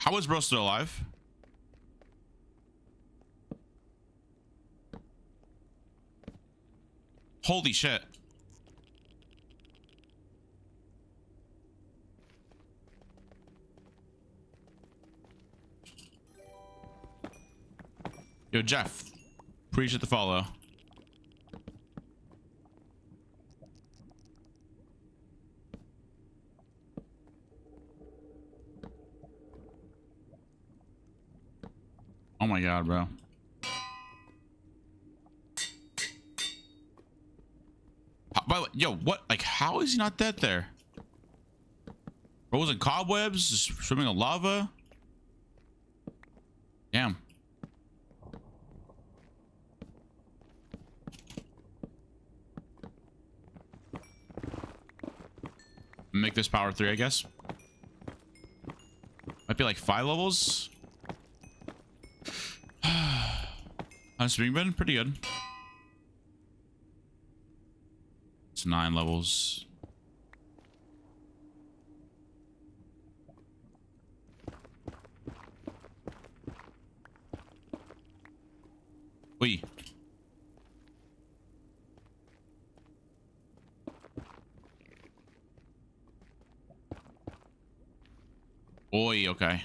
How is bro still alive? Holy shit. Yo, Jeff. Appreciate the follow. Oh my god, bro. By the way, yo, what? Like, how is he not dead there? Bro was in cobwebs, just swimming in lava. Damn. Make this power 3, I guess. Might be like 5 levels. On swing bin, pretty good. It's 9 levels. Wait. Oi, okay.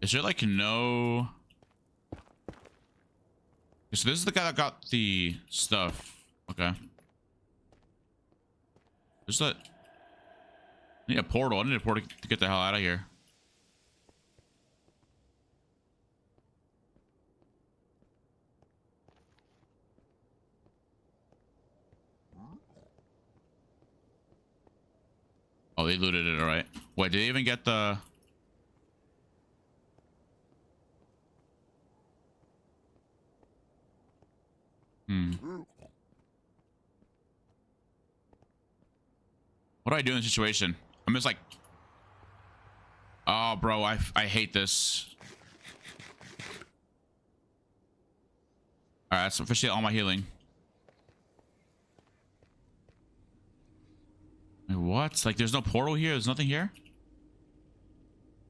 Is there like no... So this is the guy that got the stuff. Okay. There's that... I need a portal. I need a portal to get the hell out of here. Oh, they looted it, all right. Wait, did they even get the... What do I do in this situation? I'm just like... Oh, bro, I hate this. All right, that's officially all my healing. Wait, what? Like, there's no portal here? There's nothing here?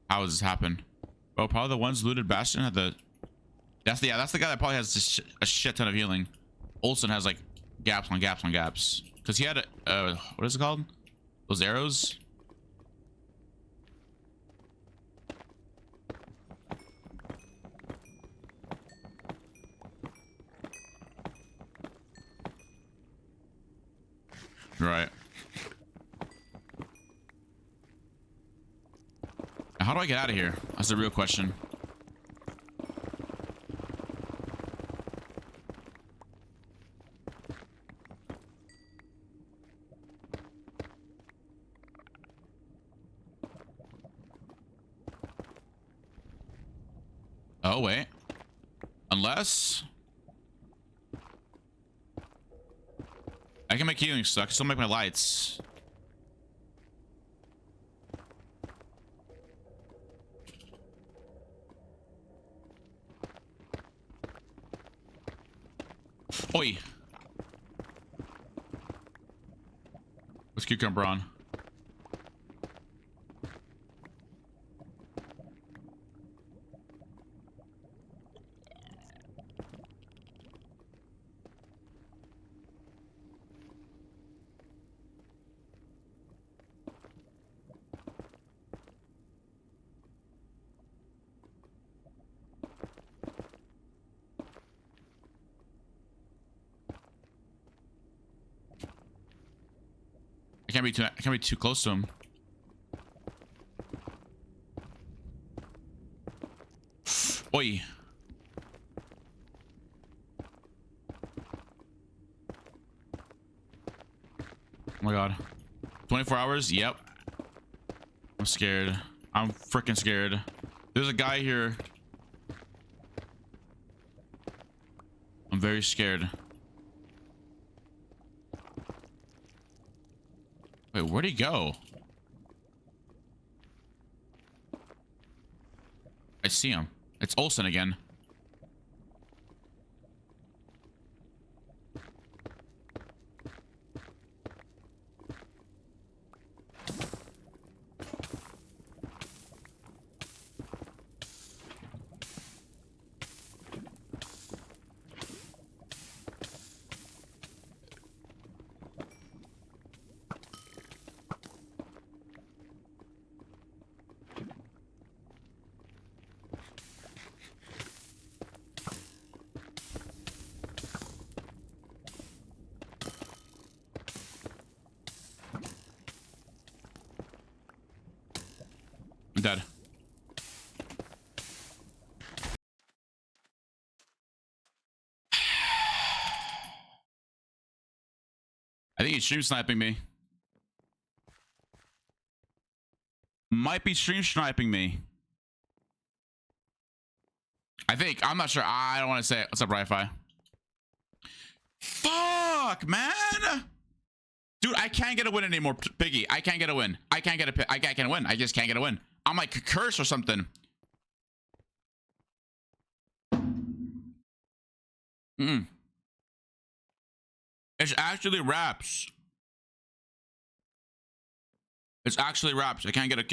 How does this happen? Bro, probably the ones looted Bastion had the... That's the guy that probably has a shit ton of healing. Olsen has like gaps on gaps on gaps. Because he had a... what is it called? Those arrows? Right. How do I get out of here? That's the real question. Oh, wait. Unless... I can make healing stuff. I can still make my lights. Oi. What's cucumber on? I can't be too close to him. Oi. Oh my god. 24 hours? Yep. I'm scared. I'm freaking scared. There's a guy here. I'm very scared. Wait, where'd he go? I see him. It's Olsen again. dead. I think he's stream sniping me. Might be stream sniping me. I think. I'm not sure. I don't want to say it. What's up, Wi-Fi? Fuck, man. Dude, I can't get a win anymore, Piggy. I can't get a win. I can't get a I can't win. I just can't get a win. I'm like cursed or something. It's actually raps. It's actually raps. I can't get a.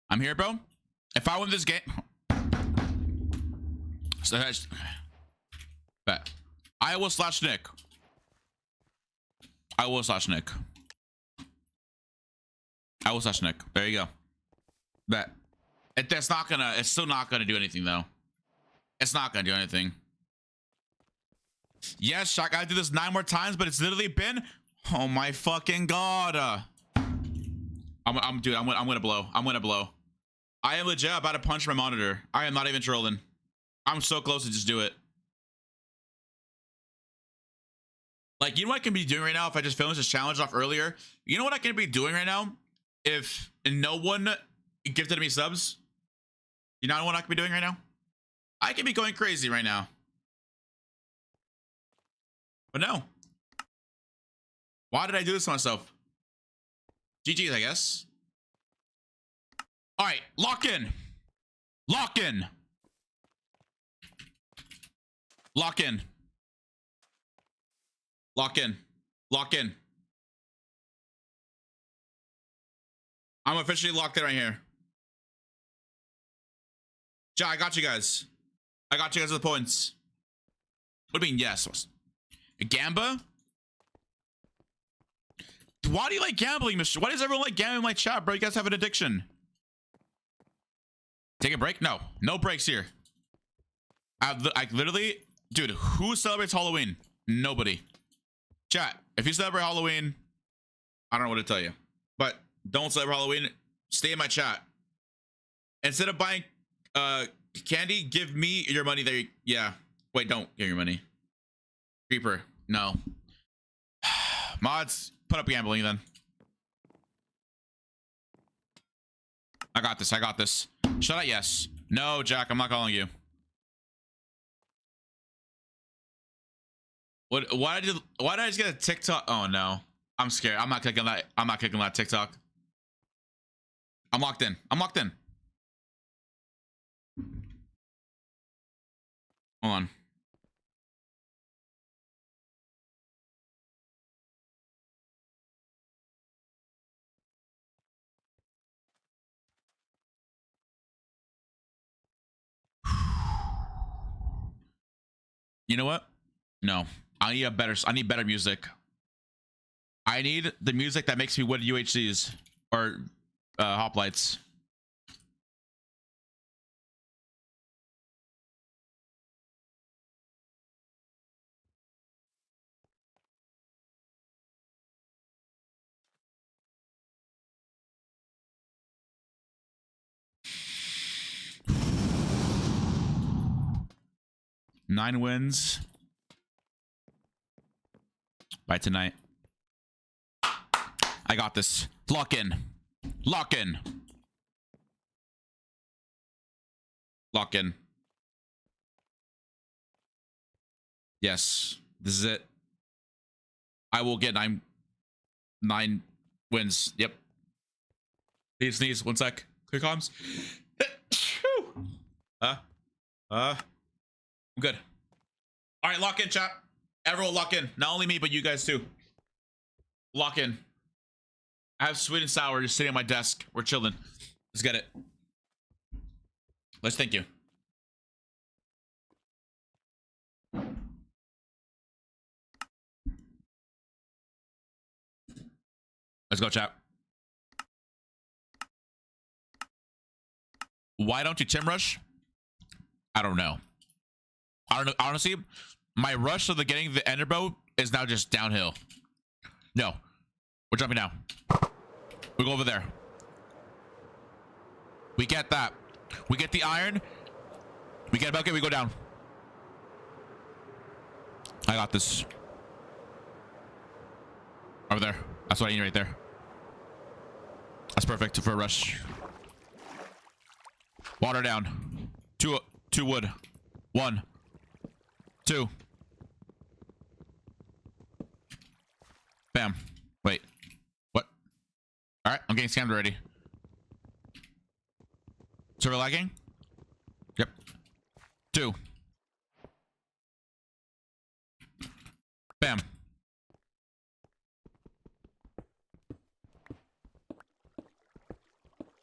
I'm here, bro. If I win this game, so that's bet. I will slash Nick. I will slash Nick. I will slash Nick. There you go. Bet. That's not gonna. It's still not gonna do anything though. It's not gonna do anything. Yes, I gotta do this 9 more times, but it's literally been. Oh my fucking god. I'm dude. I'm gonna blow. I'm gonna blow. I am legit about to punch my monitor. I am not even trolling. I'm so close to just do it. Like, you know what I can be doing right now if I just finished this challenge off earlier? You know what I can be doing right now if no one gifted me subs? You know what I can be doing right now? I can be going crazy right now. But no. Why did I do this to myself? GG's, I guess. All right, lock in. Lock in. Lock in. Lock in. Lock in. I'm officially locked in right here. Ja, I got you guys. I got you guys with the points. What do you mean, yes? Gamba? Why do you like gambling, Mr.? Why does everyone like gambling in my chat, bro? You guys have an addiction. Take a break? No. No breaks here. I literally... Dude, who celebrates Halloween? Nobody. Chat, if you celebrate Halloween, I don't know what to tell you. But don't celebrate Halloween. Stay in my chat. Instead of buying candy, give me your money there. Yeah. Wait, don't give your money. Creeper. No. Mods, put up gambling then. I got this. I got this. Shut up, yes. No, Jack, I'm not calling you. Why did I just get a TikTok? Oh no. I'm scared. I'm not clicking that. I'm not clicking that TikTok. I'm locked in. I'm locked in. Hold on. You know what? No. I need better music. I need the music that makes me win UHCs or hoplites. Nine wins by tonight. I got this. Lock in. Lock in. Lock in. Yes, this is it. I will get nine wins. Yep. Please sneeze. 1 sec. Quick comms. I'm good. All right, lock in, chat. Everyone lock in. Not only me, but you guys too. Lock in. I have sweet and sour just sitting at my desk. We're chilling. Let's get it. Let's thank you. Let's go, chat. Why don't you Tim Rush? I don't know. I don't know. Honestly, my rush of getting the Enderbow is now just downhill. No. We're jumping now. We go over there. We get that. We get the iron. We get a bucket. We go down. I got this. Over there. That's what I need right there. That's perfect for a rush. Water down. Two wood. 1, 2. Bam. Wait. What? All right. I'm getting scammed already. Server lagging? Yep. 2. Bam.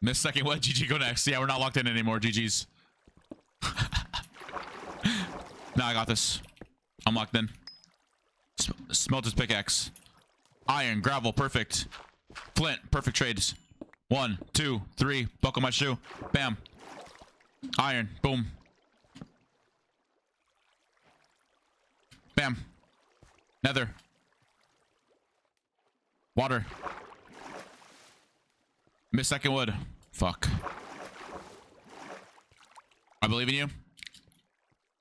Miss second what? GG go next. Yeah, we're not locked in anymore. GG's. No, I got this. I'm locked in. Smelter's pickaxe. Iron, gravel, perfect. Flint, perfect trades. 1, 2, 3. Buckle my shoe. Bam. Iron, boom. Bam. Nether. Water. Miss second wood. Fuck. I believe in you.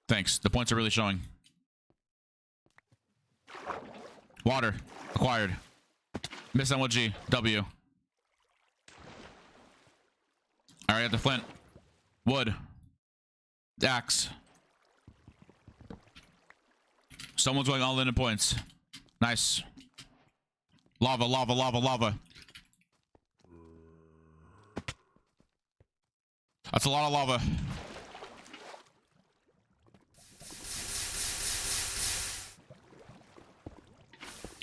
Thanks. The points are really showing. Water. Acquired. Miss MLG. W. Alright, at the flint. Wood. Axe. Someone's going all in points. Nice. Lava, lava, lava, lava. That's a lot of lava.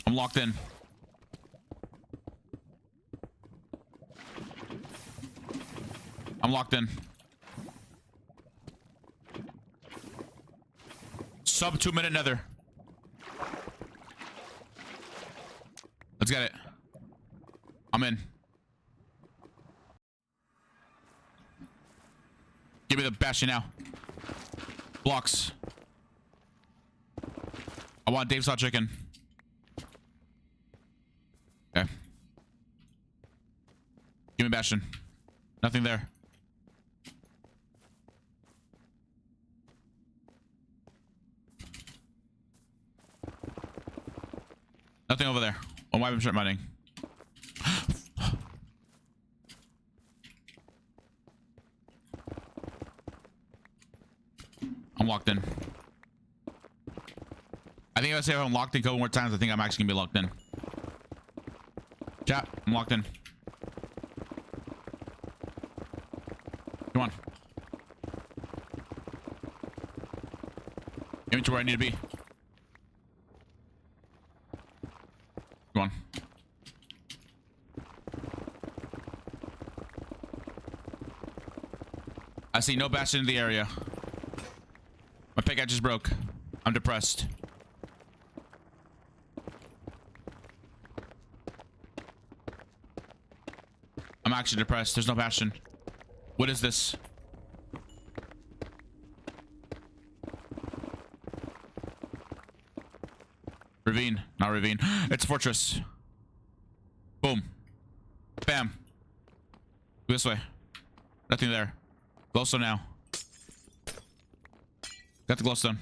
I'm locked in. I'm locked in. Sub 2-minute nether. Let's get it. I'm in. Give me the bastion now. Blocks. I want Dave's hot chicken. Okay. Give me bastion. Nothing there. Nothing over there. Oh, why am I start mining? I'm locked in. I think if I say I'm locked in a couple more times, I think I'm actually gonna be locked in. Chat, I'm locked in. Come on. Get me to where I need to be. Come on. I see no bastion in the area. My pickaxe just broke. I'm depressed. I'm actually depressed. There's no bastion. What is this? Ravine. Not ravine. It's a fortress. Boom. Bam. This way. Nothing there. Glowstone now. Got the glowstone.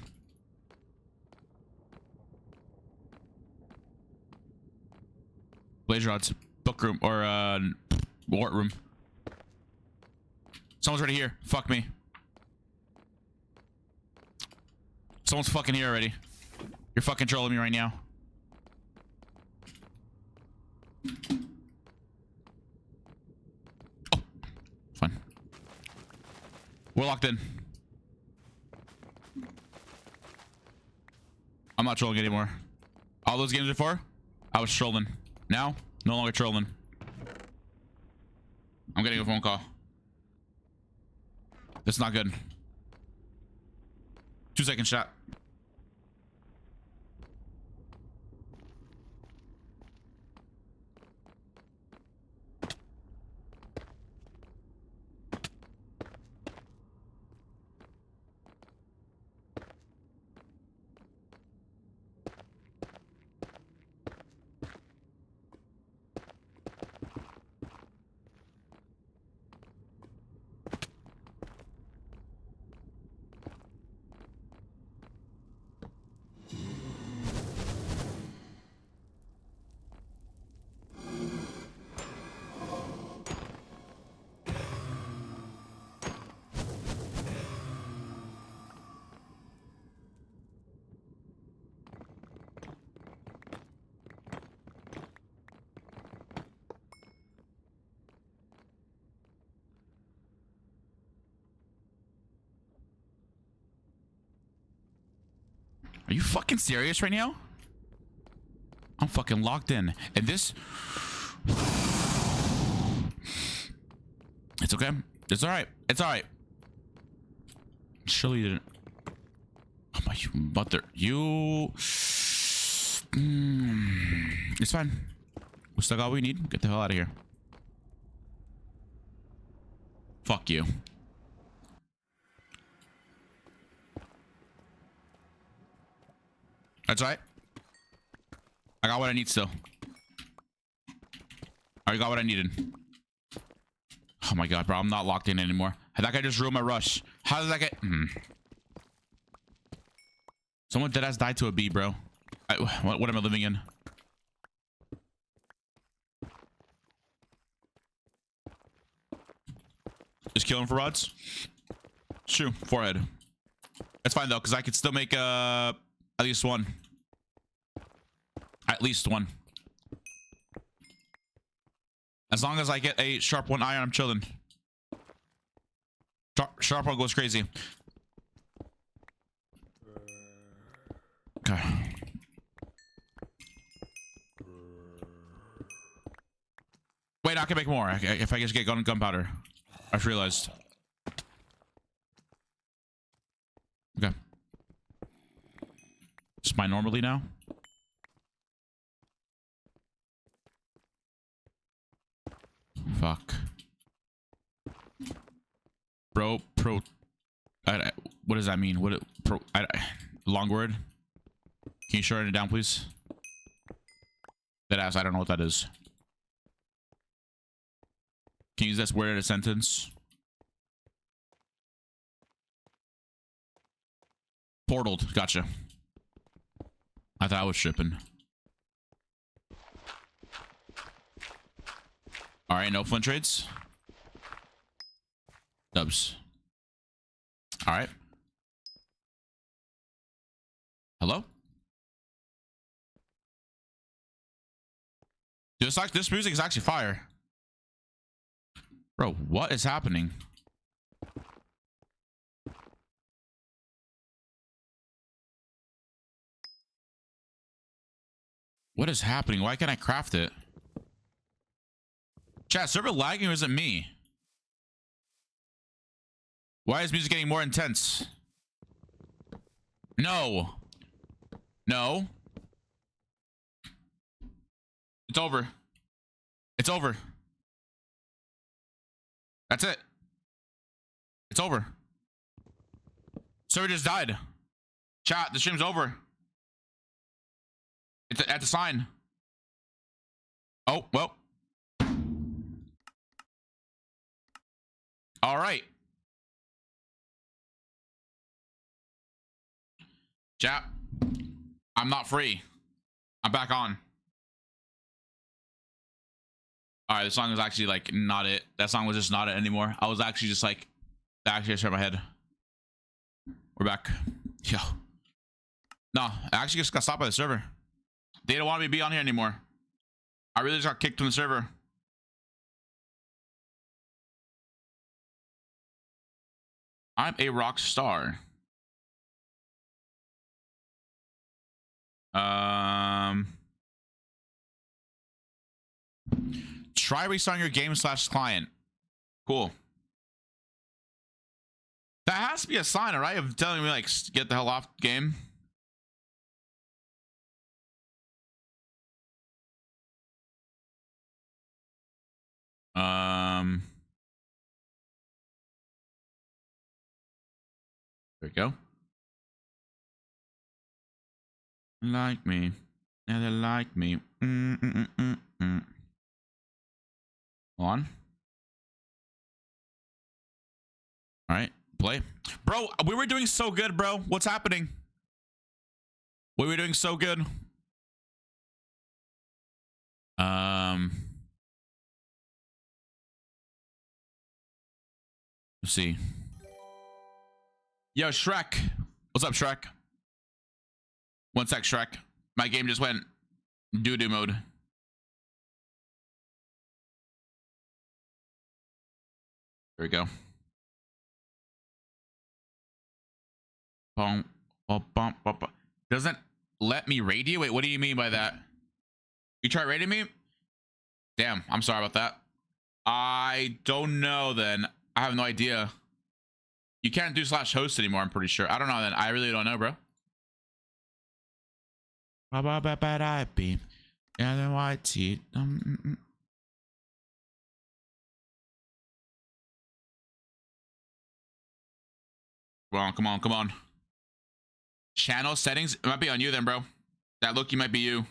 Blaze rods. Book room. Or, wart room. Someone's already here. Fuck me. Someone's fucking here already. You're fucking trolling me right now. Oh. Fine. We're locked in. I'm not trolling anymore. All those games before, I was trolling. Now, no longer trolling. I'm getting a phone call. That's not good. 2-second shot. Are you fucking serious right now? I'm fucking locked in. And this... It's okay. It's alright. It's alright. Surely didn't... Oh my mother. You... It's fine. We still got what we need. Get the hell out of here. Fuck you. That's right. I got what I need still. I already got what I needed. Oh my god, bro. I'm not locked in anymore. That guy just ruined my rush. How did that get... Someone deadass died to a bee, bro. What am I living in? Just kill him for rods? Shoot, forehead. That's fine though, because I could still make at least one. At least one. As long as I get a sharp one iron, I'm chilling. Sharp one goes crazy. Okay. Wait, I can make more if I just get gunpowder. I just realized. Okay. Just mine normally now. Fuck. Bro, what does that mean? Long word? Can you shorten it down, please? That ass, I don't know what that is. Can you use this word in a sentence? Portaled, gotcha. I thought I was shipping. All right, no flint trades. Dubs. All right. Hello? Dude, this music is actually fire. Bro, what is happening? What is happening? Why can't I craft it? Chat, server lagging or is it me? Why is music getting more intense? No. No. It's over. It's over. That's it. It's over. Server just died. Chat, the stream's over. It's at the sign. Oh, well. All right. Chat, I'm not free. I'm back on. All right, the song was actually like not it. That song was just not it anymore. I was actually just like, that actually just hurt my head. We're back. Yo. No, I actually just got stopped by the server. They don't want me to be on here anymore. I really just got kicked from the server. I'm a rock star. Try restarting your game / client. Cool. That has to be a sign, right? Of telling me like get the hell off game. There we go. Like me. Yeah, they like me. On. All right, play. Bro, we were doing so good, bro. What's happening? We were doing so good. Let's see. Yo, Shrek. What's up, Shrek? One sec, Shrek. My game just went doo-doo mode. There we go. Bum, bum, bum, bum, bum. Doesn't let me raid you? Wait, what do you mean by that? You try raiding me? Damn, I'm sorry about that. I don't know then. I have no idea. You can't do /host anymore, I'm pretty sure. I don't know then. I really don't know, bro. Well, come on, come on. Channel settings? It might be on you then, bro. That Loki might be you.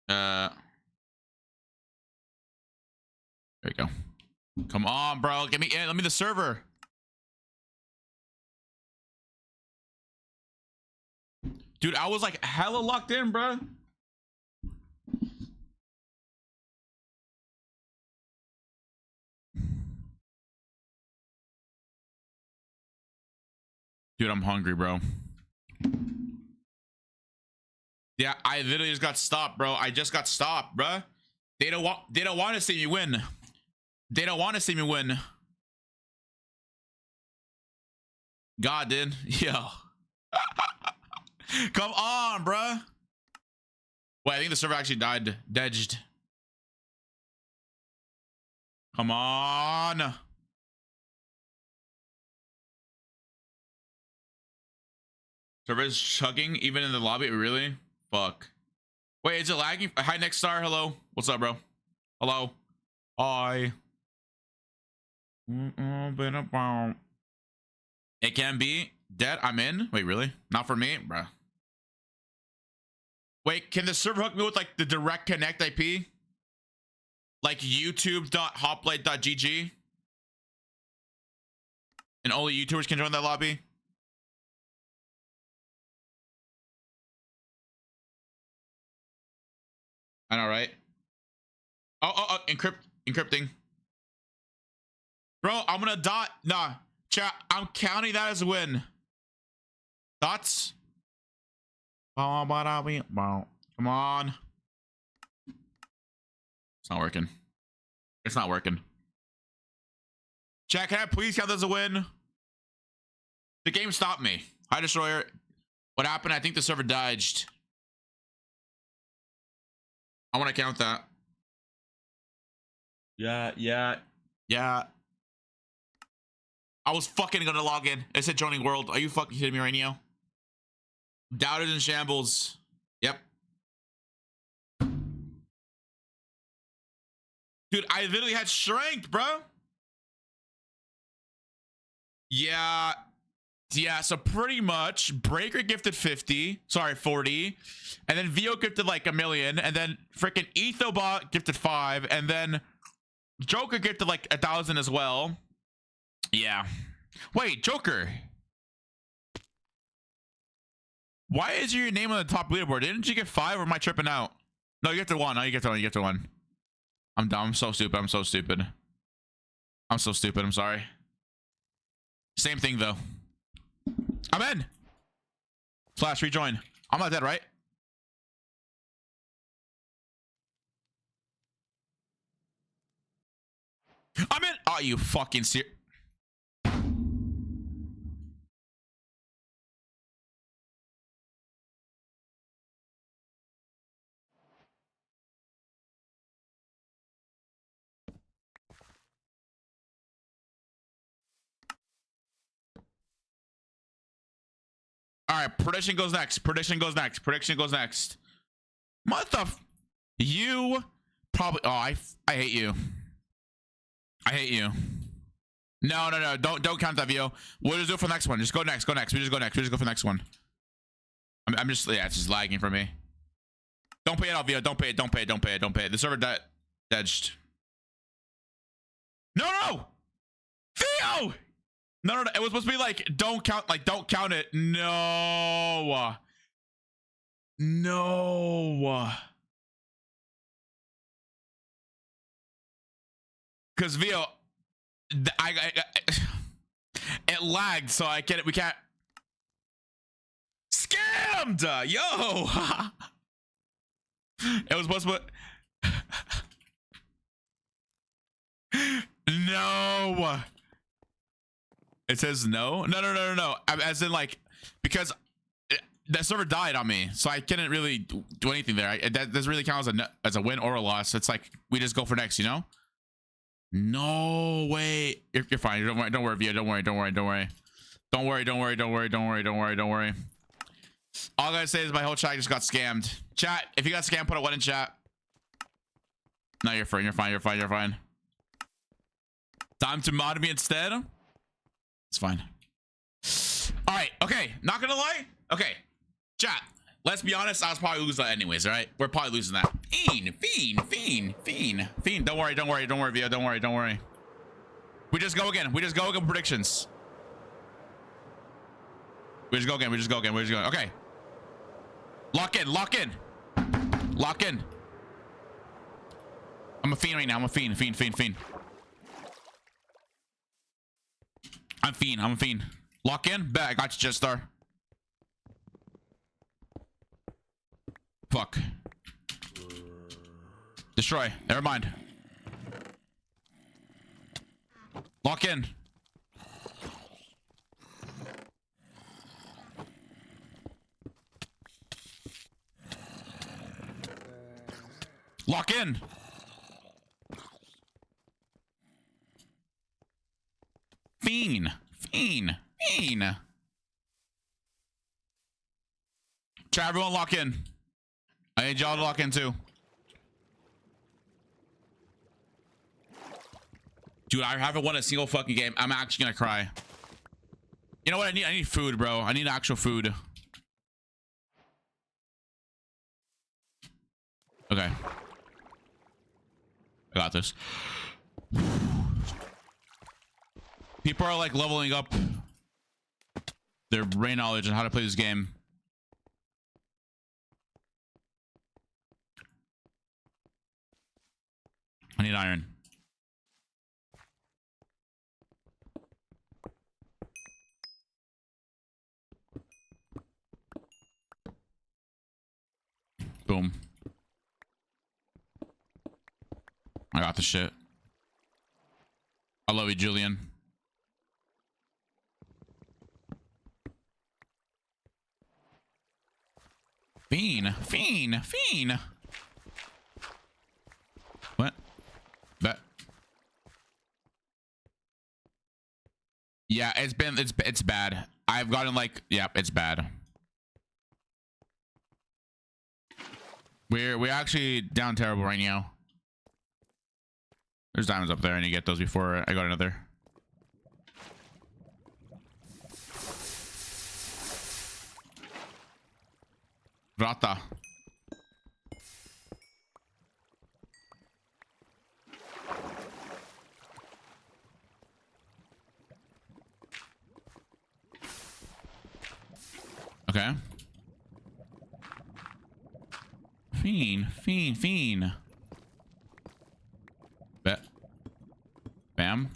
There you go. Come on, bro. Get me in. Let me the server. Dude, I was like hella locked in, bro. Dude, I'm hungry, bro. Yeah, I literally just got stopped, bro. I just got stopped, bro. They don't want to see me win. They don't want to see me win. God, dude. Yo. Come on, bro. Wait, I think the server actually died. Dedged. Come on. Server's chugging even in the lobby. Really? Fuck. Wait, is it lagging? Hi, Next Star. Hello. What's up, bro? Hello. Hi. It can be dead. I'm in. Wait, really? Not for me, bro. Wait, can the server hook me with like the direct connect IP? Like youtube.hoplite.gg? And only YouTubers can join that lobby? I know, right? Oh, encrypting. Bro, I'm gonna dot. Nah, chat. I'm counting that as a win. Thoughts? Come on. It's not working. It's not working. Chat, can I please count that as a win? The game stopped me. Hi, Destroyer. What happened? I think the server died. I want to count that. Yeah. I was fucking gonna log in. It said joining world. Are you fucking kidding me right now? Doubted in shambles. Yep. Dude, I literally had strength, bro. Yeah, so pretty much Breaker gifted 50, sorry, 40, and then Vio gifted like 1 million, and then freaking Ethobot gifted 5, and then Joker gifted like 1,000 as well. Yeah. Wait, Joker. Why is your name on the top leaderboard? Didn't you get 5 or am I tripping out? No, you get to 1. No, you get to 1. You get to 1. I'm dumb. I'm so stupid. I'm so stupid. I'm so stupid. I'm sorry. Same thing though. I'm in. Slash rejoin. I'm not dead, right? I'm in. Oh, you fucking serious. All right, prediction goes next. Prediction goes next. Prediction goes next. What the? You probably. Oh, I hate you. I hate you. No. Don't count that, Vio. We'll just do it for the next one. Just go next. Go next. We just go next. We just go for the next one. I'm just, yeah, it's just lagging for me. Don't pay it out, Vio. Don't pay it. Don't pay it. Don't pay it. Don't pay it. The server dedged. No. Vio. No. It was supposed to be like, don't count it. No. Because Vio, it lagged, so I can't. We can't. Scammed, yo. It was supposed to. No. It says no. No. As in like, because that server died on me, so I couldn't really do anything there. That doesn't really count as a win or a loss. It's like we just go for next, you know? No way. You're fine. Don't worry, Via. Don't worry. All I gotta say is my whole chat just got scammed. Chat, if you got scammed, put a 1 in chat. No, you're fine. You're fine. Time to mod me instead. It's fine. All right. Okay. Not gonna lie. Okay. Chat. Let's be honest. I was probably losing that anyways. All right. We're probably losing that. Fiend. Don't worry, Via. Don't worry. We just go again. Predictions. We just go again. Okay. Lock in. I'm a fiend right now. I'm a fiend. I'm a fiend. Lock in. Bet I got you, Jetstar. Fuck. Destroy. Never mind. Lock in. Lock in. Fiend. Chat, everyone lock in. I need y'all to lock in too. Dude, I haven't won a single fucking game. I'm actually gonna cry. You know what? I need food, bro. I need actual food. Okay. I got this. People are like leveling up their brain knowledge on how to play this game. I need iron. Boom. I got the shit. I love you, Julian. Fiend. What? That. Yeah, it's bad. I've gotten like, yeah, it's bad. We're actually down terrible right now. There's diamonds up there. I need to get those before I got another. Rata. Okay. Fiend. Bet. Bam.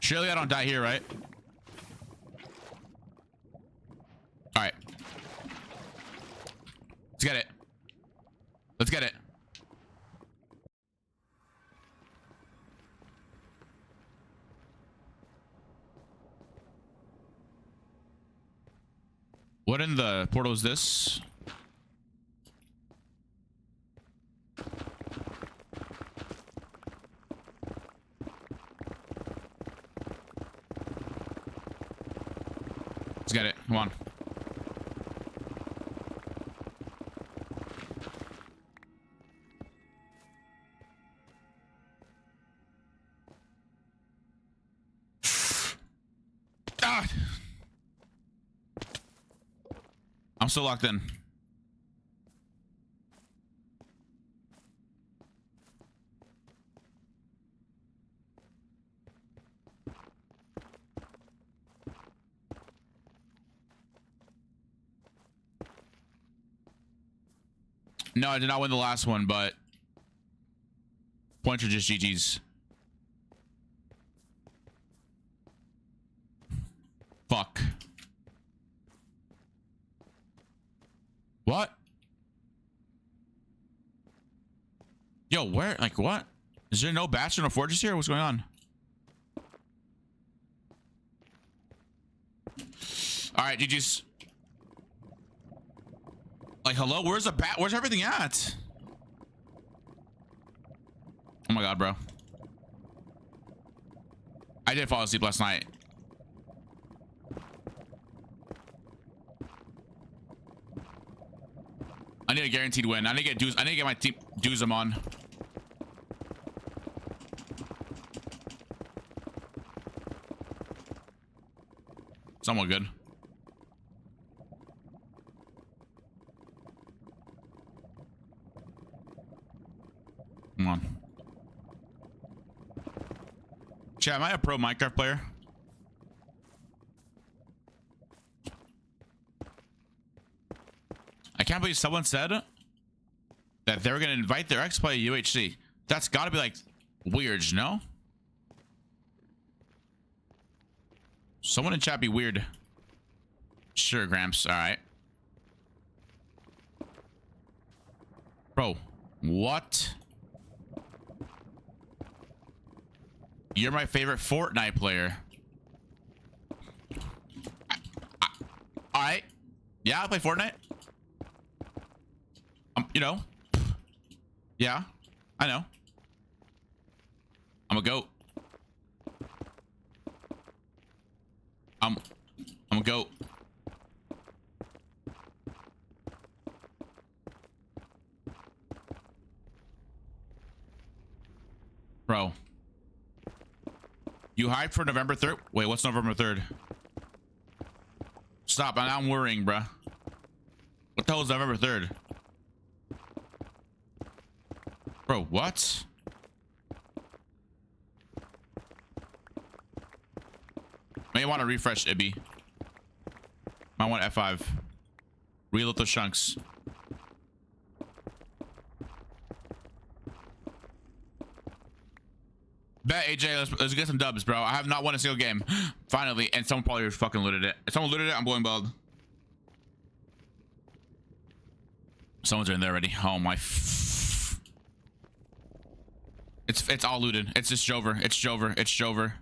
Surely I don't die here, right? All right. Let's get it. What in the portal is this? Let's get it. Come on. Ah! I'm still locked in. No, I did not win the last one, but points are just GG's. Fuck. What? Yo, where? Like, what? Is there no Bastion or Fortress here? What's going on? All right, GG's. Like, hello? Where's the bat? Where's everything at? Oh my god, bro. I did fall asleep last night. I need a guaranteed win. I need to get dues. I need to get my team dues them on. Somewhat good. Come on. Chat, am I a pro Minecraft player? I can't believe someone said that they were going to invite their ex play UHC. That's got to be like weird, no? Someone in chat be weird. Sure, Gramps. All right. Bro, what? You're my favorite Fortnite player. All right. Yeah, I play Fortnite. You know. Yeah, I know. I'm a goat. I'm a goat. Bro. You hyped for November 3rd? Wait, what's November 3rd? Stop, I'm worrying, bruh. What the hell is November 3rd? Bro, what? May want to refresh Ibby. Might want F5. Reload those chunks. Bet AJ, let's get some dubs, bro. I have not won a single game. Finally, and someone probably fucking looted it. If someone looted it, I'm going bald. Someone's in there already. Oh my. It's all looted. It's just Jover. It's Jover. It's Jover.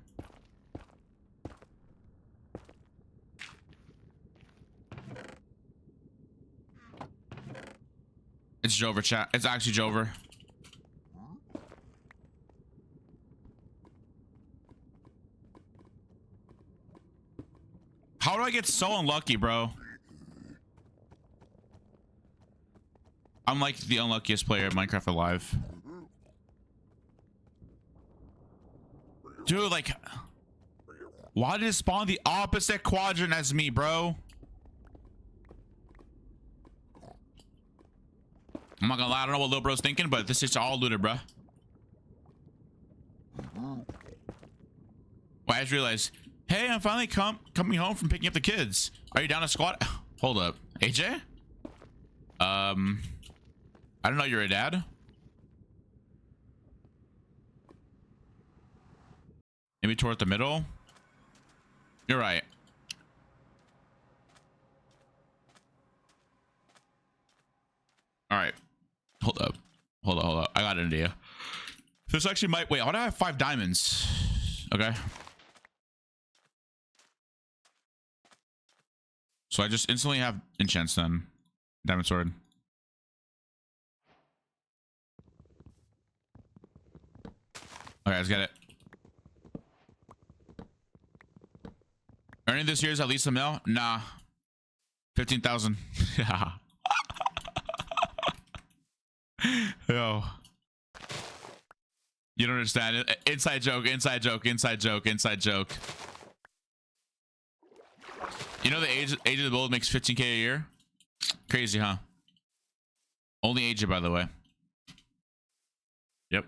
It's Jover, chat. It's actually Jover. How do I get so unlucky, bro? I'm like the unluckiest player of Minecraft alive. Dude, like, why did it spawn the opposite quadrant as me, bro? I'm not gonna lie, I don't know what little bro's thinking, but this is all looted, bro. Well, I just realized, hey, I'm finally coming home from picking up the kids. Are you down to squat? Hold up, AJ? I don't know you're a dad. Maybe toward the middle. You're right. All right. Hold up. Hold up. I got an idea. This actually might wait. Why do I have 5 diamonds? Okay. So I just instantly have enchants then. Diamond sword. Okay, let's get it. Earning this year is at least $1 mil? Nah. 15,000. Yeah. Yo. You don't understand. Inside joke, inside joke, inside joke, inside joke. You know the age of the build makes 15K a year? Crazy, huh? Only age, by the way. Yep.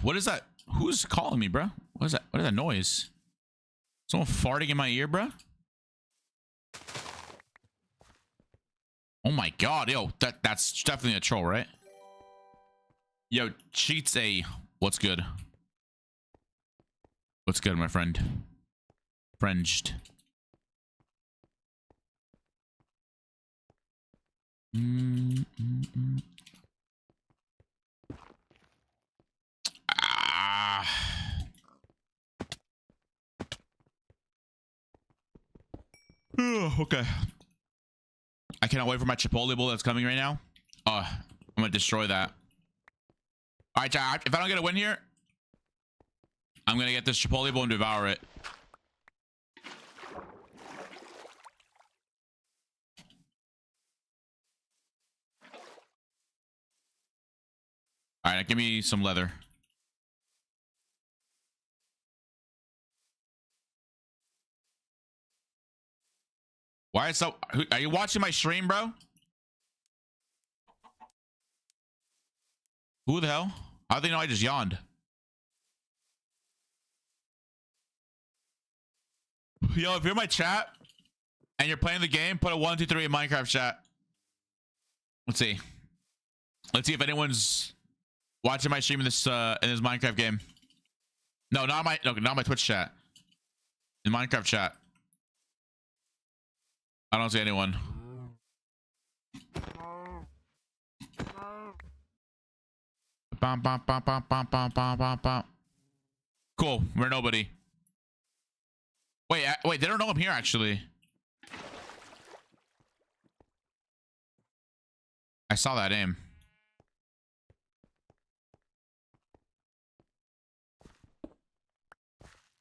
What is that? Who's calling me, bro? What is that? What is that noise? Someone farting in my ear, bro? Oh my god, yo, that's definitely a troll, right? Yo, cheats a what's good? What's good, my friend? Frenged. Ah. Okay. I cannot wait for my Chipotle bowl that's coming right now. I'm gonna destroy that. All right, chat, if I don't get a win here, I'm gonna get this Chipotle bowl and devour it. All right, give me some leather. Why is so? Are you watching my stream, bro? Who the hell? How do they know I just yawned? Yo, if you're in my chat and you're playing the game, put a 1, 2, 3 in Minecraft chat. Let's see. Let's see if anyone's watching my stream in this Minecraft game. No, not my Twitch chat. In Minecraft chat. I don't see anyone. Bum, bum, bum, bum, bum, bum, bum, bum, bum. Cool. We're nobody. Wait, wait, they don't know I'm here actually. I saw that aim.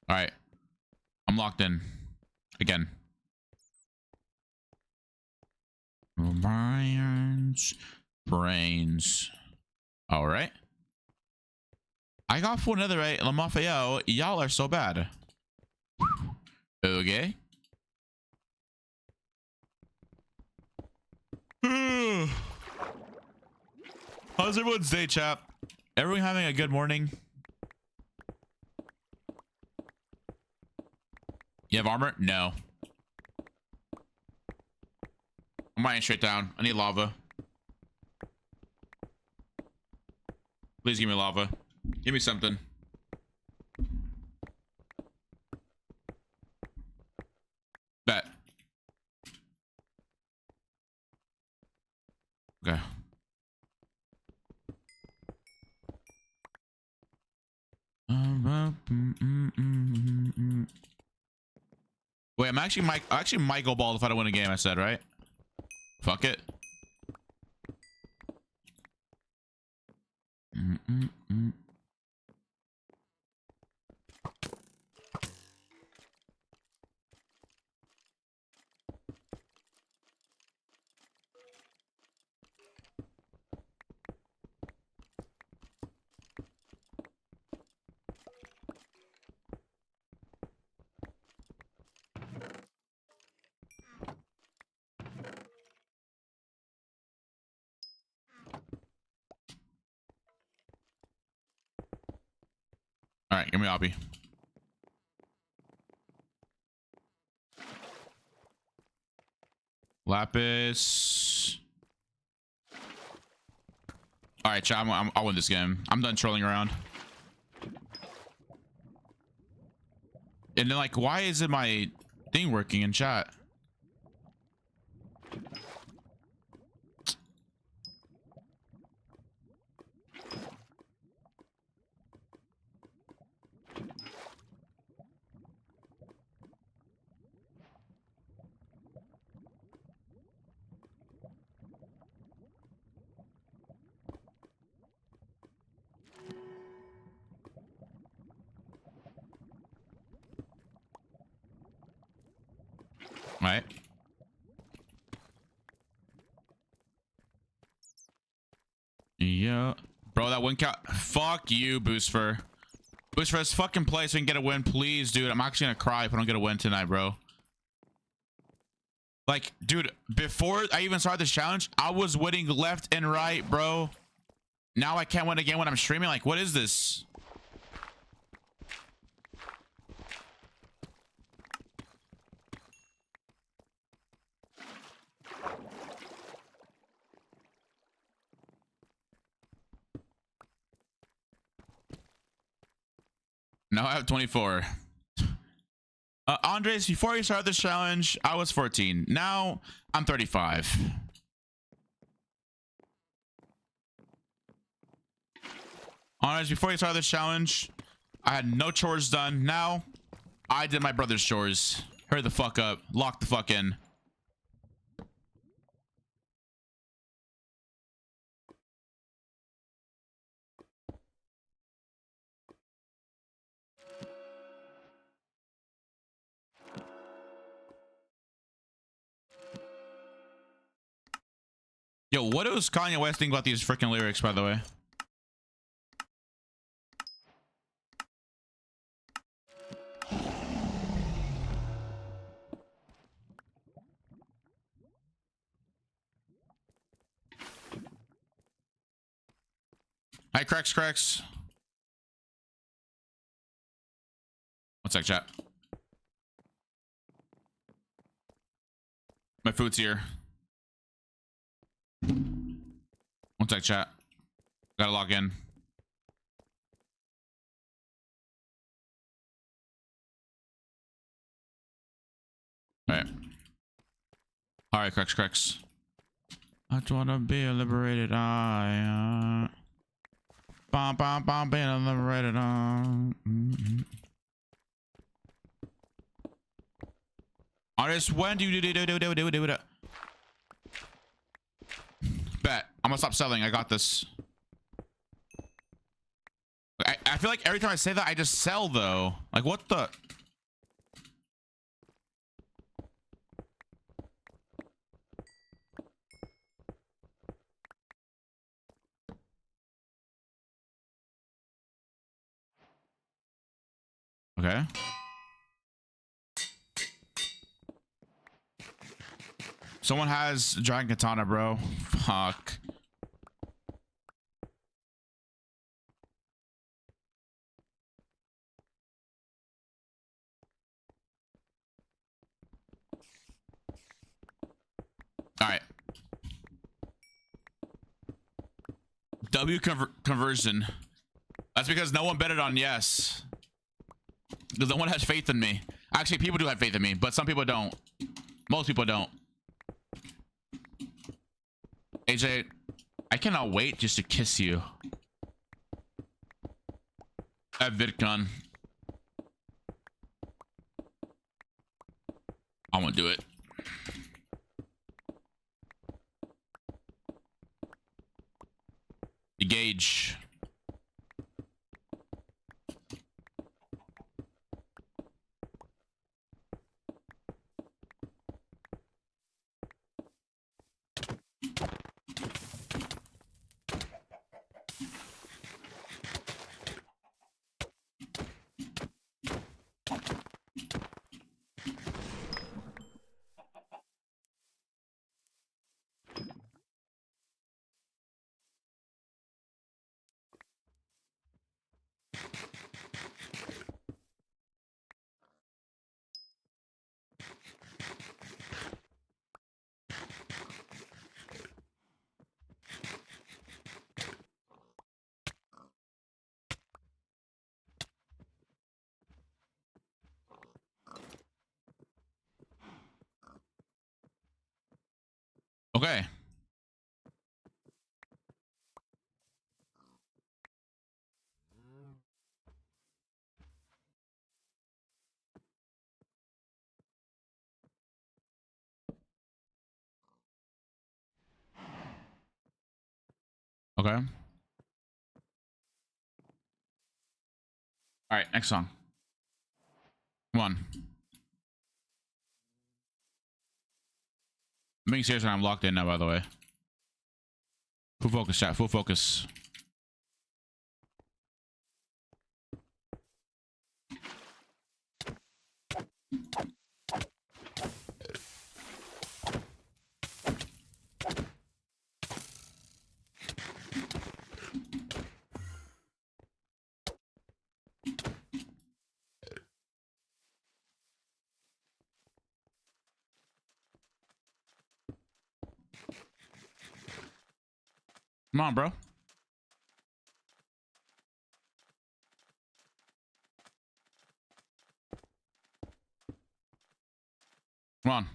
All right. I'm locked in. Again. Brains. All right. I got full netherite. Lamafeo, y'all are so bad. Okay. How's everyone's day, chat? Everyone having a good morning? You have armor? No. I'm mining straight down. I need lava. Please give me lava. Give me something. Bet. Okay. Wait, I'm actually might go bald if I don't win a game, I said, right? Fuck it. All right, give me Obby. Lapis. All right, chat. I'll win this game. I'm done trolling around. And then, like, why isn't my thing working in chat? All right. Yeah. Bro, that win count. Fuck you, Boostfer. Boostfer, let's fucking play so we can get a win, please, dude. I'm actually gonna cry if I don't get a win tonight, bro. Like, dude, before I even started this challenge, I was winning left and right, bro. Now I can't win again when I'm streaming. Like, what is this? Now I have 24. Andres, before you started this challenge, I was 14. Now I'm 35. Honest, before you started this challenge, I had no chores done. Now, I did my brother's chores. Hurry the fuck up. Lock the fuck in. Yo, what does Kanye West think about these freaking lyrics, by the way? Hi, cracks. One sec, chat. My food's here. One sec, chat. Gotta log in. All right, cracks. I just wanna be a liberated eye. Bom, being a liberated eye. Artist, when do you do it? Bet. I'm gonna stop selling. I got this. I feel like every time I say that, I just sell though. Like, what the? Okay. Someone has Dragon Katana, bro. Fuck. All right. Conversion. That's because no one betted on yes. Because no one has faith in me. Actually, people do have faith in me, but some people don't. Most people don't. AJ, I cannot wait just to kiss you. At VidCon. I won't do it. Engage. Okay. Okay. All right, next song. Come on. I'm being serious and I'm locked in now, by the way. Full focus, chat. Full focus. Come on, bro. Come on.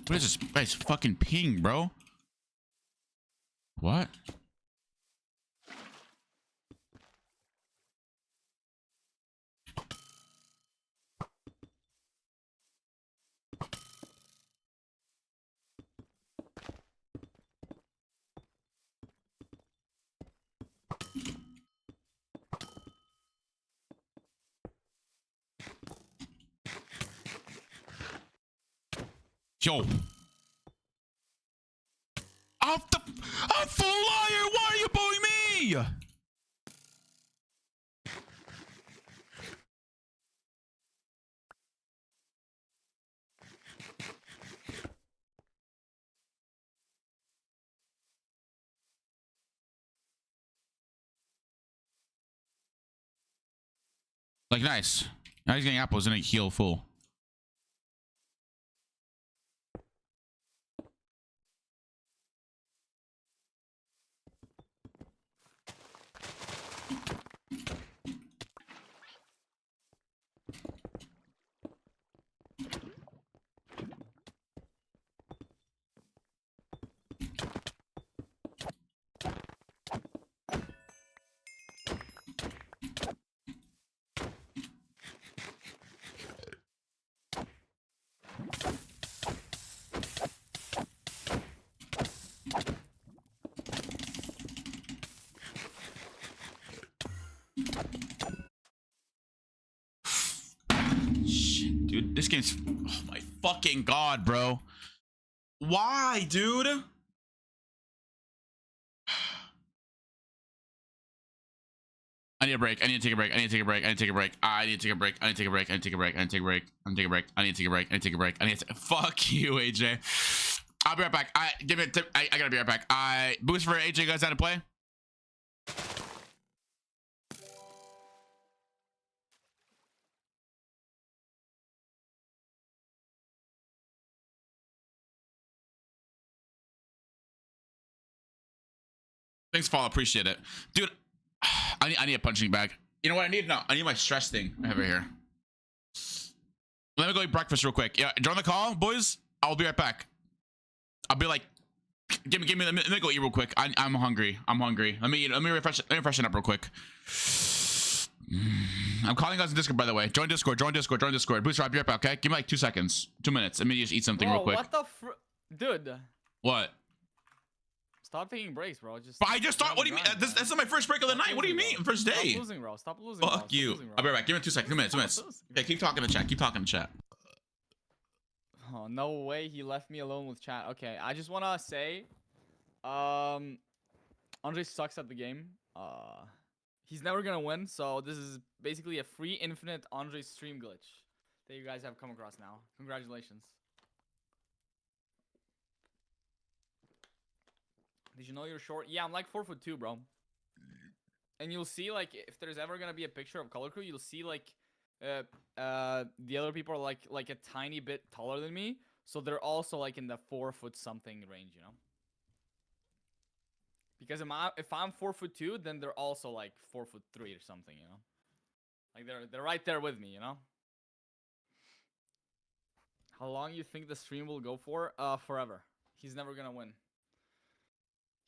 What is this? Nice fucking ping, bro. What? Yo. I'm full liar. Why are you booing me? Like, nice. Now he's getting apples and a heal full. Shit, dude, this game's, oh my fucking god, bro. Why, dude? I need a break. I need to take a break. I need to take a break. I need to take a break. I need to take a break. I need to take a break. I need to take a break. I need to take a break. I need to take a break. I need to take a break. I need to take a break. I need to. Fuck you, AJ. I'll be right back. Give it. I gotta be right back. Boost for AJ. Guys, how to play? Thanks, Paul. Appreciate it, dude. I need a punching bag. You know what I need? No, I need my stress thing over here. Let me go eat breakfast real quick. Yeah, join the call, boys. I'll be right back. I'll be like, give me. Let me go eat real quick. I'm hungry. I'm hungry. Let me eat. Let me refreshen up real quick. I'm calling guys in Discord, by the way. Join Discord. Join Discord. Join Discord. Booster, I'll be right back. Okay, give me like 2 seconds, 2 minutes. Let me just eat something real quick. What the dude? What? Stop taking breaks, bro. But I just thought. What do you mean? This is my first break of the night. What do you mean? First day. Stop losing, bro. Stop losing. Fuck you. I'll be right back. Give me 2 seconds. 2 minutes. 2 minutes. Okay, keep talking to chat. Keep talking to chat. Oh, no way. He left me alone with chat. Okay, I just wanna say, Andre sucks at the game. He's never gonna win. So this is basically a free infinite Andre stream glitch that you guys have come across now. Congratulations. Did you know you're short? Yeah, I'm like 4'2", bro. And you'll see, like, if there's ever gonna be a picture of Color Crew, you'll see, like, the other people are like a tiny bit taller than me, so they're also like in the 4' something range, you know. Because if I'm 4'2", then they're also like 4'3" or something, you know. Like they're right there with me, you know. How long you think the stream will go for? Forever. He's never gonna win.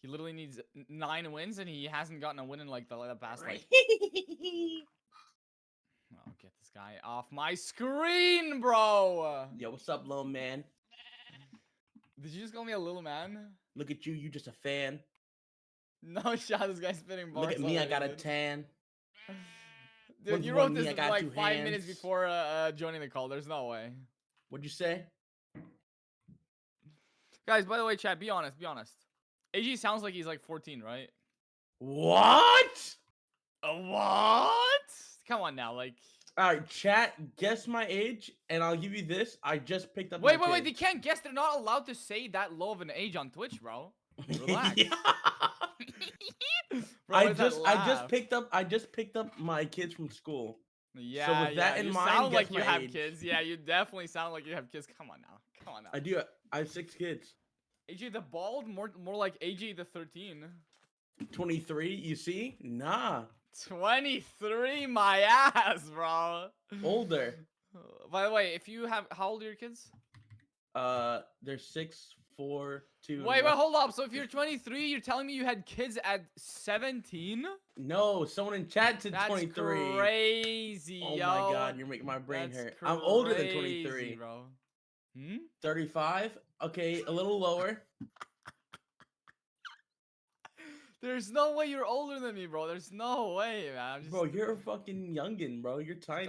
He literally needs 9 wins, and he hasn't gotten a win in like the past like. Oh, get this guy off my screen, bro! Yo, what's up, little man? Did you just call me a little man? Look at you, you just a fan. No shot, this guy's spitting bars. Look at me, I already, got a dude. tan. Dude, you wrote this like 5 minutes before joining the call. There's no way. What'd you say? Guys, by the way, chat, be honest, be honest. AG sounds like he's like 14, right? What? What? Come on now, like. All right, chat, guess my age, and I'll give you this. I just picked up. Wait, they can't guess. They're not allowed to say that low of an age on Twitch, bro. Relax. Bro, I just picked up my kids from school. Yeah, so with that in you mind, sound like guess you my have age. kids. Yeah, you definitely sound like you have kids. Come on now. Come on now. I do. I have 6 kids. AJ the bald, more like AJ the 13. 23, you see? Nah. 23, my ass, bro. Older. By the way, if you have, how old are your kids? They're 6, 4, 2. Wait, hold up. So if you're 23, you're telling me you had kids at 17? No, someone in chat said That's 23. crazy, Oh yo. my god, you're making my brain That's hurt. I'm older than crazy, 23. bro. Hmm? 35. Okay, a little lower. There's no way you're older than me, bro. There's no way, man. I'm just... Bro, you're a fucking youngin, bro. You're tiny.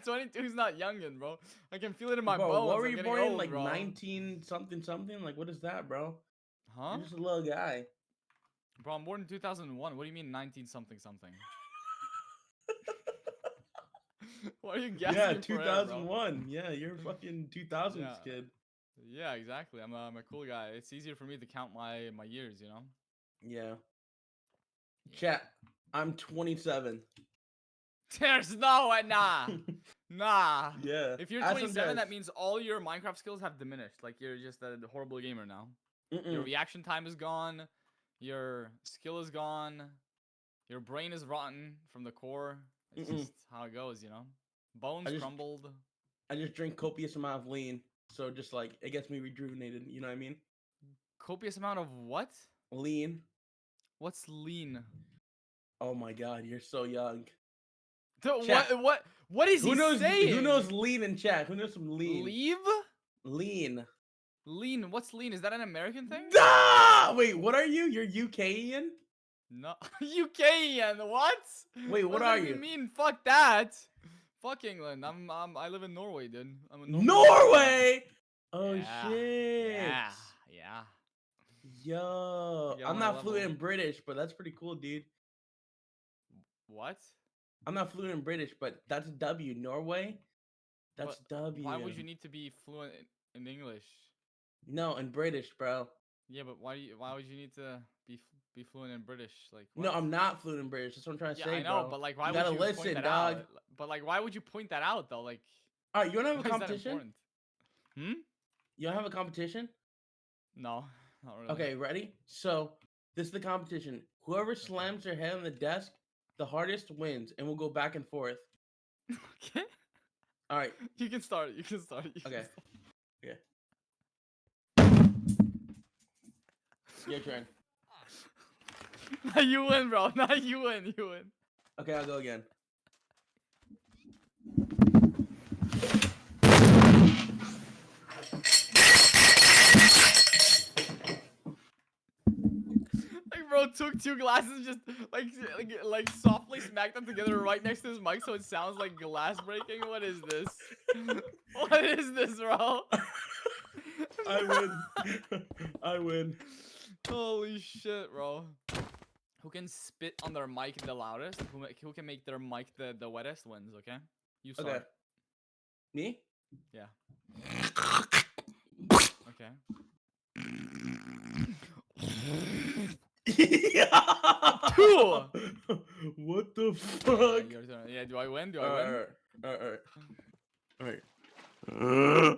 22 is not youngin, bro. I can feel it in my bro, bones. what were I'm you getting born in? old, Like bro. 19 something something? Like what is that, bro? Huh? You're just a little guy. Bro, I'm born in 2001. What do you mean 19 something something? What are you guessing? Yeah, for it, bro? 2001. Yeah, you're a fucking 2000s Yeah. kid. Yeah, exactly. I'm a cool guy. It's easier for me to count my years, you know? Yeah. Chat, I'm 27. There's no way. Nah. Nah. Yeah. If you're Ask some 27, that guys. means all your Minecraft skills have diminished. Like, you're just a horrible gamer now. Your Mm-mm. reaction time is gone. Your skill is gone. Your brain is rotten from the core. It's just how it goes, you know? Bones crumbled. I just drink copious amount of lean. So just like, it gets me rejuvenated. You know what I mean? Copious amount of what? Lean. What's lean? Oh my god, you're so young. What is he saying? Who knows lean in chat? Who knows some lean? Leave? Lean. Lean. What's lean? Is that an American thing? Ah! Wait, what are you? You're UKian? No. UKian. What? Wait, what does are that you? even mean? Fuck that. Fuck England. I live in Norway, dude. I'm a Norway! Oh Yeah. shit. Yeah. Yeah. Yo. Get on I'm my not fluent level. in British, but that's pretty cool, dude. What? I'm not fluent in British, but that's W. Norway? That's W. Why would you need to be fluent in English? No, in British, bro. Yeah, but why would you need to be fluent in British? Like No, what? I'm not fluent in British. That's what I'm trying to say, I know, bro. but like why You would gotta you listen, point that dog. out? But like why would you point that out though? Like Alright, you wanna have a why is that competition? important? Hmm? You wanna have a competition? No, not really. Okay, ready? So, this is the competition. Whoever slams their head on the desk the hardest wins, and we'll go back and forth. Okay. All right. You can start. You can start. Okay. Your turn. Now you win, bro. Now you win. You win. Okay, I'll go again. Like, bro, took two glasses, just like softly smacked them together right next to his mic, so it sounds like glass breaking. What is this? What is this, bro? I win. I win. Holy shit, bro. Who can spit on their mic the loudest? Who can make their mic the wettest wins, okay? You start. Okay. Me? Yeah. Okay. Two! What the Yeah, fuck? your turn. Yeah, do I win? Do I win? Alright.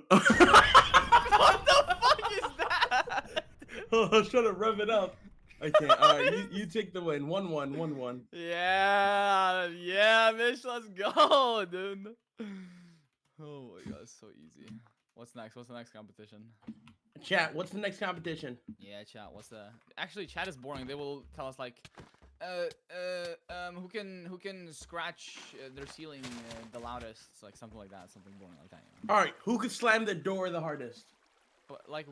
What the fuck is that? Oh, I was trying to rev it up. I can't. Alright, you take the win. 1-1. Yeah, Mitch, let's go, dude. Oh my god, it's so easy. What's next? What's the next competition? Chat, what's the next competition? Yeah, chat. What's the? Actually, chat is boring. They will tell us like, who can scratch their ceiling the loudest, like something like that, something boring like that. You know? Alright, who could slam the door the hardest? But like,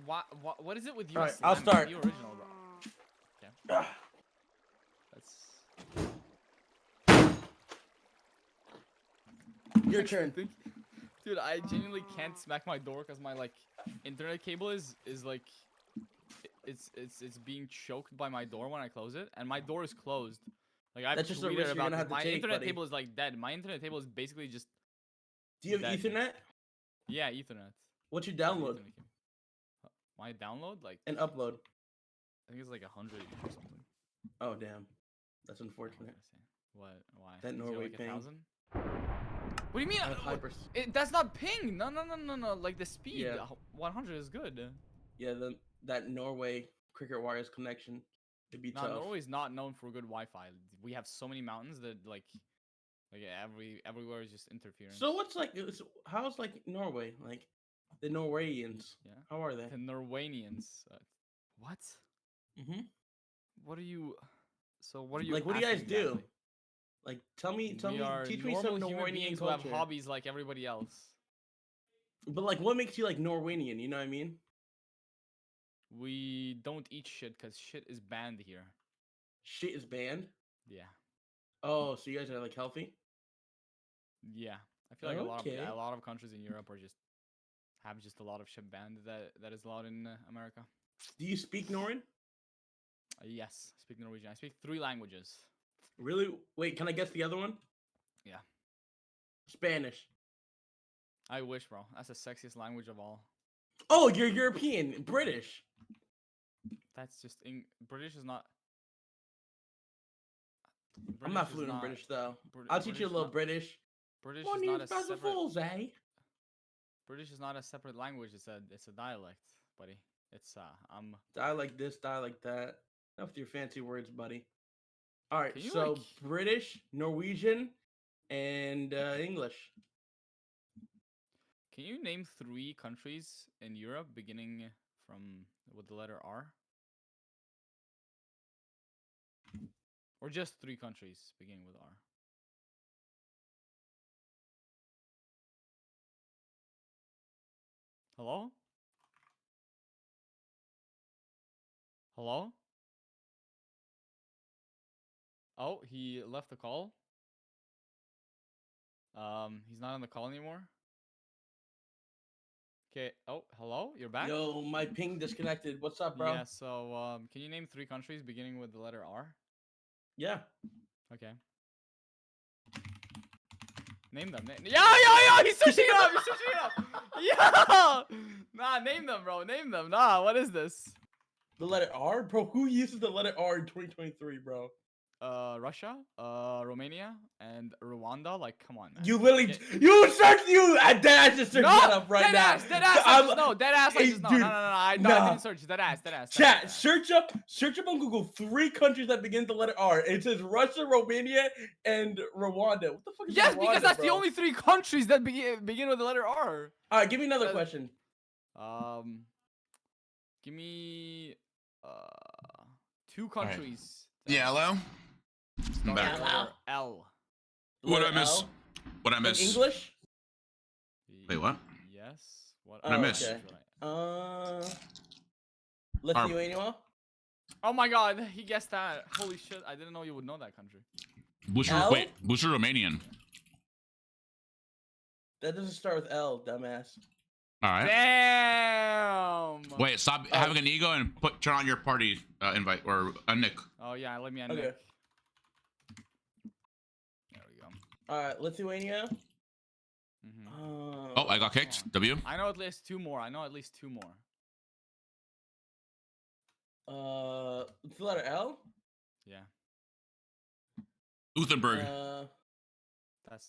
what is it with you? Alright, I'll start. The original, bro. Okay. That's. Your turn. Dude, I genuinely can't smack my door because my like internet cable is like it's being choked by my door when I close it, and my door is closed. Like I've That's just a tweeted risk you're about gonna this. have to My take, internet buddy. table is like dead. My internet table is basically just Do you have dead. Ethernet? Yeah, Ethernet. What you The download Ethernet cable. My download, like and upload? I think it's like 100 or something. Oh damn, that's What unfortunate. was I saying? What? Why? That Is it Norway like ping. 1,000? What do you mean? I have hyper. That's not ping. No. Like the speed. Yeah. 100 is good. Yeah, that Norway cricket wireless connection. It'd be No, tough. Norway's not known for good Wi-Fi. We have so many mountains that like everywhere is just interference. So what's like? How's like Norway? Like, The Norwegians. Yeah. How are they? The Norwegians. What? Mm-hmm. What are you? So what are you? Like, what do you guys asking do? exactly? Like, tell We me, are teach me normal some human Norwegian beings who have culture. hobbies like everybody else. But like, what makes you like Norwegian? You know what I mean? We don't eat shit because shit is banned here. Shit is banned. Yeah. Oh, so you guys are like healthy? Yeah. I feel like Okay. a lot of countries in Europe are just have just a lot of shit banned that is allowed in America. Do you speak Norwegian? Yes, I speak Norwegian. I speak 3 languages. Really? Wait, can I guess the other one? Yeah. Spanish. I wish, bro. That's the sexiest language of all. Oh, you're European, British. That's just British is not. I'm not British is fluent in British though. Brit- I'll teach you a little not- British. British My is not a name's Basil separate. Fools, eh? British is not a separate language. It's a dialect, buddy. It's Die like this, die like that. Enough with your fancy words, buddy. All right, Can you, so like- British, Norwegian, and English. Can you name 3 countries in Europe beginning with the letter R? Or just 3 countries beginning with R? Hello? Hello? Oh, he left the call. He's not on the call anymore. Okay. Oh, hello? You're back? Yo, my ping disconnected. What's up, bro? Yeah, so can you name 3 countries beginning with the letter R? Yeah. Okay. Name them. Yo! He's searching it up! He's searching it up! Yo! Nah, name them, bro. Name them. Nah, what is this? The letter R? Bro, who uses the letter R in 2023, bro? Russia, Romania, and Rwanda. Like, come on, man. You literally, you search deadass just search that up right now. Dead ass, I just know. Dead ass, I Hey, just know. dude, No, I nah. didn't search. Dead ass. Chat, search up on Google 3 countries that begin with the letter R. It says Russia, Romania, and Rwanda. What the fuck is Yes, Rwanda, because that's the bro? only 3 countries that begin with the letter R. All right, give me another question. Give me 2 countries. Yeah, hello. I'm back. Hello? L. The What did I letter miss? L? What I Like miss? English? Wait, what? Yes. What Oh, I miss? okay. Lithuania? Oh my god, he guessed that. Holy shit, I didn't know you would know that country. L? Wait, Butcher Romanian. That doesn't start with L, dumbass. All right. Damn! Wait, stop having an ego and turn on your party invite or Nick. Oh yeah, let me end Okay. it. There we go. Alright, Lithuania. Mhm. Oh, I got kicked. W. I know at least 2 more. It's the letter L? Yeah. Uthenberg. That's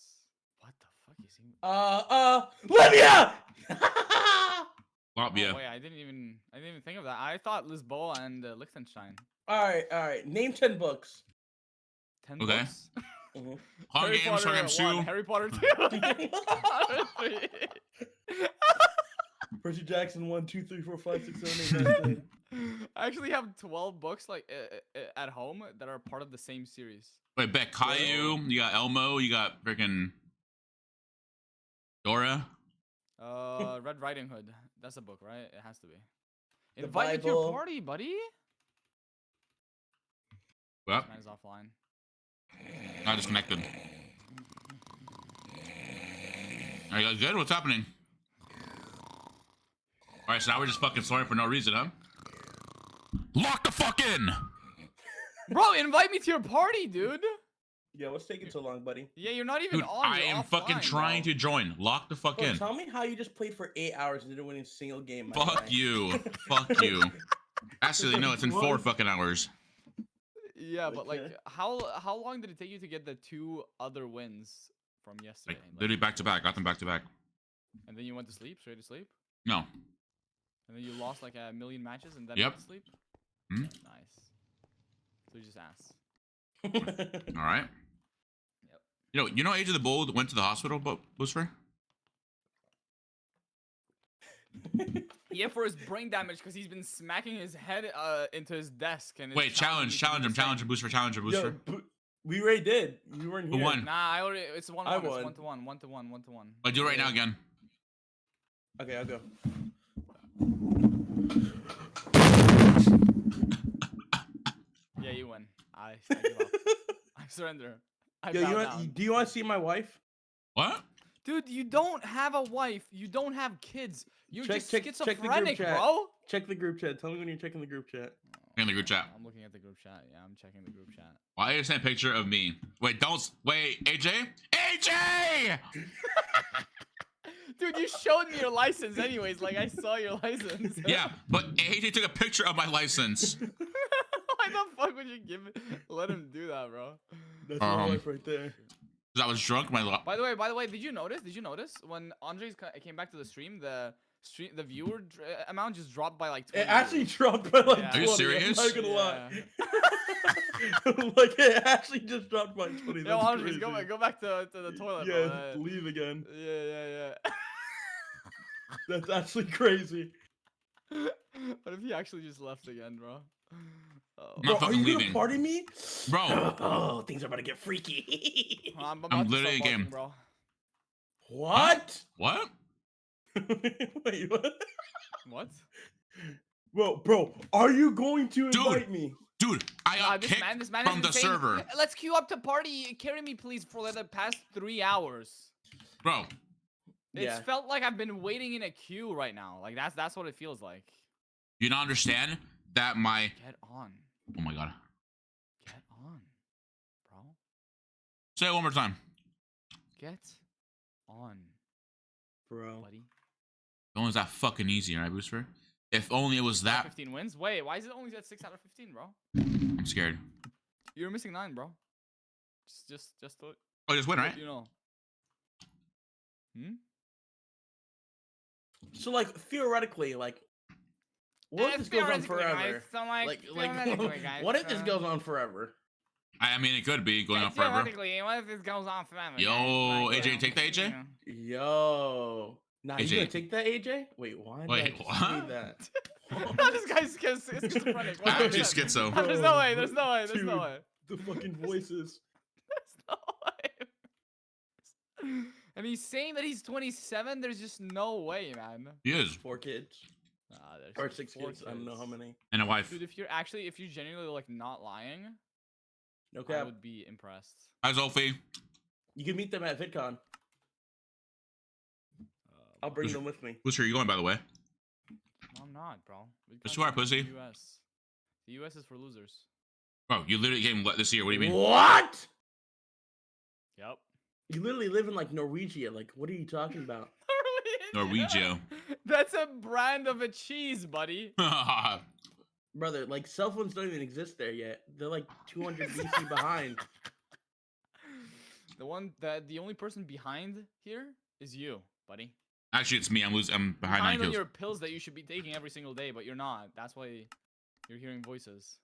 what the fuck is he? Libya! Latvia. Oh, wait, I didn't even think of that. I thought Lisboa and Liechtenstein. Alright. Name 10 books. 10 Okay. books. Mhm. Hunger Games, Hunger Games 2. Harry Potter 2. Percy Jackson 1, 2, 3, 4, 5, 6, 7, 8, 9, 10. I actually have 12 books like at home that are part of the same series. Wait, Beck Caillou. You got Elmo. You got freaking Dora. Red Riding Hood. That's a book, right? It has to be. The Invite me to your Bible. party, buddy. Well, This man is offline. I disconnected. Are you guys good? What's happening? All right, so now we're just fucking sorry for no reason, huh? Lock the fuck in. Bro, invite me to your party, dude. Yeah, what's taking so long, buddy? Yeah, you're not even Dude, on. I you're am fucking offline, trying bro. to join. Lock the fuck Bro, in. tell me how you just played for 8 hours and didn't win a single game. my Fuck guy. you. Fuck you. Actually, no, it's in 4 What? fucking hours. Yeah, but like, Okay. how long did it take you to get the 2 other wins from yesterday? Like, literally back to back. Got them back to back. And then you went to sleep, straight to sleep, No. and then you lost like a million matches, and then Yep. went to sleep. Hmm? Nice. So you just asked. All right. Yep. You know, Age of the Bull went to the hospital, but was for? Yeah, for his brain damage, because he's been smacking his head into his desk. And Wait, challenge him, Booster, challenger, Booster. Yo, we already did. You weren't Who here. won? Nah, I already. It's 1-1. I It's won. 1-1. 1-1. 1-1. I'll do it right now again. Okay, I'll go. Yeah, you win. I give up. I surrender. I Yo, bow down. do you want to see my wife? What? Dude, you don't have a wife. You don't have kids. You're just check the group schizophrenic, chat. bro. Check the group chat. Tell me when you're checking the group chat. In the group chat. I'm looking at the group chat. Yeah, I'm checking the group chat. Why you send a picture of me? Wait, wait, AJ? AJ! Dude, you showed me your license anyways. Like, I saw your license. Yeah, but AJ took a picture of my license. Why the fuck would you let him do that, bro? That's my wife right there. Cause I was drunk. By the way, did you notice when Andres came back to the stream, the viewer amount just dropped by like 20. It actually dropped by like 20. Are you serious? I'm not gonna lie. Like it actually just dropped by 20. Yo, That's Andres, crazy. go back to the toilet, Yeah, bro. leave again. Yeah. That's actually crazy. What if he actually just left again, bro? Oh. Bro, Bro, are you leaving. gonna party me? Bro. Oh, things are about to get freaky. I'm literally a game. bro. What? What? Wait, what? What? Bro, are you going to invite me? Dude, I got this kicked man from the is saying, server. Let's queue up to party. Carry me, please, for the past 3 hours. Bro. It's felt like I've been waiting in a queue right now. Like that's what it feels like. You don't understand that my... Get on. Oh my god. Get on, bro. Say it one more time. Get on, Bro. buddy. If only it was that fucking easy, right, Booster? If only it was that... 15 wins? Wait, why is it only at 6 out of 15, bro? I'm scared. You're missing 9, bro. Just do it. Oh, just win, right? You know. So like theoretically, like what if this goes on forever? What if this goes on forever? I mean, it could be going on forever. What if this goes on forever? Yo, AJ, take the AJ? Yo. Nah, AJ. you gonna take that, AJ? Wait, why did I just what? say that? This guy's schizophrenic. I'm actually schizo. There's no way. There's no way. There's no Dude. way. The fucking voices. There's no way. And he's saying that he's 27. There's just no way, man. He is. 4 kids. Nah, there's Or 6 4 kids. I don't know how many. And a wife. Dude, if you're genuinely like not lying, No I cap. would be impressed. Hi, Zolfi. You can meet them at VidCon. I'll bring them with me. Booster, you going, by the way? No, I'm not, bro. I swear, pussy. The US. The US is for losers. Bro, you literally came this year. What do you mean? What? Yep. You literally live in like Norwegia. Like, what are you talking about? Norwegia. That's a brand of a cheese, buddy. Brother, like cell phones don't even exist there yet. They're like 200 BC behind. The only person behind here is you, buddy. Actually, it's me. I'm behind 9 Behind on kills. your pills that you should be taking every single day, but you're not. That's why you're hearing voices.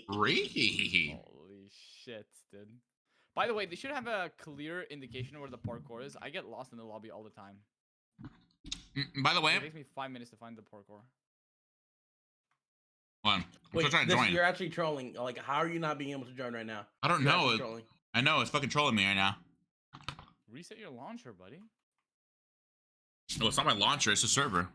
Really? Holy shit, dude. By the way, they should have a clear indication of where the parkour is. I get lost in the lobby all the time. By the way, It takes me 5 minutes to find the parkour. hold on. I'm Wait, still trying to join. you're actually trolling. Like, how are you not being able to join right now? I don't You're know. actually trolling. I know it's fucking trolling me right now. Reset your launcher, buddy. Oh, it's not my launcher. It's the server.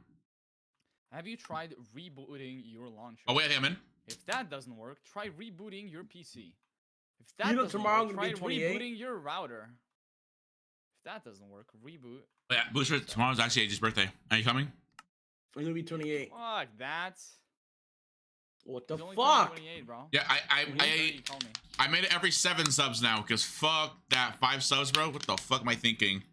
Have you tried rebooting your launcher? Oh wait, I think I'm in. If that doesn't work, try rebooting your PC. If that You know doesn't tomorrow work, I'm try gonna be 28? rebooting your router. If that doesn't work, reboot. Oh, yeah, Booster. Tomorrow's actually AJ's birthday. Are you coming? I'm gonna be 28. Fuck that. What the He's only fuck? 28, bro. Yeah, You call me. I made it every 7 subs now because fuck that 5 subs, bro. What the fuck am I thinking?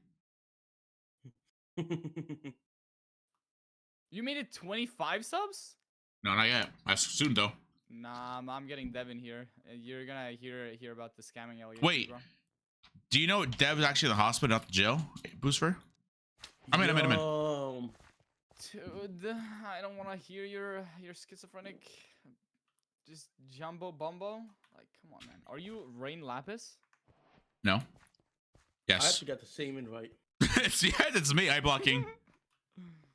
You made it 25 subs? No, not yet. Soon though. Nah, I'm getting Devin here. You're gonna hear about the scamming allegations, Wait. bro. Do you know Dev's actually in the hospital, not the jail? Booster? I'm in. Yo. Dude, I don't want to hear your schizophrenic, just jumbo bumbo. Like, come on, man. Are you Rain Lapis? No. I Yes. actually got the same invite. It's me. Eye blocking.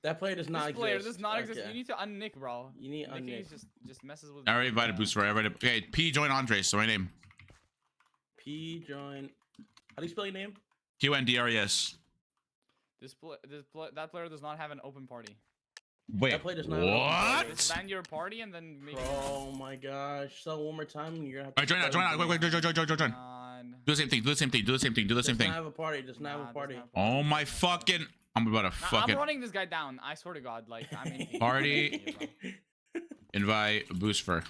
That player does not This exist. player does not exist. Okay. You need to unnick, bro. You need Nicking unnick. is just messes with. I already invited Booster. I already. Okay, P join Qndres. So my name. P join. How do you spell your name? Qndres. That player does not have an open party. Wait. That player does not have an open party. Just ban your party and then make. Oh my gosh! So one more time, and you're gonna have All right, join out. Join out. Wait, join. Do the same thing. Do the same thing. Do the same thing. Do the same Does thing. not have a party. Does not have a party. Oh my fucking! I'm about to Nah, fucking I'm running this guy down. I swear to God, like I'm in. Party. Invite Booster.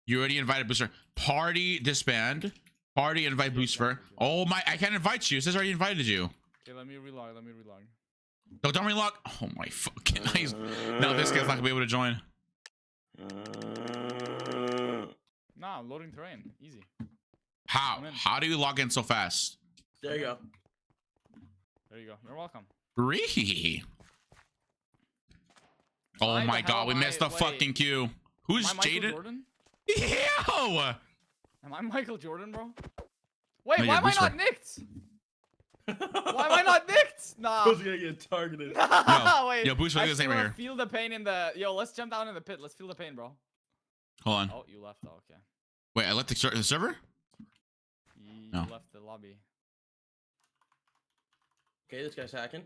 You already invited Booster. Party disband. Party invite Booster. Oh my! I can't invite you. It says I already invited you. Okay, let me relog. No, don't relog. Oh my fucking eyes. No, this guy's not gonna be able to join. Nah, loading terrain. Easy. How? I'm in. How do you log in so fast? There you go. There you go. You're welcome. Ree. Oh Why my the god, hell we am I- missed the wait. fucking queue. Who's Am I Michael Jaden? Jordan? Ew! Am I Michael Jordan, bro? Wait, No, why you're am I not Booster. nicked? Why am I not nicked? Nah. Who's gonna get targeted? No. Wait. Yo, Booster, look I at this name right wanna here. Feel the pain in the. Yo, let's jump down in the pit. Let's feel the pain, bro. Hold on. Oh, you left. Oh, okay. Wait, I left the server? You No. left the lobby. Okay, this guy's hacking.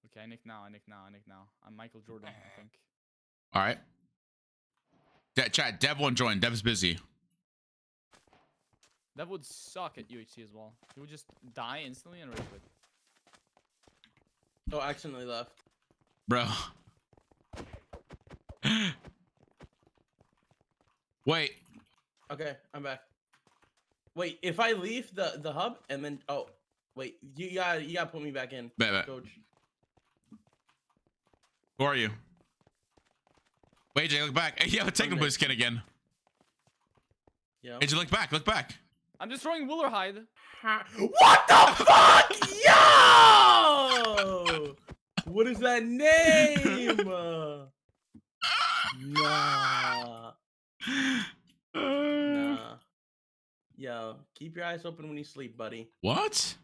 Okay, I nick now. I'm Michael Jordan, I think. Alright. Chat, Dev won't join. Dev's busy. That would suck at UHC as well. He would just die instantly and rage quit. Oh, accidentally left. Bro. Wait. Okay, I'm back. Wait, if I leave the hub and then wait, you gotta put me back in, Bet. coach. Who are you? Wait, AJ, look back. Hey, yo, take him Okay. his skin again. Yeah. AJ, look back. Look back. I'm destroying Willerhide. What the fuck? Yo! What is that name? Nah. Nah. Yo, keep your eyes open when you sleep, buddy. What?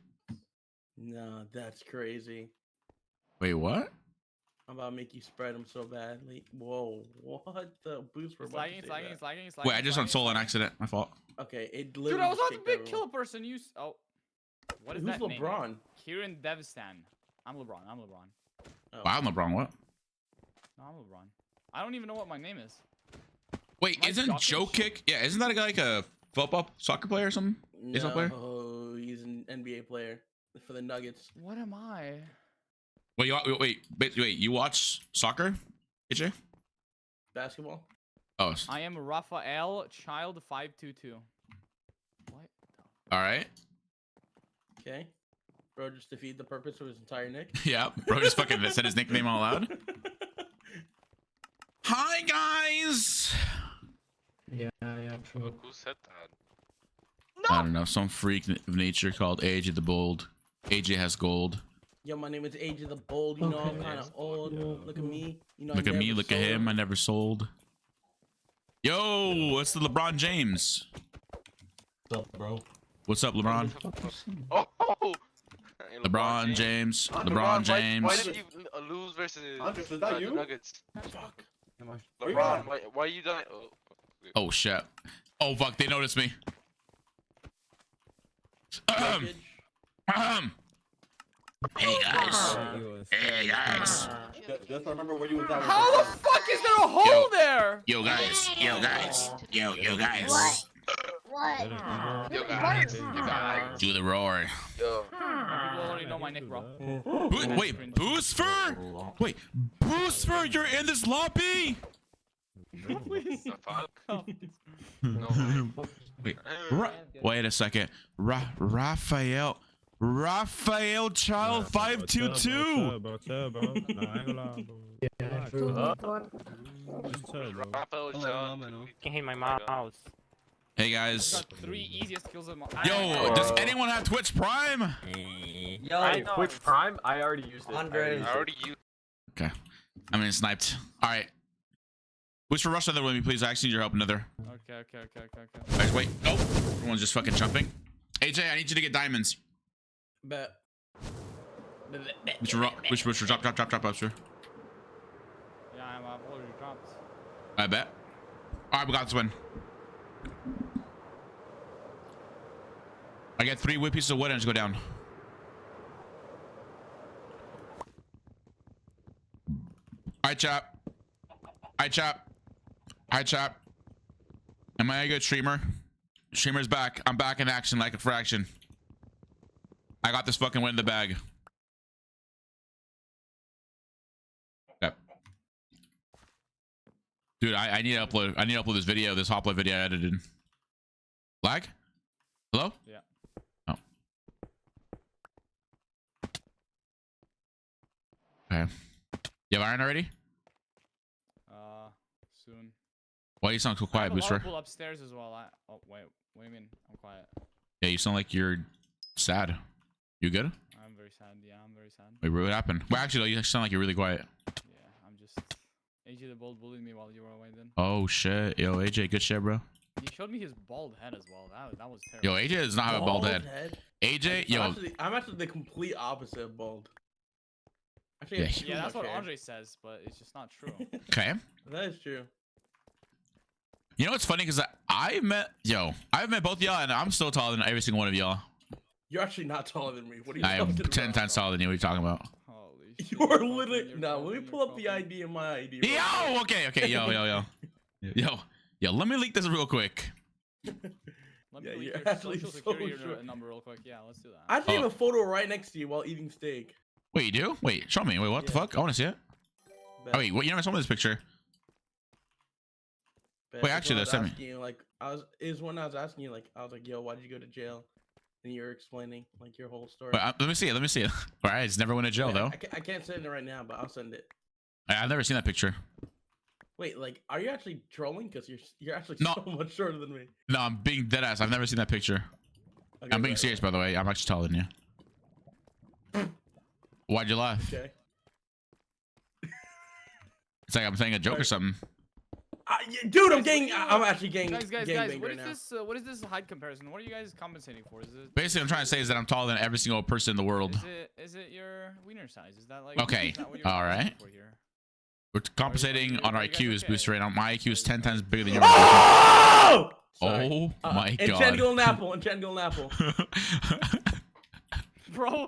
No, that's crazy. Wait, what? I'm about to make you spread them so badly. Whoa, what the boost for It's lagging. Wait, I just went solo on accident. My fault. Okay, it Dude, literally I was just about to kicked big everyone. kill a person. Oh. What is Who's that name? LeBron? Kieran Devstan. I'm LeBron. Oh. Wow, I'm LeBron. What? No, I'm LeBron. I don't even know what my name is. Wait, Am I isn't Jokic? Joe Kick? Yeah, isn't that a guy like a football soccer player or something? Baseball player? No, he's an NBA player for the Nuggets. What am I? Wait. You watch soccer, AJ? Basketball? Oh, I am Raphael Child 522. What? all right. Okay. Bro just defeated the purpose of his entire nick. Yeah, bro, just fucking said his nickname out loud. Hi, guys. Yeah. Who said that? I don't know, some freak of nature called AJ the Bold. AJ has gold. Yo, my name is AJ the Bold. You know, I'm kind of old. Look at me. You know, I Look at me, never look at sold. him. I never sold. Yo, it's the LeBron James. What's up, bro? What's up, LeBron? Oh! Hey, LeBron James. Oh, LeBron Why James. did you lose versus Andres, is that the you? Nuggets? Fuck. Where you LeBron, at? why you dying? Oh. Oh shit. Oh fuck, they noticed me. Package. Hey guys. Hey guys. Just remember where you was at. How the fuck is there a hole there? Yo guys. Yo guys. Yo guys. What? Yo guys, Do the roar. yo. People already know my nick, bro. Wait, Boostfer? Wait, Boostfer, you're in this lobby? The fuck? No. Wait, wait a second. Raphael Child 522. Raphael John. Hey, my mouse. Hey guys. Got 3 easiest kills of my. Yo, does anyone have Twitch Prime? Yo, Twitch Prime? I already used it. Andres. I already used. Okay. I'm getting sniped. Alright. Who's for rush another with me, please? I actually need your help, another. Okay. Guys, wait. Oh, everyone's just fucking jumping. AJ, I need you to get diamonds. Bet. Booster, drop, Booster. Yeah, I've already dropped. I bet. All right, we got this one. I get 3 wood pieces of wood and just go down. All right, chap. Am I a good streamer? Streamer's back. I'm back in action like a fraction. I got this fucking win in the bag. Yep. Dude, I need to upload. I need to upload this video, this HOPLITE video I edited. Lag? Hello? Yeah. Oh. Okay. You have iron already? Soon. Why you sound so quiet, Booster? Pull upstairs as well. Oh wait, what do you mean? I'm quiet. Yeah, you sound like you're sad. You good? I'm very sad. Yeah, I'm very sad. Wait, what happened? Well, actually, you sound like you're really quiet. Yeah, I'm just. AJ the Bold bullied me while you were away. Then. Oh shit, yo, AJ, good shit, bro. He showed me his bald head as well. That was terrible. Yo, AJ does not have a bald head. AJ, yo. I'm actually the complete opposite of bald. Actually, Yeah. Yeah, that's what Andre says, but it's just not true. Okay. That is true. You know what's funny? Because I've met both y'all, and I'm still taller than every single one of y'all. You're actually not taller than me. What are you I am talking 10 about, times taller than you. What are you talking about? Holy shit. You're literally. No, let me pull up the ID and my ID. Yo, okay, yo. Let me leak this real quick. Let me Yeah, leak you're your actually social so security short. number real quick. Yeah, let's do that. I actually have a photo right next to you while eating steak. Wait, you do? Wait, show me. Wait, what the Yeah. fuck? I want to see it. Bet. Oh wait, what? You never saw me this picture. Bet. Wait, It's actually, when I that's was asking you, like when I was asking you, like, I was like, yo, why did you go to jail? And you were explaining like your whole story. But let me see it. All right, it's never went to jail Wait, though. I can't send it right now, but I'll send it. I've never seen that picture. Wait, like, are you actually trolling? Because you're actually No. so much shorter than me. No, I'm being dead ass. I've never seen that picture. Okay, I'm being bet. serious, by the way. I'm actually taller than you. Why'd you laugh? Okay. It's like I'm saying a joke or something. Dude, I'm Guys, getting. what I'm actually getting. Guys, gangbanged what right is now. this? What is this height comparison? What are you guys compensating for? Is it? Basically, I'm trying to say is that I'm taller than every single person in the world. Is it your wiener size? Is that like? Okay, is that what you're all right. compensating for here? We're compensating on our are you guys IQs, okay? Booster. Right now, my IQ is 10 times bigger than yours. Oh! Sorry. Oh my god. Enchanted apple. Enchanted apple. Bro,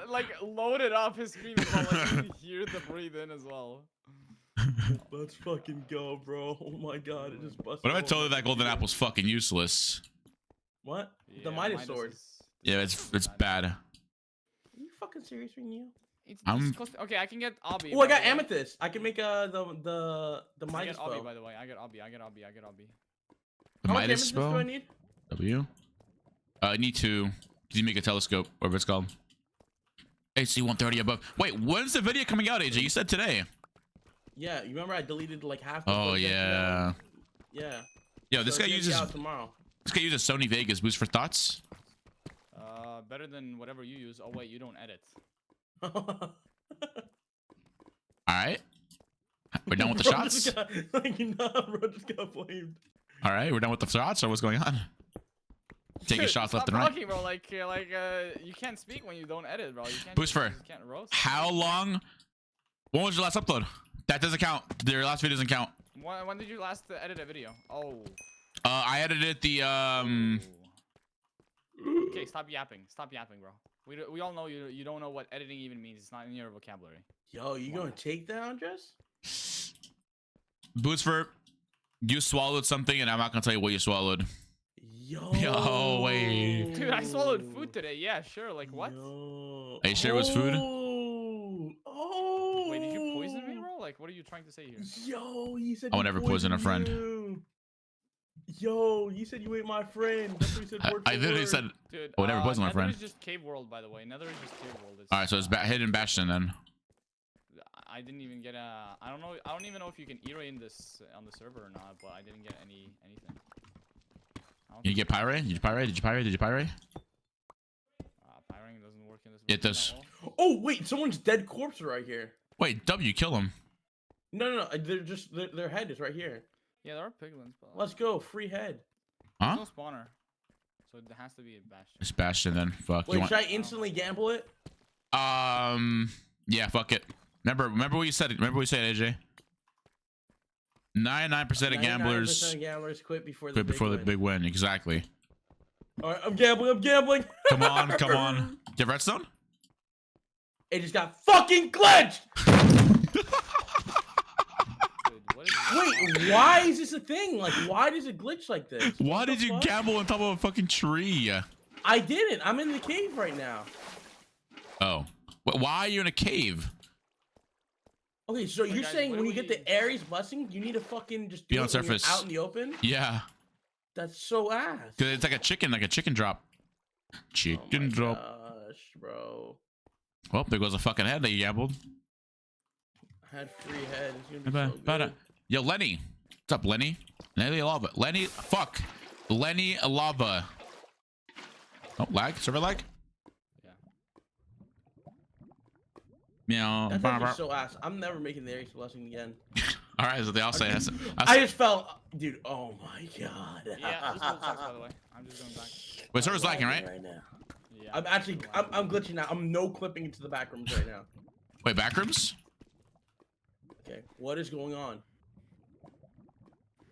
like loaded up his screen as well. Like, you can hear the breathe in as well. Let's fucking go, bro. Oh my god, it just busted. What if I all told you my that golden computer. apple's fucking useless? What? Yeah, The Midas sword. is Yeah, it's bad. Are you fucking serious right now? It's I'm- disgusting. Okay, I can get Obby. Oh, I by got the way. amethyst. I can make the I Midas get Obby, bow. by the way. I get Obby. The How much Midas amethyst do I spell? need? W? I need to. Did you make a telescope? Whatever it's called. AC 130 above. Wait, when's the video coming out, AJ? You said today. Yeah, you remember I deleted like half. The Oh footage yeah. Yeah. Yo, this So guy it's gonna be uses out tomorrow. Sony Vegas. Boost for thoughts. Better than whatever you use. Oh wait, you don't edit. All right. We're done with the Bro shots. just got, like, nah, bro just got blamed. All right, we're done with the shots. Or what's going on? Taking Dude, shots stop left and right. talking, bro. Like you can't speak when you don't edit, bro. You can't. Boost for you can't roast. how long? When was your last upload? That doesn't count. Your last video doesn't count. When did you last edit a video? Oh. I edited the Okay, stop yapping. Stop yapping, bro. We all know you don't know what editing even means. It's not in your vocabulary. Yo, you gonna take that, Andres? Boost for you swallowed something, and I'm not gonna tell you what you swallowed. Yo. Wait. Dude, I swallowed food today. Yeah, sure. Like what? Yo. Are you sure it was food? Oh. Wait, did you poison me, bro? Like, what are you trying to say here? Yo, he said. I would you never poison a poisoned friend. you. Yo, you said you ate my friend. That's what he said. Word I for literally word. said. Dude, I would never poison my Nether friend. is just cave world, by the way. Nether is just cave world. All right, so it's hidden bastion then. I didn't even get a. I don't know. I don't even know if you can E-ray in this on the server or not. But I didn't get anything. I don't You think get pyrite? Did you pyrite? Did you pyrite? Did you pyrite? Pyring doesn't work in this. It version does. at all. Oh wait, someone's dead corpse right here. Wait, W, kill him. No, they're just their head is right here. Yeah, there are piglins, but Let's go, free head. Huh? there's no spawner, so it has to be a bastion. It's bastion then. Fuck. Wait, You want? should I instantly gamble it? Yeah, fuck it. Remember what you said. Remember what you said, AJ. 99% of gamblers quit before the big win. Exactly. All right, I'm gambling. Come on. Do you have redstone? It just got fucking glitched. Dude, what is Wait, why is this a thing? Like, why does it glitch like this? Why did you gamble on top of a fucking tree? I didn't. I'm in the cave right now. Oh. Why are you in a cave? Okay, so you're guys, saying what when do you get we- the Aries blessing, you need to fucking just Be do on it when you're surface. out in the open? Yeah. That's so ass. Cause it's like a chicken drop. Chicken drop. Gosh, bro. Well, there goes a fucking head that you gambled. I had free head. It's gonna be so good. Yo, Lenny. What's up, Lenny? Lenny Lava. Lenny, fuck. Lenny Lava. Oh, lag? Server lag? Yeah. Meow. That's actually so ass. I'm never making the Aries blessing again. All right, so they all say that's I just felt, dude. Oh my god. Yeah, this one sucks, by the way. I'm just going back. Wait, server's lagging, right? Yeah. I'm glitching now. I'm no clipping into the back rooms right now. Wait, backrooms? Okay, what is going on?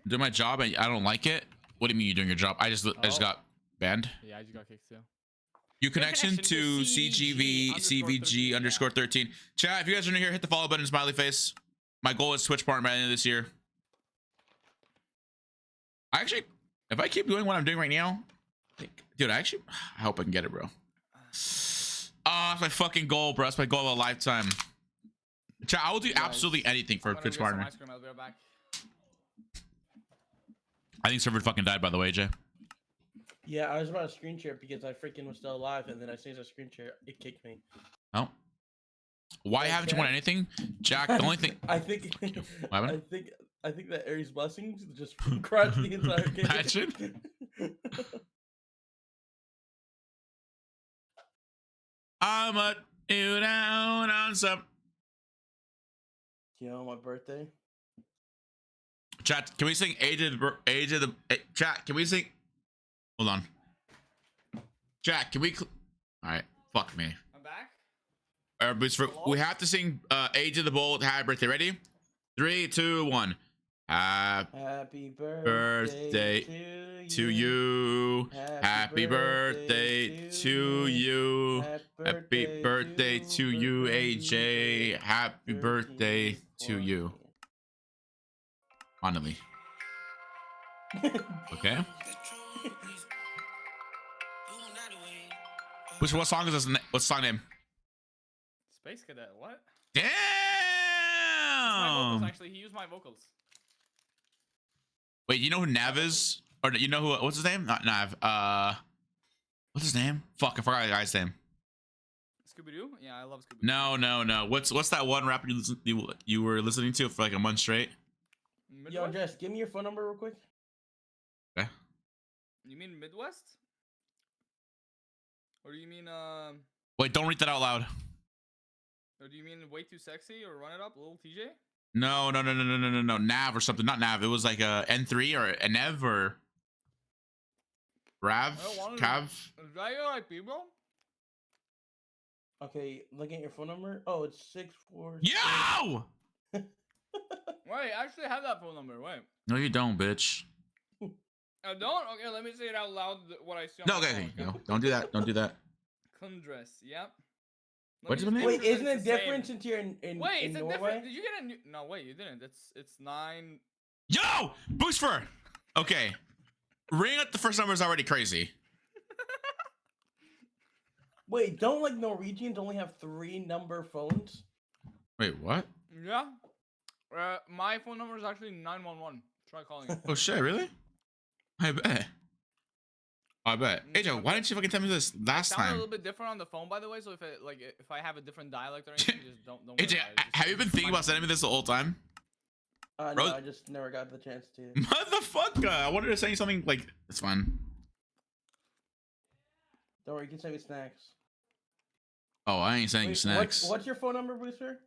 Doing my job and I don't like it. What do you mean you're doing your job? I just got banned. Yeah, I just got kicked too. Your connection to CGV CVG underscore 13. Chat, if you guys are new here, hit the follow button, smiley face. My goal is Twitch partner by the end of this year. Actually, if I keep doing what I'm doing right now, dude, I hope I can get it, bro. That's my fucking goal, bro. That's my goal of a lifetime. Chat, I will do absolutely anything for a Twitch partner. I'll be right back. I think server fucking died, by the way, Jay. Yeah, I was about to screen share because I freaking was still alive, and then as soon as I screen share, it kicked me. Oh. Why haven't you won anything? Jack, the only thing... I think... What happened? I think that Aries blessings just crushed the entire game. Imagine. I'ma do down on some... You know, my birthday. Chat, can we sing chat, can we sing... Hold on. Chat, can we... Alright, fuck me. I'm back. We have to sing Age of the Bull. Happy birthday. Ready? 3, 2, 1. Happy birthday to you. Happy birthday to you. Happy birthday to you, AJ. Happy birthday to you. Finally. Okay. What song is this? What's the song name? Space Cadet, what? Damn! My vocals, actually, he used my vocals. Wait, you know who Nav is? Or you know who? What's his name? Not Nav. What's his name? Fuck, I forgot the guy's name. Scooby-Doo? Yeah, I love Scooby-Doo. No. What's that one rapper you were listening to for like a month straight? Yo, Jess, give me your phone number real quick. Okay. You mean Midwest? Or do you mean Wait, don't read that out loud. Or do you mean Way Too Sexy or Run It Up, Little TJ? No. Nav or something. Not Nav. It was like a N3 or a Nev or Rav, Cav. Is that your IP, bro? Okay, looking at your phone number. Oh, it's 646. Yo! Wait, I actually have that phone number. Wait. No, you don't, bitch. I don't? Okay, let me say it out loud. What I see on No, my okay. phone, No, don't do that. Don't do that. Qndres, yep. What's the name? Wait, isn't it different since you're in Wait, in is it Norway? different? Did you get a new... No, wait, you didn't. It's 9... Yo! Boost fur! Okay. Ring up the first number is already crazy. Wait, don't like Norwegians only have 3 number phones? Wait, what? Yeah. My phone number is actually 911. Try calling it. Oh shit, really? I bet. AJ, why didn't you fucking tell me this last Sound a time? little bit different on the phone, by the way. So if I have a different dialect or anything, just don't. Worry AJ, about it. Just have you been thinking about sending me this the whole time? No, Bro- I just never got the chance to. Motherfucker! I wanted to say something like it's fine. Don't worry, you can send me snacks. Oh, I ain't sending you Wait, snacks. What's your phone number, Booster?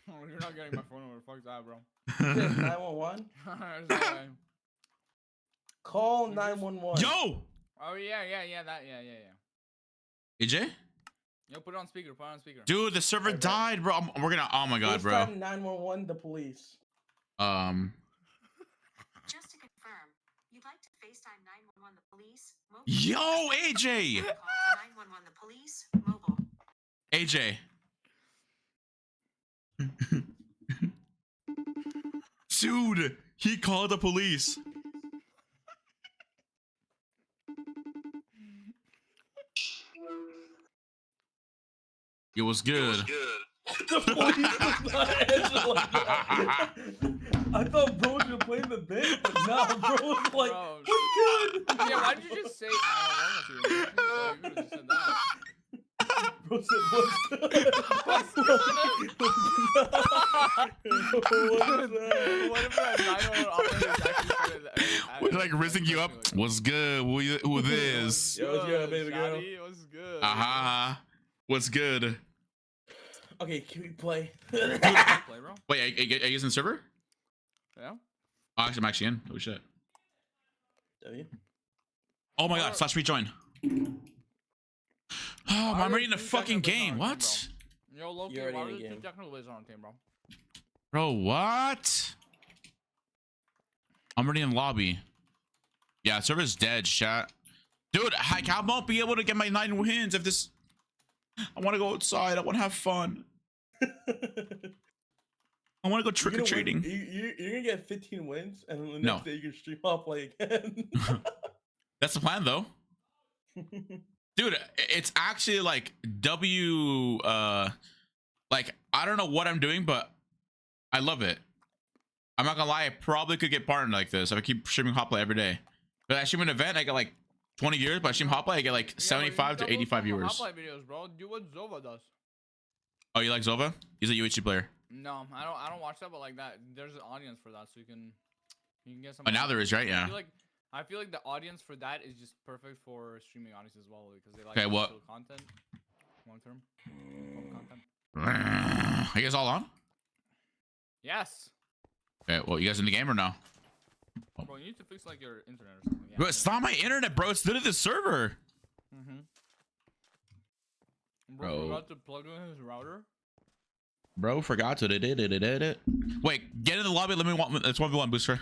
Oh, you're not getting my phone number. Fuck that, bro. 911. There's no way. Call 911. Yo! Oh yeah. That yeah. AJ? Yo, put it on speaker. Put it on speaker. Dude, the server died, bro. We're gonna. Oh my god, bro. FaceTime 911, the police. Just to confirm, you'd like to FaceTime 911 the police? Mobile. Yo, AJ. Call for 911 the police. Mobile. AJ. Dude, he called the police. It was good. The police does not answer like that. I thought bro was playing the bit, but nah, bro was like, Bro. what's good? Yeah, why did you just say 911 if you were just said that? Bro said, what's good? What's good? What if that 911 operator actually started that? We're like rizzing you up. What's good? Who this? Yo, what's good, baby girl? Shawty, what's good? What's good? Okay, can we play? Play, bro. Wait, are you guys in the server? Yeah. Oh, actually, I'm actually in. Oh shit. W? Oh my god, slash rejoin. Oh, I'm ready in the fucking game. What? Yo, Loki, You're already why in are the there two game. technical lasers on the team, bro? Bro, what? I'm already in lobby. Yeah, server's dead, chat. Dude, heck, I won't be able to get my 9 wins if this... I want to go outside. I want to have fun. I want to go trick-or-treating. You're gonna get 15 wins, and then the No. next day you can stream HOPLITE again. That's the plan, though. Dude, it's actually like like, I don't know what I'm doing, but I love it. I'm not gonna lie, I probably could get partnered like this if I keep streaming HOPLITE every day. But I stream an event, I get like 20 viewers, but I stream HOPLITE, I get like 75 to 85 viewers. HOPLITE videos, bro. Do what Zova does. Oh, you like Zova? He's a UHC player. No, I don't watch that, but like that, there's an audience for that, so you can get some. But now there is, right? Yeah. I feel like the audience for that is just perfect for streaming audience as well because they like Okay, what? content, long term content. Are you guys all on? Yes. Okay, well, you guys in the game or no? Bro, you need to fix like your internet or something. Yeah. Bro, it's not my internet, bro. It's literally the server. Bro, Bro. forgot to plug in his router. Bro, forgot to it. Wait, get in the lobby. Let me want. It's 1v1 booster.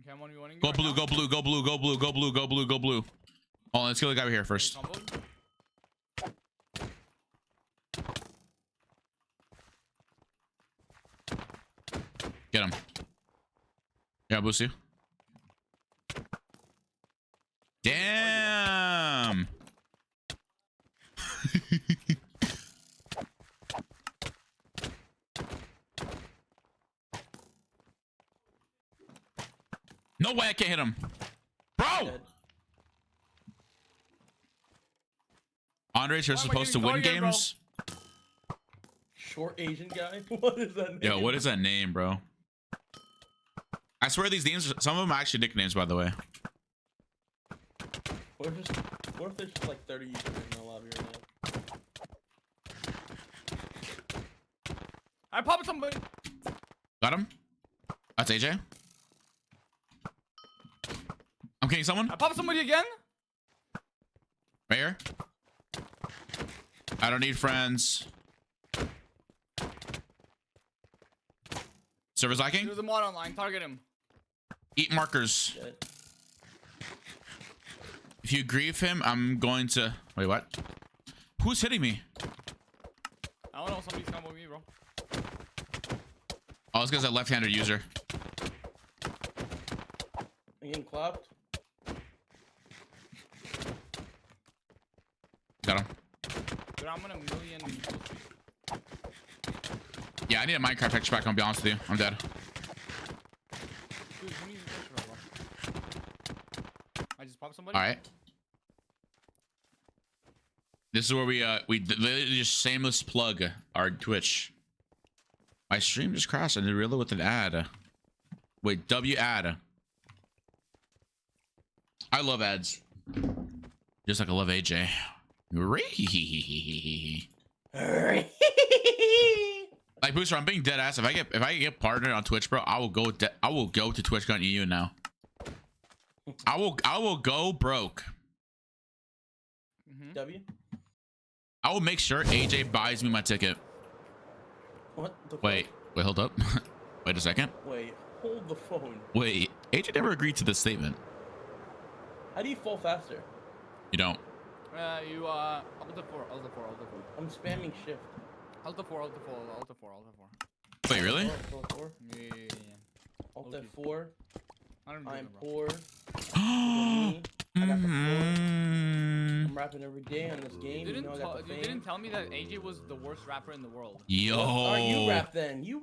Okay, I'm 1v1ing. Go blue, go blue, go blue, go blue, go blue, go blue, go blue. Oh, let's kill the guy over here first. Get him. Yeah, boost you. Damn. No way I can't hit him. Bro! Qndres, you're supposed to win games? Short Asian guy? What is that name? Yo, what is that name, bro? I swear these names, some of them are actually nicknames, by the way. What if there's just like 30 users in the lobby right now? I popped somebody. Got him? That's AJ. I'm killing someone. I popped somebody again. Right here. I don't need friends. Server's lacking. There's a mod online. Target him. Eat markers. Shit. If you grieve him, I'm going to... Wait, what? Who's hitting me? I don't know. Somebody's coming with me, bro. Oh, this guy's a left-handed user. I'm getting clapped. Got him. Dude, I'm in a million. Yeah, I need a Minecraft texture pack, I'll be honest with you. I'm dead. Dude, who needs a picture, bro? I just popped somebody. All right. This is where we literally just shameless plug our Twitch. My stream just crashed and it reloaded with an ad. Wait, W ad. I love ads. Just like I love AJ. Like Booster, I'm being dead ass. If I get partnered on Twitch, bro, I will go to Twitch.eu now. I will go broke. W? I will make sure AJ buys me my ticket. What the Wait, hold up. Wait a second. Wait, hold the phone. Wait, AJ never agreed to this statement. How do you fall faster? You don't. You alt F4. I'm spamming shift. Alt F4. Wait, really? Yeah. Alt Okay. F4. I don't know, I'm bro. poor. I got the floor. Mhm. I'm rapping every day on this game. You know I got the You fame. didn't tell me that AJ was the worst rapper in the world. Yo. Alright, you rap then. You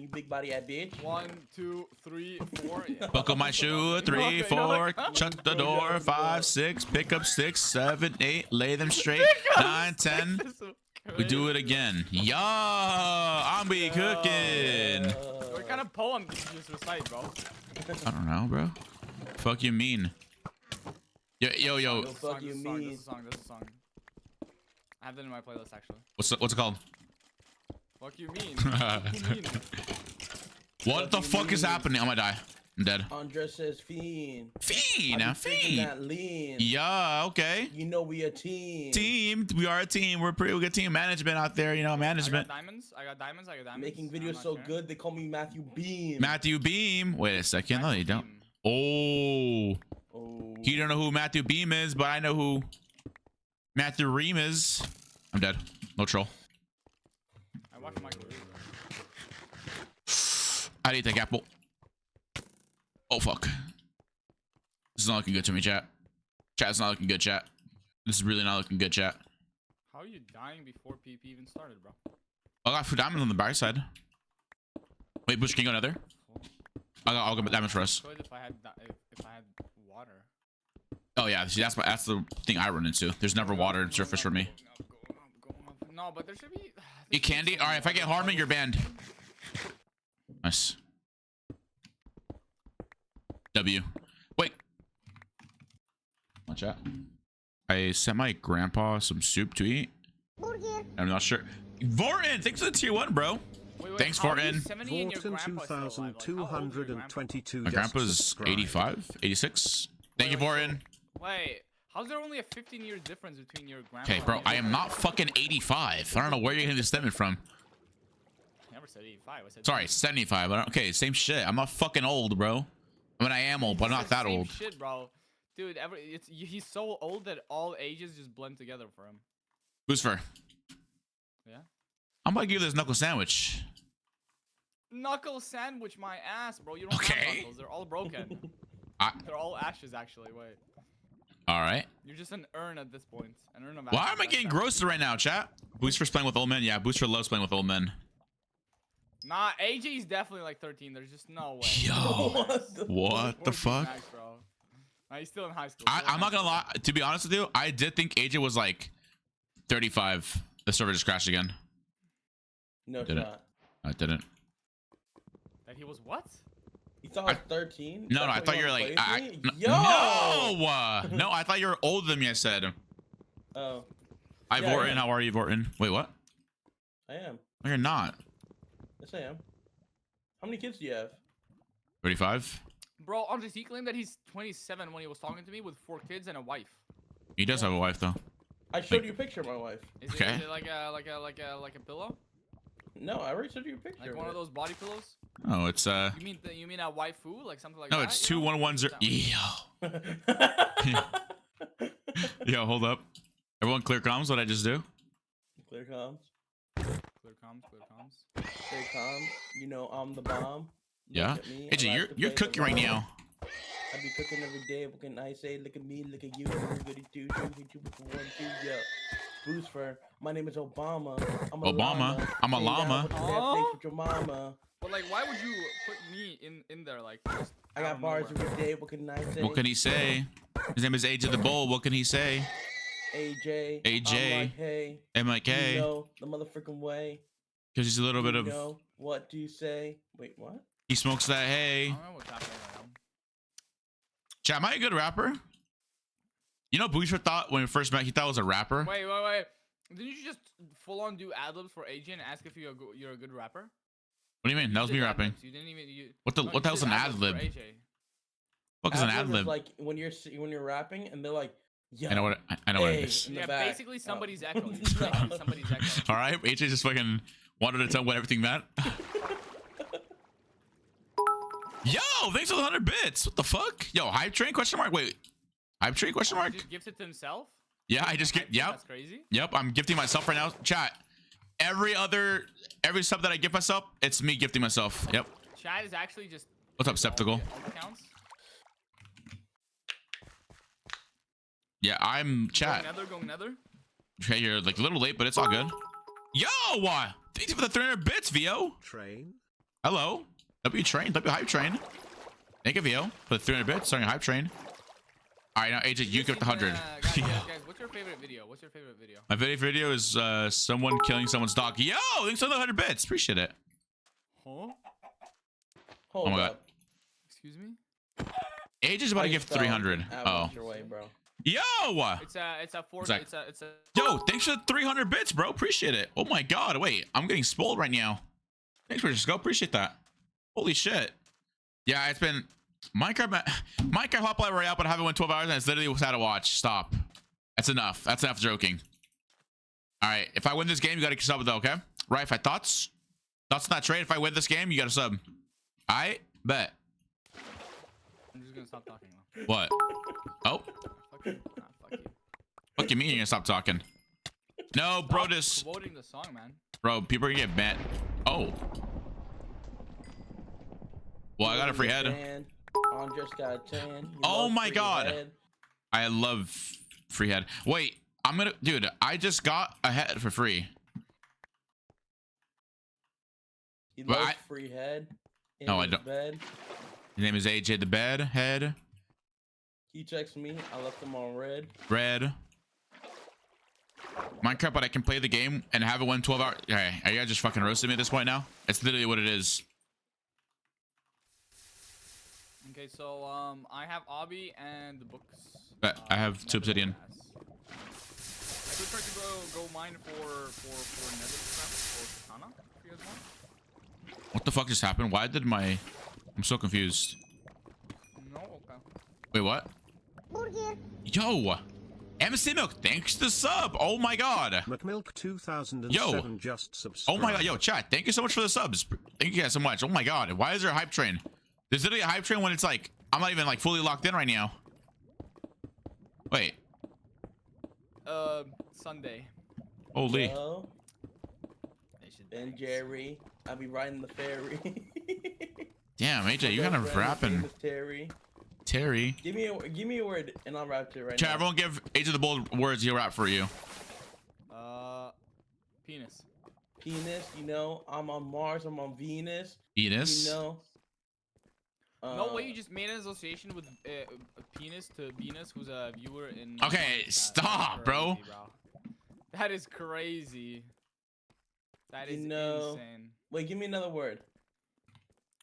big body ass bitch. 1, 2, 3, 4. Yeah. Buckle my shoe. 3, Okay, 4. no. Shut the door. 5, 6. Pick up 6, 7, 8. Lay them straight. 9, 10. We do it again. Yeah, I'm be cooking. What kind of poem did you just recite, bro? I don't know, bro. Fuck you mean. Yo. Fuck you mean. This is a song. I have that in my playlist actually. What's it called? Fuck you mean. Fuck you mean. What the fuck is happening? I'm gonna die. I'm dead. Qndres says fiend. Fiend. That lean. Yeah, okay. You know we a team. Team. We are a team. We're pretty good team management out there. You know, management. I got diamonds. Making I'm videos not so sure. good they call me Matthew Beam. Matthew Beam. Wait a second. No, you don't. Beam. Oh. Oh. You don't know who Matthew Beam is, but I know who Matthew Ream is. I'm dead. No troll. I watched Michael Reed, bro. I need to take apple. Oh, fuck. This is not looking good to me, chat. Chat's not looking good, chat. This is really not looking good, chat. How are you dying before PP even started, bro? I got 2 diamonds on the back side. Wait, Bush, can you go nether? I'll go diamonds for us. Could if I had water. Oh yeah, see that's the thing I run into. There's never water in surface for me. Going up. No, but there should be. You candy? All right, if I get harming, you're banned. Nice. W. Wait. Watch out. I sent my grandpa some soup to eat. I'm not sure. Vorton, thanks for the tier 1, bro. Thanks, Vorton. Vorton 2222. My grandpa's 85, 86. Thank you, Vorton. Wait, how's there only a 15-year difference between your grandpa? Okay, bro, I am not fucking 85. I don't know where you're getting this statement from. I never said 85. I said. Sorry, 75. Okay, same shit. I'm not fucking old, bro. I mean, I am old, but I'm not that Same old. Shit, bro. Dude, he's so old that all ages just blend together for him. Booster. Yeah. I'm about to give you this knuckle sandwich. Knuckle sandwich my ass, bro. You don't have knuckles. They're all broken. They're all ashes, actually. Wait. All right. You're just an urn at this point. An urn of ashes. Why am I getting grossed right now, chat? Booster's playing with old men. Yeah, Booster loves playing with old men. Nah, AJ's definitely like 13. There's just no way. Yo. What the fuck? Max, bro. Nah, he's still in high school. I'm not gonna lie. To be honest with you, I did think AJ was like 35. The server just crashed again. No Didn't. shot. I didn't. That he was what? You thought I was 13? No, I thought you were like. Yo! No, I thought you were older than me. I said. Oh. Hi, Yeah, Vorton. How are you, Vorton? Wait, what? I am. No, you're not. Yes, I am. How many kids do you have? 35. Bro, Andres, he claimed that he's 27 when he was talking to me with 4 kids and a wife. He does have a wife, though. I showed you a picture of my wife. Is Okay. it like a pillow? No, I already showed you a picture. Like of one it. of those body pillows? Oh, it's You mean a waifu, like something like No, that? it's you know? 2110. Yo, hold up. Everyone, clear comms. What I just do? Clear comms. Clear comms. Clear comms. You know I'm the bomb. Yeah. Look at me, AJ, I like to you're play cooking the right bomb. now. I be cooking every day. What can I say? Look at me, look at you. We're goody two, hit you with the 1, 2, yeah. Boost for my name is Obama. I'm a Obama. llama. I'm a Came down llama. with the bad face with your mama. But like, why would you put me in there like? Just I out got of bars nowhere? every day. What can I say? What can he say? His name is AJ the Bull. What can he say? AJ. AJ. I'm like, hey. MIK. You know the motherfucking way. Because he's a little bit You of. know, what do you say? Wait, what? He smokes that I hay. don't know what's happening right now. Chat, am I a good rapper? You know, Booster thought when we first met, he thought I was a rapper. Wait. Didn't you just full on do ad libs for AJ and ask if you're a good rapper? What do you mean? That was You me did rapping. ad-libs. You didn't even. What the No, what the you hell's did an ad-libs ad lib? for AJ. What is an ad Ad-lib is lib? like when you're rapping and they're like, Yo. I know what it Hey, is. in the Yeah, back. basically somebody's echo. No. Basically somebody's echo. All right, AJ just fucking wanted to tell what everything meant. Yo, thanks for the 100 bits. What the fuck? Yo, hype train question mark. Wait, hype train question mark. Just gifted to himself. Yeah, I just get. Yep. That's crazy. Yep, I'm gifting myself right now. Chat. Every sub that I gift myself, it's me gifting myself. Yep. Chat is actually just. What's up, Septical? All the counts. Yeah, I'm chat. Going nether. Okay, you're like a little late, but it's all good. Yo, thank you for the 300 bits, VO. Train. Hello. W train, W hype train. Thank you, VO, for the 300 bits. Starting hype train. All right, now AJ, you get the 100. Guys, what's your favorite video? What's your favorite video? My favorite video is someone killing someone's dog. Yo, thanks for the 100 bits. Appreciate it. Huh? Hold Oh my up. god. Excuse me. AJ's about to give 300. Oh. Your way, bro. Yo. It's a four. Zach. It's a. Yo, thanks for the 300 bits, bro. Appreciate it. Oh my god. Wait, I'm getting spoiled right now. Thanks for just go. Appreciate that. Holy shit. Yeah, it's been Minecraft HOPLITE Royale, but I haven't went 12 hours and it's literally sad to watch. Stop. That's enough. That's enough joking. All right. If I win this game, you got to sub though, okay? Right. If I thoughts on that trade, if I win this game, you got to sub. I bet. I'm just gonna stop talking now. What? Oh. Fuck you. Nah, fuck you. What you mean you're gonna stop talking? No, bro, this. Promoting the song, man. Bro, people are gonna get banned. Oh. Well, I got a free head. Qndres got a tan. Oh my god. I love free head. Wait, I'm gonna, dude, I just got a head for free. He But loves free head. No, I don't. Bed. His name is AJ the Bed Head. He checks me. I left him on red. Red. Minecraft, but I can play the game and have it win 12 hours. Okay, are you guys just fucking roasting me at this point now? It's literally what it is. Okay, so I have Obby and the books. I have 2 obsidian. I could try to go mine for nether scrap or katana if you guys want. What the fuck just happened? Why did my... I'm so confused. No, okay. Wait, what? Yo! MC Milk, thanks to the sub. Oh my god. McMilk 2007 Yo. just subscribed. Oh my god, yo, chat. Thank you so much for the subs. Thank you guys so much. Oh my god. Why is there a hype train? There's literally a hype train when it's like, I'm not even like fully locked in right now. Wait. Sunday. Holy. Hello? Ben Jerry. I'll be riding the ferry. Damn, AJ, you kind of rapping. Terry. Terry. Give me a word and I'll rap it right Chat, now. everyone give AJ the bold words. He'll rap for you. Penis. Penis, you know, I'm on Mars, I'm on Venus. Penis. You know. No way you just made an association with penis to Venus, who's a viewer in. Okay, stop, bro. That is crazy. That is insane. Wait, give me another word.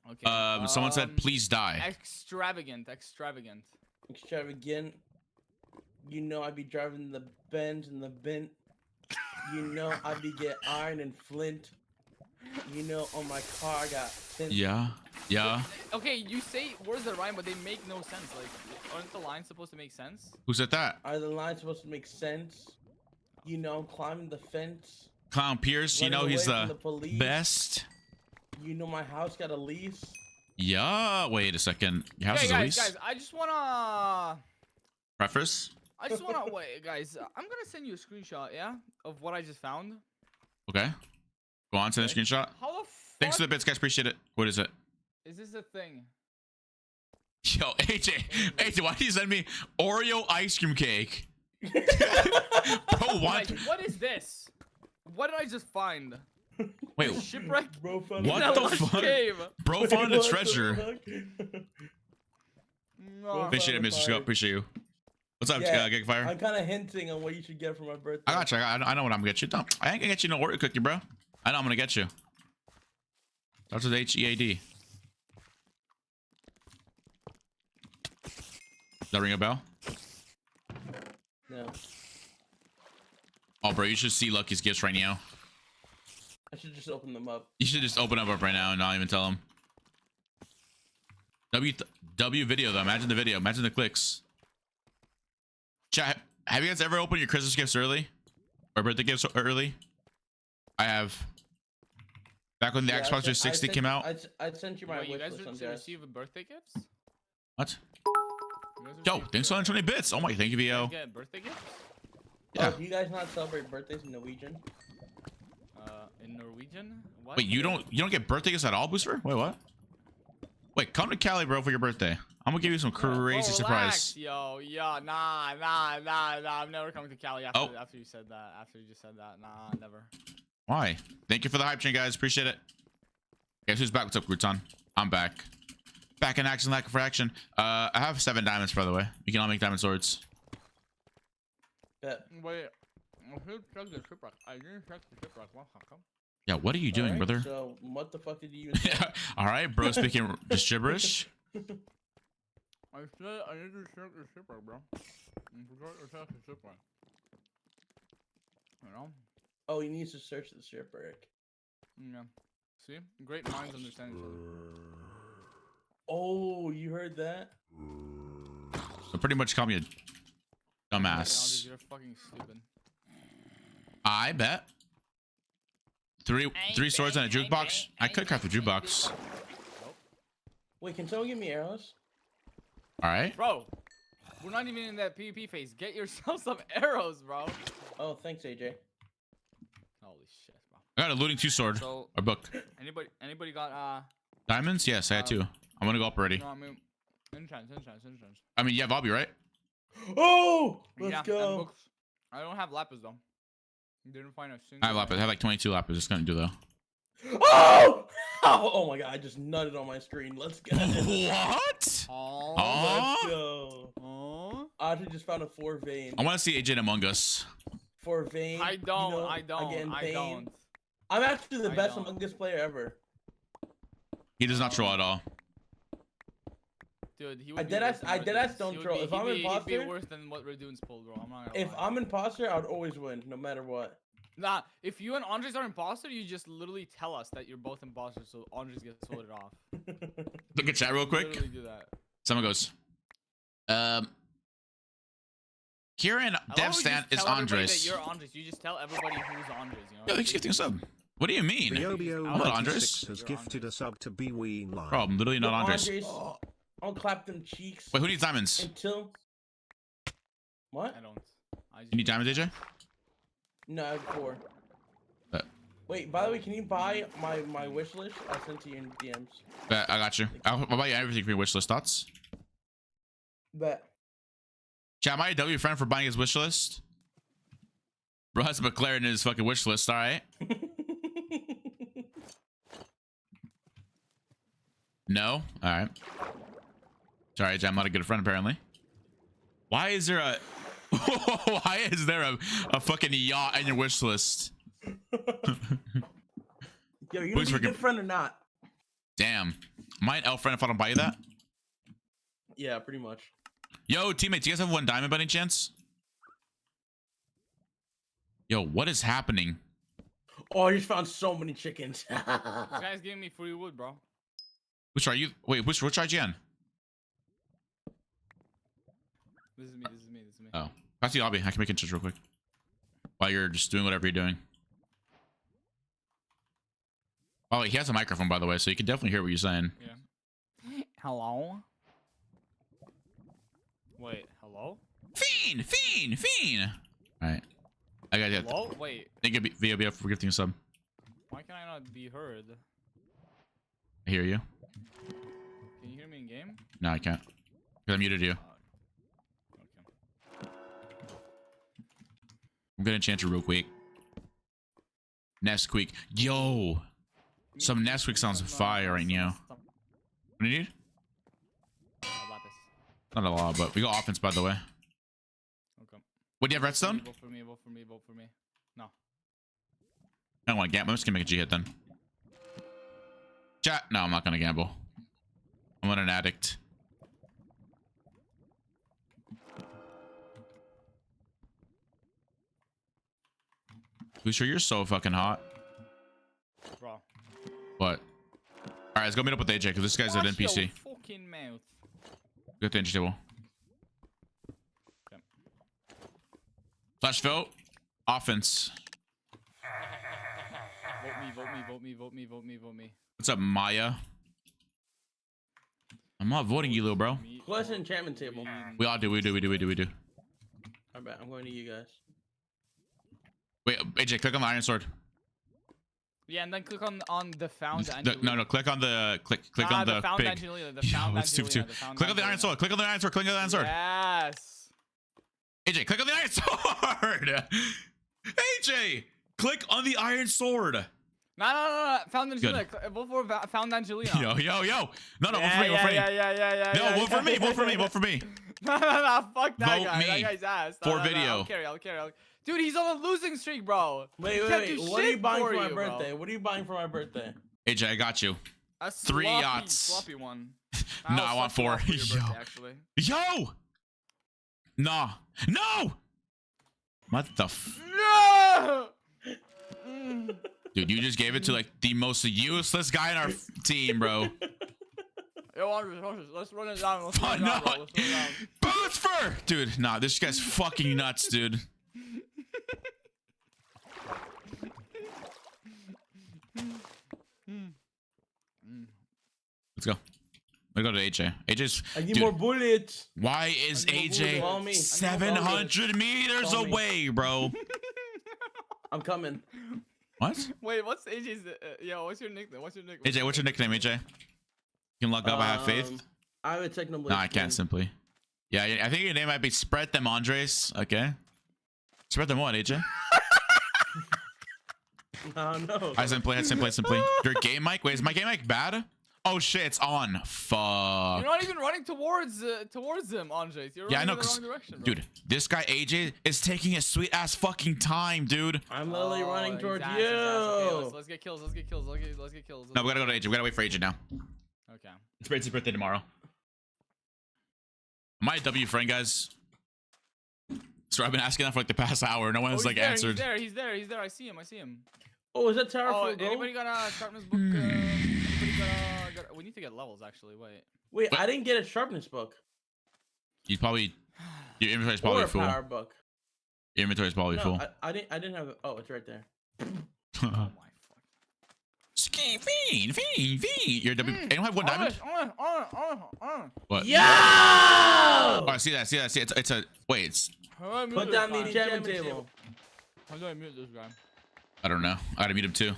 Okay. Someone said, please die. Extravagant. Extravagant. You know, I be driving the Benz and the Bent. You know, I be get iron and flint. You know, on my car I got tint. Yeah. Yeah. Okay, you say words that rhyme, but they make no sense. Like, aren't the lines supposed to make sense? Who said that? Are the lines supposed to make sense? You know, I'm climbing the fence. Clown Pierce, you know he's the police. best. You know my house got a lease. Yeah. Wait a second. Your house is a lease? Guys, I just wanna. Preface? wait, guys. I'm gonna send you a screenshot, yeah, of what I just found. Okay. Go on, send a screenshot. How the fuck? Thanks for the bits, guys. Appreciate it. What is it? Is this a thing? Yo, AJ, why did you send me Oreo ice cream cake? Bro, what? Guys, what is this? What did I just find? Wait, Shipwreck. Bro, what the fuck? Cave. Bro found a treasure. No. Appreciate it, Mr. Scope. Appreciate you. What's up, Gigfire? I'm kind of hinting on what you should get for my birthday. I got you. I know what I'm gonna get you. No, I ain't gonna get you no Oreo cookie, bro. I know I'm gonna get you. Starts with HEAD. Does that ring a bell? No. Oh, bro, you should see Lucky's gifts right now. I should just open them up. You should just open up right now and not even tell him. W video though. Imagine the video. Imagine the clicks. Chat. have you guys ever opened your Christmas gifts early or birthday gifts early? I have. Back when the Xbox 360 came out. I sent you my Wait, you wish guys list on didn't Jess. receive birthday gifts? What? You guys Yo, received, thanks for 120 bits. Oh my, thank you, you VO. guys get birthday gifts? Yeah. Oh, do you guys not celebrate birthdays in Norwegian? In Norwegian? What? Wait, you don't get birthday gifts at all, Booster? Wait, what? Wait, come to Cali, bro, for your birthday. I'm gonna give you some crazy surprise. Yo, nah. I'm never coming to Cali after you said that. After you just said that, nah, never. Why? Thank you for the hype train, guys. Appreciate it. Guess who's back? What's up, Crouton? I'm back. Back in action, lack for action. I have 7 diamonds, by the way. We can all make diamond swords. Yeah. Wait, I didn't check the shipwreck. How come? Yeah, what are you doing, Alright, brother? So what the fuck did you use? All right, bro, speaking just gibberish. I said I need to check the shipwreck, bro. I forgot to check the shipwreck. You know? Oh, he needs to search the shipwreck. Yeah. See? Great minds understand each other. Oh, you heard that? So pretty much call me a Andres, dumbass. you're fucking stupid. I bet. Three swords and a jukebox. I could craft a jukebox. Wait, can someone give me arrows? All right. Bro, we're not even in that PvP phase. Get yourself some arrows, bro. Oh, thanks, AJ. Holy shit, bro. I got a looting 2 sword. So, Or book. anybody got Diamonds? Yes, I had 2. I'm gonna go up already. no, I mean enchants. I mean, you have Obby, right? Oh, Yeah, let's and go. books. I don't have lapis though. Didn't find a single. I have lapis. I have like 22 lapis. It's gonna do though. Oh! Oh my god, I just nutted on my screen. Let's go. What? Oh, Let's go. oh. I actually just found a 4 vein. I want to see AJ in Among Us. 4 vein. I don't. You know, I don't. again, I vein. don't. I'm actually the I best don't. Among Us player ever. He does not troll at all. Dude, he I would be deadass- worse than I what deadass Redune's- don't he would troll. be- If I'm he'd be imposter- worse than what Redune's pulled, bro. I'm not gonna If lie. I'm imposter, I'd always win, no matter what. Nah, if you and Andres are imposter, you just literally tell us that you're both imposters, so Andres gets voted off. Look at chat real quick. Literally do that. Someone goes, Kieran I love how you Devstan just is tell everybody Andres. that you're Andres. You just tell everybody who's Andres. You know. Yo, thanks for gifting a sub. What do you mean? Biobio I'm not Andres. has gifted a sub to Beween Live. Bro, I'm literally not Yo, Andres. I'll clap them cheeks Wait, who needs diamonds? until. What? I don't. I just You need diamonds, AJ? No, I have 4. Bet. Wait, by the way, can you buy my wish list? I sent to you in DMs. Bet, I got you. I'll buy you everything for your wish list. Thoughts? Bet. Chat, am I a W friend for buying his wish list? Bro has a McLaren in his fucking wish list. All right. No. All right. Sorry, Jay, I'm not a good friend apparently. Why is there a fucking yacht in your wish list? Yo, you Please gonna be a forgive- good friend or not? Damn. Am I an elf friend if I don't buy you that? Yeah, pretty much. Yo, teammates, you guys have 1 diamond by any chance? Yo, what is happening? Oh, I just found so many chickens. This guy's giving me free wood, bro. Which are you? Wait, which IGN? This is me. Oh, pass the lobby. I can make it just real quick. While you're just doing whatever you're doing. Oh, he has a microphone, by the way, so you can definitely hear what you're saying. Yeah. Hello? Wait, hello? Fiend! All right. I got it. Hello? Wait, Thank you, VOBF, for gifting a sub. why can I not be heard? I hear you. Can you hear me in game? No, I can't. Because I muted you. Okay. I'm gonna enchant you real quick. Nesquik. Yo! Some Nesquik sounds fire right now. What do you need? Lapis. Not a lot, but we got offense, by the way. Okay. What do you have, redstone? Vote for me. No. I don't want to gamble. I'm just gonna make a G hit then. Chat. No, I'm not gonna gamble. I'm not an addict. Booster, you're so fucking hot. Bro. What? Alright, let's go meet up with AJ because this guy's an Watch NPC. your fucking mouth. Go to the entry table. Okay. Last vote. Offense. Vote me, vote me, vote me, vote me, vote me, vote me. What's up, Maya? I'm not voting you, little bro. Plus enchantment table. We all do. We do. I bet I'm going to you guys. Wait, AJ, click on the iron sword. Yeah, and then click on the found No, Angelina. no, click on the on the found pig. Angelina. The found Yo, it's too- Angelina. too- The found Click on the iron Angelina. sword. Click on the iron sword. Click on the iron sword. Yes. AJ, click on the iron sword. AJ, click on the iron sword. No. Found Angelina. Vote for found Angelina. Yo. No, vote for me. Vote for me. Yeah. No, vote for me. Vote for me. Vote for me. No. Fuck that Vote guy. me That guy's ass. for video. I'll carry. Dude, he's on a losing streak, bro. Wait. Can't do What are you shit buying for my you, birthday? bro. What are you buying for my birthday? AJ, I got you. A 3 sloppy, yachts. Sloppy one. No, I want 4. For your Yo. birthday, actually. Yo. Nah. No. What the f? No. Dude, you just gave it to like the most useless guy in our team, bro. Yo, Andres, let's run it down. Let's Oh, run it down, bro. Let's run it down. Boots for dude. Nah, this guy's fucking nuts, dude. Let's go. Let's go to AJ. AJ's. I need dude, more bullets. why is I need more bullets. Follow me. AJ I need more bullets. 700 meters Follow me. away, bro? I'm coming. What? Wait, what's AJ's? Yo, what's your nickname? AJ, what's your nickname, AJ? You can look up. I have faith. I have a techno. No, I can't simply. Yeah, I think your name might be Spread Them Andres. Okay. Spread them what, AJ? No. I simply. Your game mic? Wait, is my game mic bad? Oh shit, it's on. Fuck. You're not even running towards him, Andres. You're Yeah, I running know, in the 'cause- wrong direction, bro. Dude, this guy AJ is taking his sweet ass fucking time, dude. I'm literally running towards his ass, you. his ass. Okay, let's get kills. Let's get kills. No, we gotta go to AJ. We gotta wait for AJ now. Okay. It's Brady's birthday tomorrow. Am I a W friend, guys? So I've been asking that for like the past hour. No one's like answered. He's there. I see him. Oh, is that tower Oh, full of gold? anybody got a sharpness book? Anybody got we need to get levels, actually. Wait. Wait, I didn't get a sharpness book. You probably your inventory's probably Or a full. power book. Your inventory's probably No, full. I didn't have it. Oh, it's right there. Oh my fuck. Fiend. You're W. Anyone have one diamond? What? Yo! Oh, I see that. It's a wait. It's Put down the enchantment table. How do I mute this guy? I don't know. I gotta mute him too.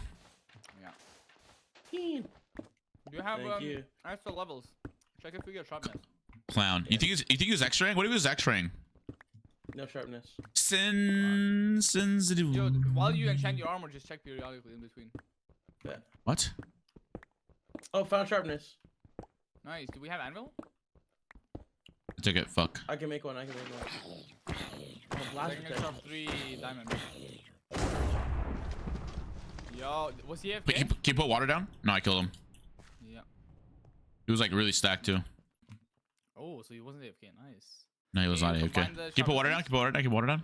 Do you have Thank you. extra levels? Check if we get sharpness. Clown. You think he's X-raying? What if he was X-raying? No sharpness. Sins. Dude, while you enchant your armor, just check periodically in between. Bet. What? Oh, found sharpness. Nice. Do we have anvil? I took it. Fuck. I can make one. Oh, blast Second attack. sharp 3 diamond. Yo, was he AFK? Wait, can you put water down? No, I killed him. Yeah. He was like really stacked too. Oh, so he wasn't AFK. Nice. No, he was not. you Okay. combine the Can you put water down? sharpness? Can you put water down?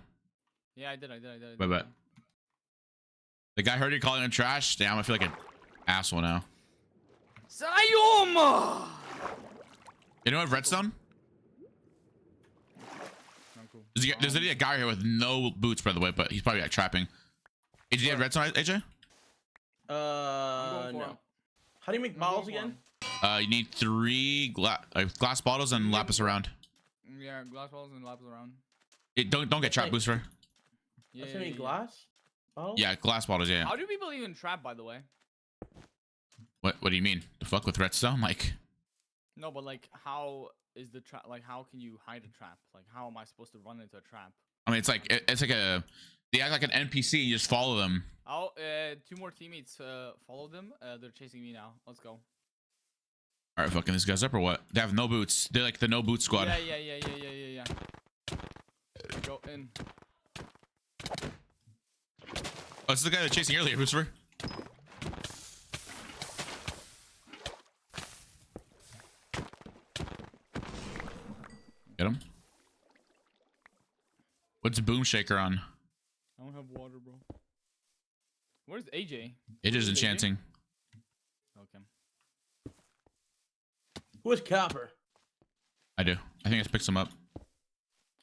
Yeah, I did. Wait. The guy heard you calling him trash. Damn, I feel like an asshole now. Sayoma! Anyone have redstone? Cool. There's a guy here with no boots, by the way, but he's probably like trapping. Did you have redstone, AJ? No. How do you make bottles again? You need 3 glass bottles and lapis around. Yeah, glass balls and lapis around. Don't get trap booster. Yeah, That's gonna be glass bottles? Yeah, glass bottles. Yeah. How do people even trap, by the way? What do you mean? The fuck with redstone? Like, No, but like, how is the trap? Like, how can you hide a trap? Like, how am I supposed to run into a trap? I mean, it's like they act like an NPC. You just follow them. Oh, 2 more teammates follow them. They're chasing me now. Let's go. All right, fucking these guys up or what? They have no boots. They're like the no boot squad. Yeah. Go in. Oh, this is the guy that was chasing earlier, Lucifer. Get him. What's Boom Shaker on? I don't have water, bro. Where's AJ? AJ's enchanting. Okay. Who is Copper? I do. I think I just picked some up.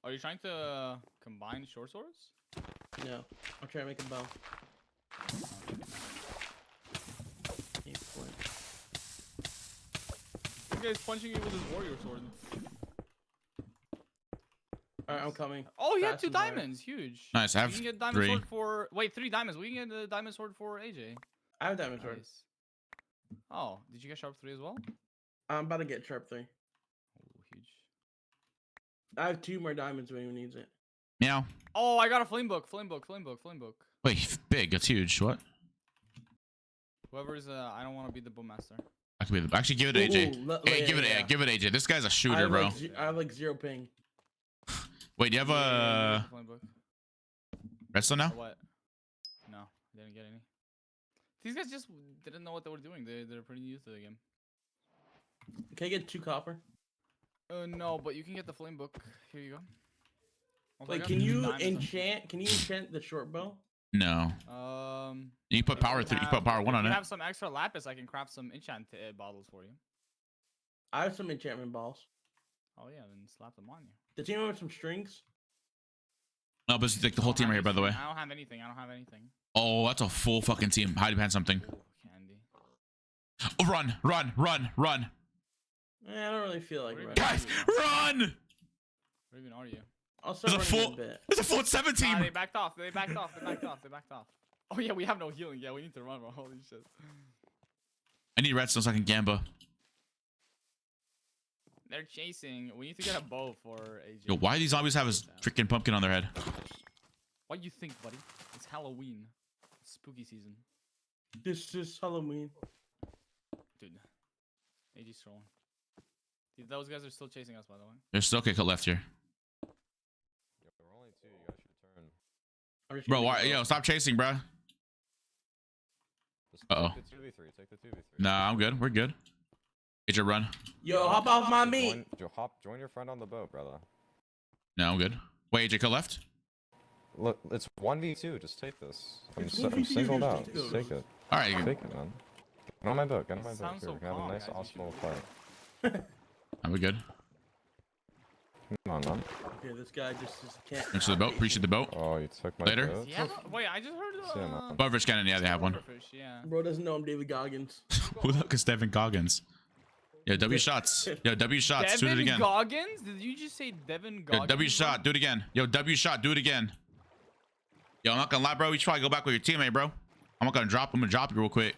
Are you trying to combine short swords? No. I'll try to make a bow. Hey, flint. This guy's punching you with his warrior sword. Alright, I'm coming. Oh, he had Fast 2 and hard. diamonds. Huge. Nice. I We have can get diamond 3. sword for. Wait, 3 diamonds. We can get the diamond sword for AJ. I have diamond sword. Nice. Oh, did you get sharp 3 as well? I'm about to get sharp 3. Oh, huge. I have 2 more diamonds when he needs it. Meow. Oh, I got a flame book. Flame book. Flame book. Flame book. Wait, big. That's huge. What? Whoever's I don't want to be the bombmaster. I could be the, actually give it to AJ. Ooh, Hey, yeah, give it yeah. give it AJ. This guy's a I shooter, have bro. like I have like 0 ping. Wait, do you have a Flame book. redstone now? Or what? No, didn't get any. These guys just didn't know what they were doing. They're pretty new to the game. Can I get 2 copper? No, but you can get the flame book. Here you go. Also, I Like, got can 2 you diamonds. enchant? Can you enchant the short bow? No. You put if power you 3. You have- put power 1 if on you it. have some extra lapis, I can craft some enchant bottles for you. I have some enchantment balls. Oh yeah, then slap them on you. Does anyone have some strings? No, but it's like the whole team right here, by the way. I don't have anything. I don't have anything. Oh, that's a full fucking team. Hide behind something. Ooh, candy. Oh, run, run, run, run. I don't really feel like Where running. Guys, run! Where even are you? I'll start There's a running full, in a bit. there's a full 7 team. They backed off. They backed off. They backed off. They backed off. Oh yeah, we have no healing. Yeah, we need to run, bro. Holy shit. I need redstone so I can gamba. They're chasing. We need to get a bow for AJ. Yo, why do these zombies have a freaking pumpkin on their head? What do you think, buddy? It's Halloween. It's spooky season. This is Halloween. Dude. AJ's trolling. Dude, those guys are still chasing us, by the way. There's still kick left here. We're only 2. You guys should turn. I'm just Bro, gonna why? go. Yo, stop chasing, bro. Just Uh-oh. Take the 2v3. Take the 2v3. Nah, I'm good. We're good. Get your run. Yo, hop off my meat. Join your friend on the boat, brother. No, I'm good. Wait, AJ, kill left. Look, it's 1v2. Just take this. I'm, It's I'm 1v2, singled just out. take Just it. take it. All right, Take it, man. Get on my boat. Get on my boat. Sounds Here, so we can have a calm, nice, guys. You awesome little should- fight. we good. Come on, man. Okay, this guy just can't. Thanks for the boat. Appreciate the boat. Oh, you took my Later. boat? Yeah. Wait, I just heard. See ya, man. Butterfish cannon. Yeah, they have one. Silverfish, yeah. Bro doesn't know I'm David Goggins. Who the fuck is Devin Goggins? Yo, W shots. Yo, W shots. Do it Devin again. Goggins? Did you just say Devin Yo, Goggins? W shot. Do it again. Yo, W shot. Do it again. Yo, I'm not gonna lie, bro. You should probably go back with your teammate, bro. I'm not gonna drop. I'm gonna drop you real quick.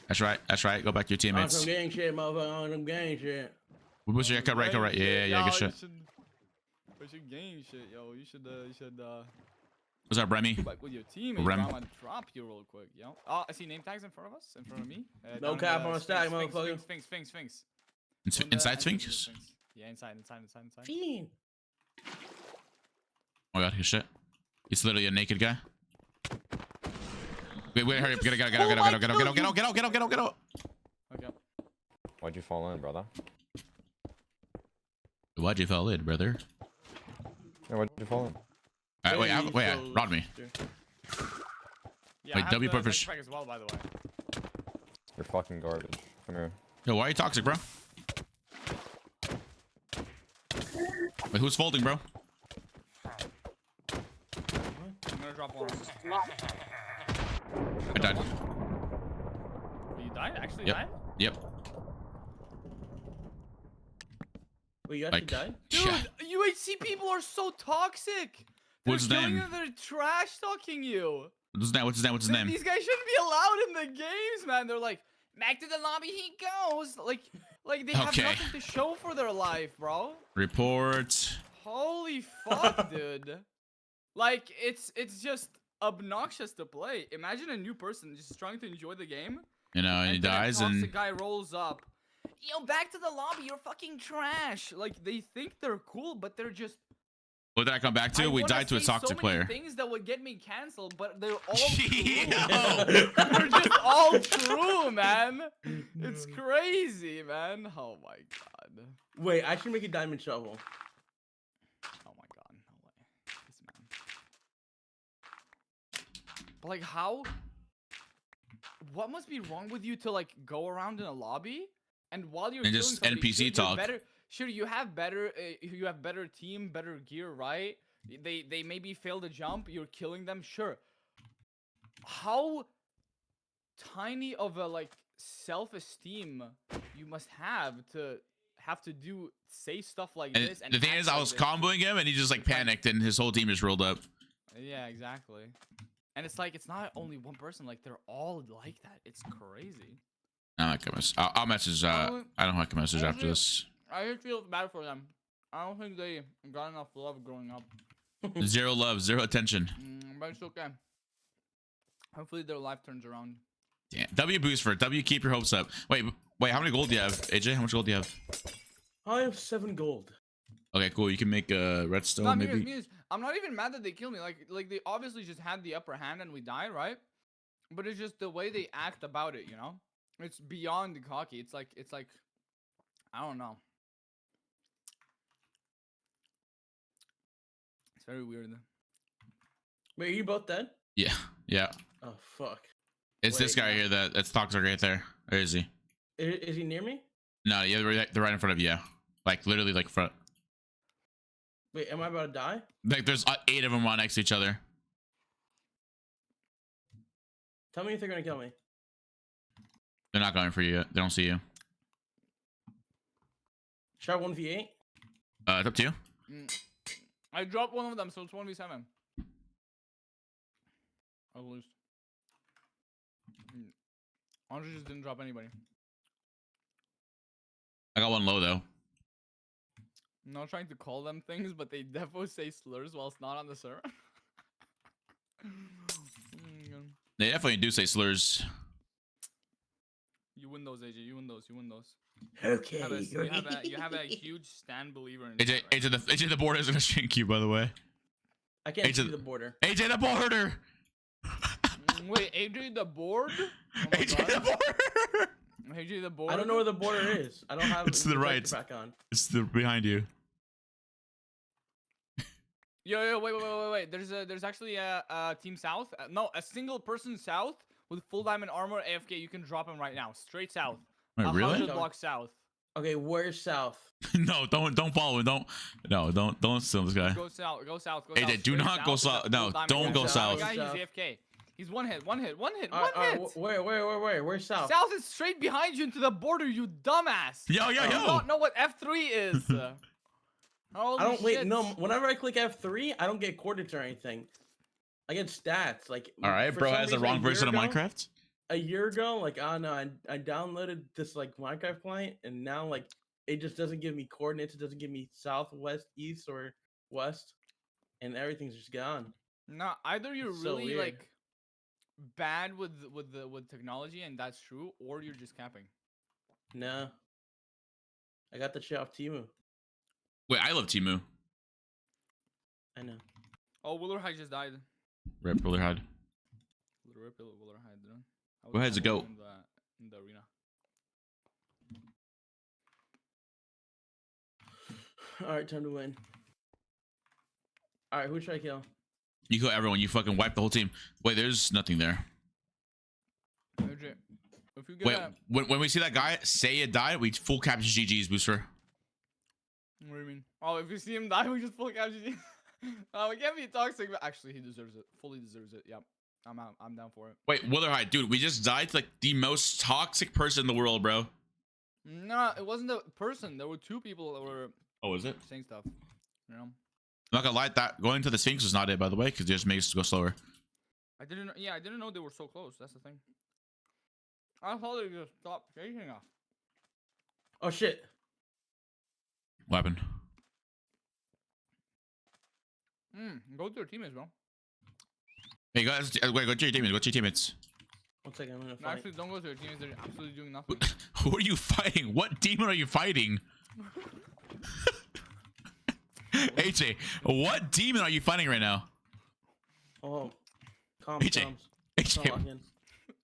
That's right. That's right. Go back to your On teammates. some gang shit, motherfucker. On some gang shit. What was your cut right? Cut right. Yeah, good shit. You should game shit, yo. You should What's up, Remy? go back with your teammates. Rem. I'm gonna drop you real quick, yo. Oh, I see name tags in front of us, in front of me. No down cap the on Sphinx, stack, Sphinx, motherfucker. Sphinx. Inside Sphinx? Yeah, inside. Fiend. Oh god, his shit. He's literally a naked guy. Wait, hurry up. Get out. Okay. Why'd you fall in, brother? Why'd you fall in, brother? Yeah, why'd you fall in? Rod me. Yeah, Wait, I have W the purpose. backpack as well, by the way. You're fucking garbage. Come here. Yo, why are you toxic, bro? Wait, who's folding, bro? I'm gonna drop one. I died. Oh, you died? Actually Yep. died? Yep. Wait, you actually Like, died? Dude, yeah. UHC people are so toxic. They're What's his killing name? you, they're trash talking you. What's his name? These guys shouldn't be allowed in the games, man. They're like, back to the lobby he goes. Like they have Okay. nothing to show for their life, bro. Report. Holy fuck, dude. Like it's just obnoxious to play. Imagine a new person just trying to enjoy the game. You know, and he then dies a and toxic guy rolls up. Yo, back to the lobby. You're fucking trash. Like they think they're cool, but they're just. what did I come back to? I We wanna died to a say toxic so many player. Things that would get me canceled, but they're all Yo. true. They're just all true, man. It's crazy, man. Oh my god. Wait, I should make a diamond shovel. Oh my god. No way. This man. But like, how? What must be wrong with you to like go around in a lobby and while you're And doing just something, NPC sure, you're talk. better, sure, you have better team, better gear, right? they maybe fail to jump, you're killing them, sure. How tiny of a like self-esteem you must have to say stuff like And this. And the thing act is, I like was this. comboing him, and he just like panicked, and his whole team just rolled up. Yeah, exactly. And it's like, it's not only one person, like they're all like that. It's crazy. I'll message. I don't know how I can message after this. I just feel bad for them. I don't think they got enough love growing up. Zero love, zero attention. But it's okay. Hopefully their life turns around. Damn. W boost for it. W, keep your hopes up. Wait, how many gold do you have, AJ? How much gold do you have? I have 7 gold. Okay, cool. You can make a redstone, No, maybe. I'm not even mad that they killed me. Like they obviously just had the upper hand and we died, right? But it's just the way they act about it, you know? It's beyond cocky. It's like I don't know. It's very weird. Wait, are you both dead? Yeah, yeah. Oh fuck. It's this guy here that's toxic right there. Where is he? Is he near me? No, yeah, they're right in front of you. Yeah. Like literally, like front. Wait, am I about to die? Like there's 8 of them right next to each other. Tell me if they're gonna kill me. They're not going for you yet. They don't see you. Should I 1v8? It's up to you. I dropped one of them, so it's 1v7. I'll lose. Andre just didn't drop anybody. I got one low though. I'm not trying to call them things, but they defo say slurs while it's not on the server. They definitely do say slurs. You win those, AJ. You win those. You win those. Okay. You have a huge stand believer in chat right AJ, the border is gonna shrink you, by the way. I can't AJ, see the border. AJ, the border. Wait, AJ the board? Oh AJ God. the border. AJ the board? I don't know where the border is. I don't have It's to the right. back on. It's behind you. Yo, wait. There's actually a team south. No, a single person south with full diamond armor AFK. You can drop him right now. Straight south. Wait, really? 100 blocks south. Okay, where's south? No, don't follow him. Don't steal this guy. Go south. Go south. Go AJ, south. do Straight not go with a south. full No, diamond don't go armor. south. Guy, he's AFK. He's one hit. Hit. Where? Where's south? South is straight behind you into the border, you dumbass. Yo. You don't know what F3 is. Holy I don't wait. shit. No, whenever I click F3, I don't get coordinates or anything. I get stats. Like. All right, for bro some has the reason, wrong version of Minecraft. A year ago, like I don't know, I downloaded this like Minecraft client, and now like it just doesn't give me coordinates. It doesn't give me south, west, east, or west, and everything's just gone. No, either you're It's so really weird. like bad with technology, and that's true, or you're just capping. No. I got the shit off Timu. Wait, I love Timu. I know. Oh, Willer High just died. Rip, Ruler Hide. Rip Willer High, dude. Go ahead, go. In the arena. All right, time to win. All right, who should I kill? You kill everyone. You fucking wipe the whole team. Wait, there's nothing there. AJ, if you get Wait, when we see that guy say it died, we full capture GG's, Booster. What do you mean? Oh, if you see him die, we just full capture GG. Oh, we can't be toxic, but actually, he deserves it. Fully deserves it. Yep. I'm out. I'm down for it. Wait, Willerhide, dude, we just died to like the most toxic person in the world, bro. No, it wasn't a person. There were 2 people that were Oh, is it? saying stuff. You know? I'm not gonna lie, that going to the Sphinx was not it, by the way, because it just makes us go slower. I didn't know they were so close. That's the thing. I thought they just stopped chasing us. Oh shit. What happened? Go to your teammates, bro. Hey guys, wait, go to your teammates. Go to your teammates. 1 second, I'm gonna No, fight. actually, don't go to your teammates. They're absolutely doing nothing. Who are you fighting? What demon are you fighting? AJ, what demon are you fighting right now? Oh, AJ. comms. AJ. Log in.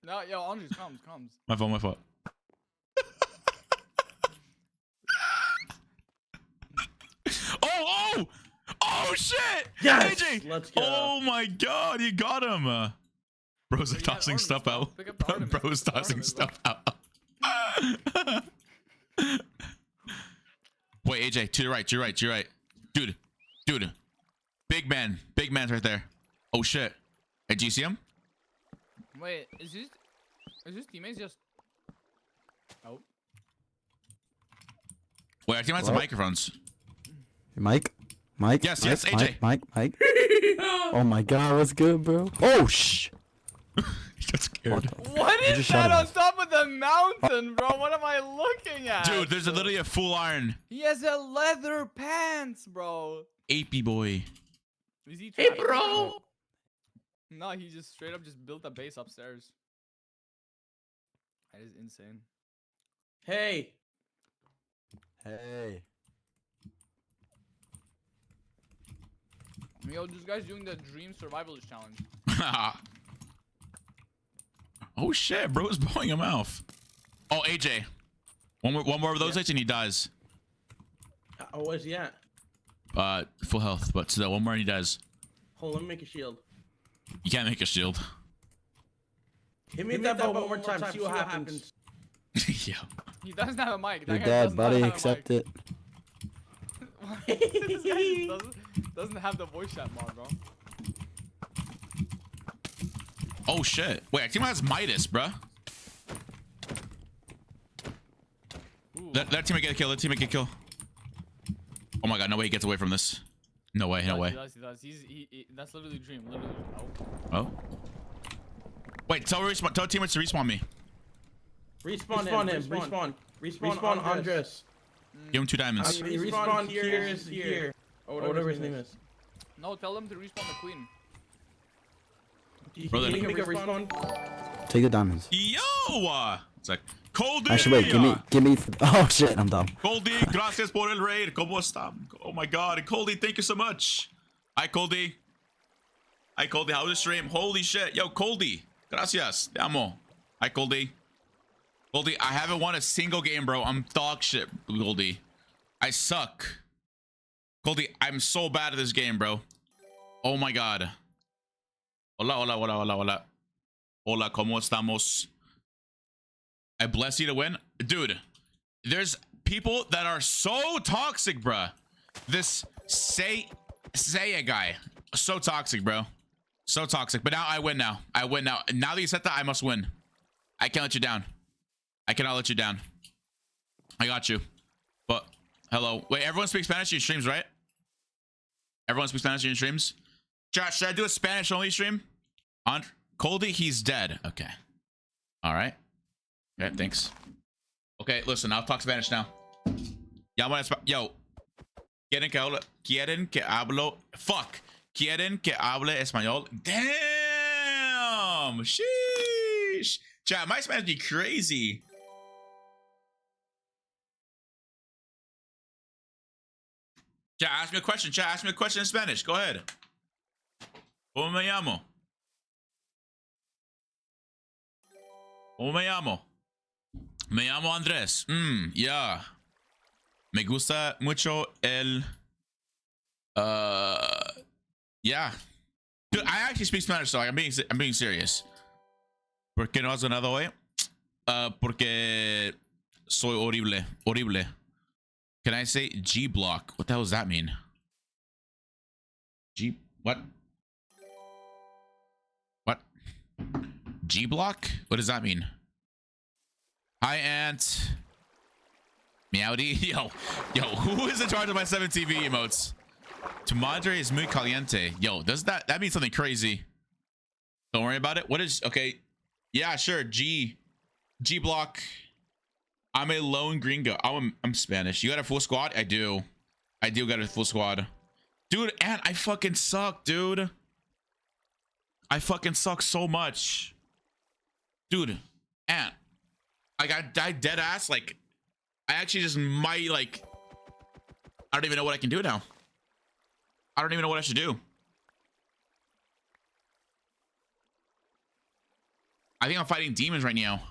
No, yo, Andres, comes. My fault. Oh shit! Yes! AJ! Let's go. Oh my god, you got him! Bro's you got tossing Artemis, stuff bro. out. Pick up the Artemis. Bro's Pick up the tossing Artemis, stuff out. Wait, AJ, to your right. Dude. Big man's right there. Oh shit. Hey, do you see him? Wait, is his teammates just? Oh. Wait, our team has some microphones. Mike? Yes, AJ. Mike. Oh my god, what's good, bro? Oh, shh. He got scared. What is that on top of the mountain, bro? What am I looking at? Dude, there's literally a full iron. He has a leather pants, bro. AP boy. Is he Hey, trying? bro. No, he just straight up just built a base upstairs. That is insane. Hey. Hey. Yo, this guy's doing the Dream Survivalist Challenge. Oh shit, bro is blowing him off. Oh, AJ. One more of those hits and he dies. Oh, where's he at? Full health, but still, one more and he dies. Hold on, let me make a shield. You can't make a shield. Hit me that ball one more time, see what happens. Yeah. He doesn't have a mic. You're That guy dead, does not buddy. have a Accept mic. it. This guy just doesn't have the voice chat mod, bro. Oh shit. Wait, our team has Midas, bruh. That teammate get a kill. That teammate get a kill. Oh my god, no way he gets away from this. No way, no way. He does. That's literally Dream. Literally. Oh. Wait, tell teammates to respawn me. Respawn him. Respawn Qndres. Give him 2 diamonds. Respawn here. Or whatever his name is. No, tell him to respawn the queen. Brother. Can you make a respawn? Take the diamonds. Yo! It's like, Coldy! Actually, wait, give me. Oh shit, I'm dumb. Coldy, gracias por el raid. ¿Cómo está? Oh my god, Coldy, thank you so much. Hi, Coldy. Hi, Coldy. How was the stream? Holy shit. Yo, Coldy. Gracias. Te amo. Hi, Coldy. Coldy, I haven't won a single game, bro. I'm dog shit, Coldy. I suck. Coldy, I'm so bad at this game, bro. Oh my god. Hola. Hola, ¿cómo estamos? I bless you to win. Dude, there's people that are so toxic, bruh. This say a guy. So toxic, bro. So toxic. But now I win now. Now that you said that, I must win. I can't let you down. I cannot let you down. I got you. But, hello. Wait, everyone speaks Spanish in your streams, right? Everyone speaks Spanish in your streams? Josh, should I do a Spanish only stream? On Coldy, he's dead. Okay. All right. Okay, thanks. Okay, listen, I'll talk Spanish now. Yo. Quieren que hablo. Fuck. Quieren que hable español. Damn. Sheesh. Chat, my Spanish be crazy. Chat, ask me a question. Chat, ask me a question in Spanish. Go ahead. ¿Cómo me llamo? ¿Cómo me llamo? Me llamo Andrés. Yeah. Me gusta mucho el... Yeah. Dude, I actually speak Spanish, so I'm being serious. ¿Por qué no has ganado hoy? Porque soy horrible. Can I say G block? What the hell does that mean? G... What? What? G block? What does that mean? Hi, Ant. Meowdy. Yo, who is in charge of my 7 TV emotes? Tu madre es muy caliente. Yo, does that mean something crazy? Don't worry about it. What is... Okay. Yeah, sure. G block. I'm a lone gringo. I'm Spanish. You got a full squad? I do got a full squad. Dude, and I fucking suck, dude. I fucking suck so much. Dude, and I died dead ass. Like, I actually just might, like, I don't even know what I can do now. I don't even know what I should do. I think I'm fighting demons right now.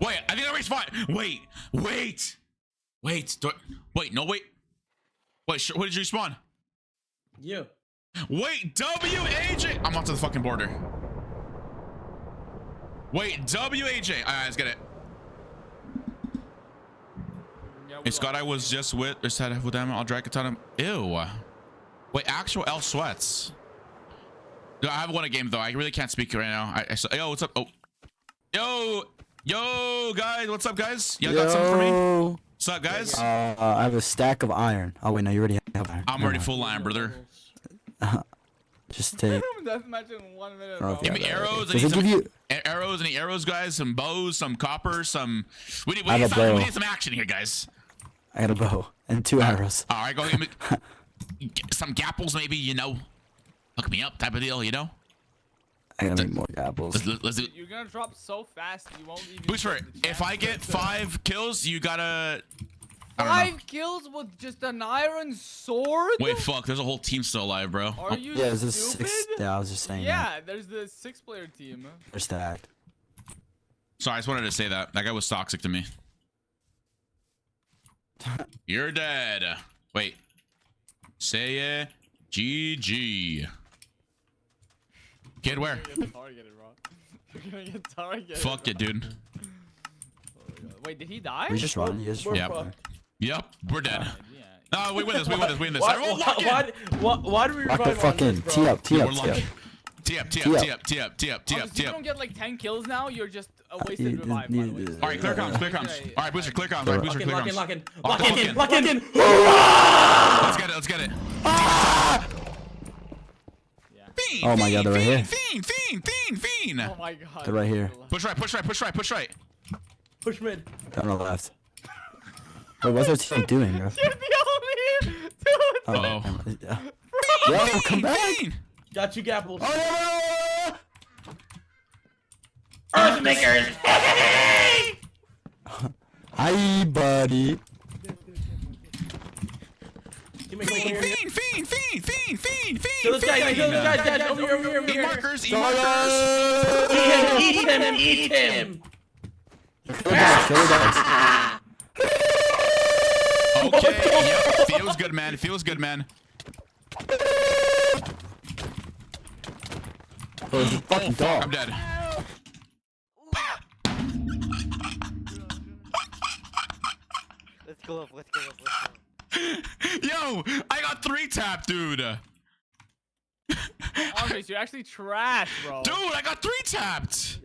Wait, I think I respawned. Wait. No, wait. Wait, what did you respawn? You. Wait, WAJ. I'm onto the fucking border. Wait, WAJ. All right, let's get it. Yeah, Hey, Scott, I was just with. Is that with them? I'll drag it on him. Ew. Wait, actual L sweats. No, I haven't won a game though. I really can't speak right now. Yo, what's up? Oh, yo, guys, what's up, guys? You got something for me? What's up, guys? I have a stack of iron. Oh wait, no, you already have iron. I'm already full iron, brother. Just take. Deathmatch in 1 minute, Okay. bro. Give me arrows. Does it give you? Arrows? Any arrows, guys? Some bows, some copper, some. We I have a bow. need some action here, guys. I got a bow and 2 arrows. All right, go give me some gapples, maybe. You know, hook me up, type of deal. You know. I gotta make more apples. Let's do. You're gonna drop so fast you won't even. Boost for it. If I get 5 kills, you gotta. 5 kills with just an iron sword? Wait, fuck. There's a whole team still alive, bro. Are you Yeah, there's a stupid? 6. Yeah, I was just saying. Yeah, there's the 6-player team. They're stacked. Sorry, I just wanted to say that. That guy was toxic to me. You're dead. Wait. Say it. GG. Kid, where? You're gonna get targeted, bro. You're gonna get targeted. Fuck it, dude. Wait, did he die? We just run. You just run. Yep, we're dead. Yeah. No, we win this. We win this. We win this. Why, Everyone lock in. why do we Lock the revive on fuck in. this, bro? Tee up. Tee We're up. Tee up. locked in. Tee up. Tee up. Tee up. Tee up. Tee up. Tee up. If Tee you up. don't get like 10 kills now, you're just a wasted revive, by the way. All right, clear comms. Clear comms. All right, booster, clear comms. All right, booster, clear comms. Lock in. Lock in. Lock in. Let's get it. Let's get it. Fiend, Oh my god, they're right here. Fiend. Oh my god. They're right here. Push right. Push right. Push right. Push right. Push mid. On the left. Wait, what's our team doing, bro? You're the only dude. Uh-oh. Yo, come back. Fiend. Got you, Gapples. Oh, Earthmakers! Hi, buddy. Fiend. Kill this guy, kill this guy, over here. Eat markers. Eat Sorry. markers. Eat him. Kill the dogs. Okay. Yep. Feels good, man. Feels good, man. Oh, it's a fucking dog. I'm dead. Let's go up. Yo, I got 3 tapped, dude. Andres, you're actually trash, bro. Dude, I got 3 tapped.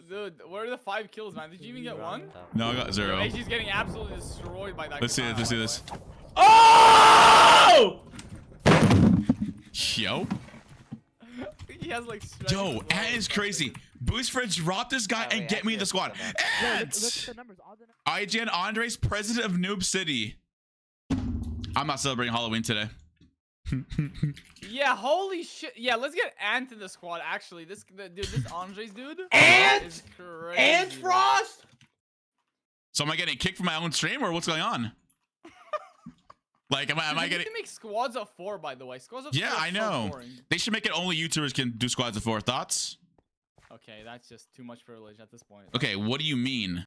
Dude, where are the 5 kills, man? Did you even get 1? No, I got 0. He's getting absolutely destroyed by that. Let's see this. Let's see this. Oh! Yo. He has like. Yo, Ant is crazy. Boost Fred, drop this guy and get me in the squad. Ant! IGN Andres, president of Noob City. I'm not celebrating Halloween today. Yeah, holy shit. Yeah, let's get Ant in the squad. Actually, this Andres dude. Ant? Is crazy. Ant Frost? So am I getting kicked from my own stream or what's going on? Like, am I getting? You can make squads of 4, by the way. Squads of 4 Yeah, are I so know. boring. They should make it only YouTubers can do squads of 4. Thoughts? Okay, that's just too much privilege at this point. Okay, what do you mean?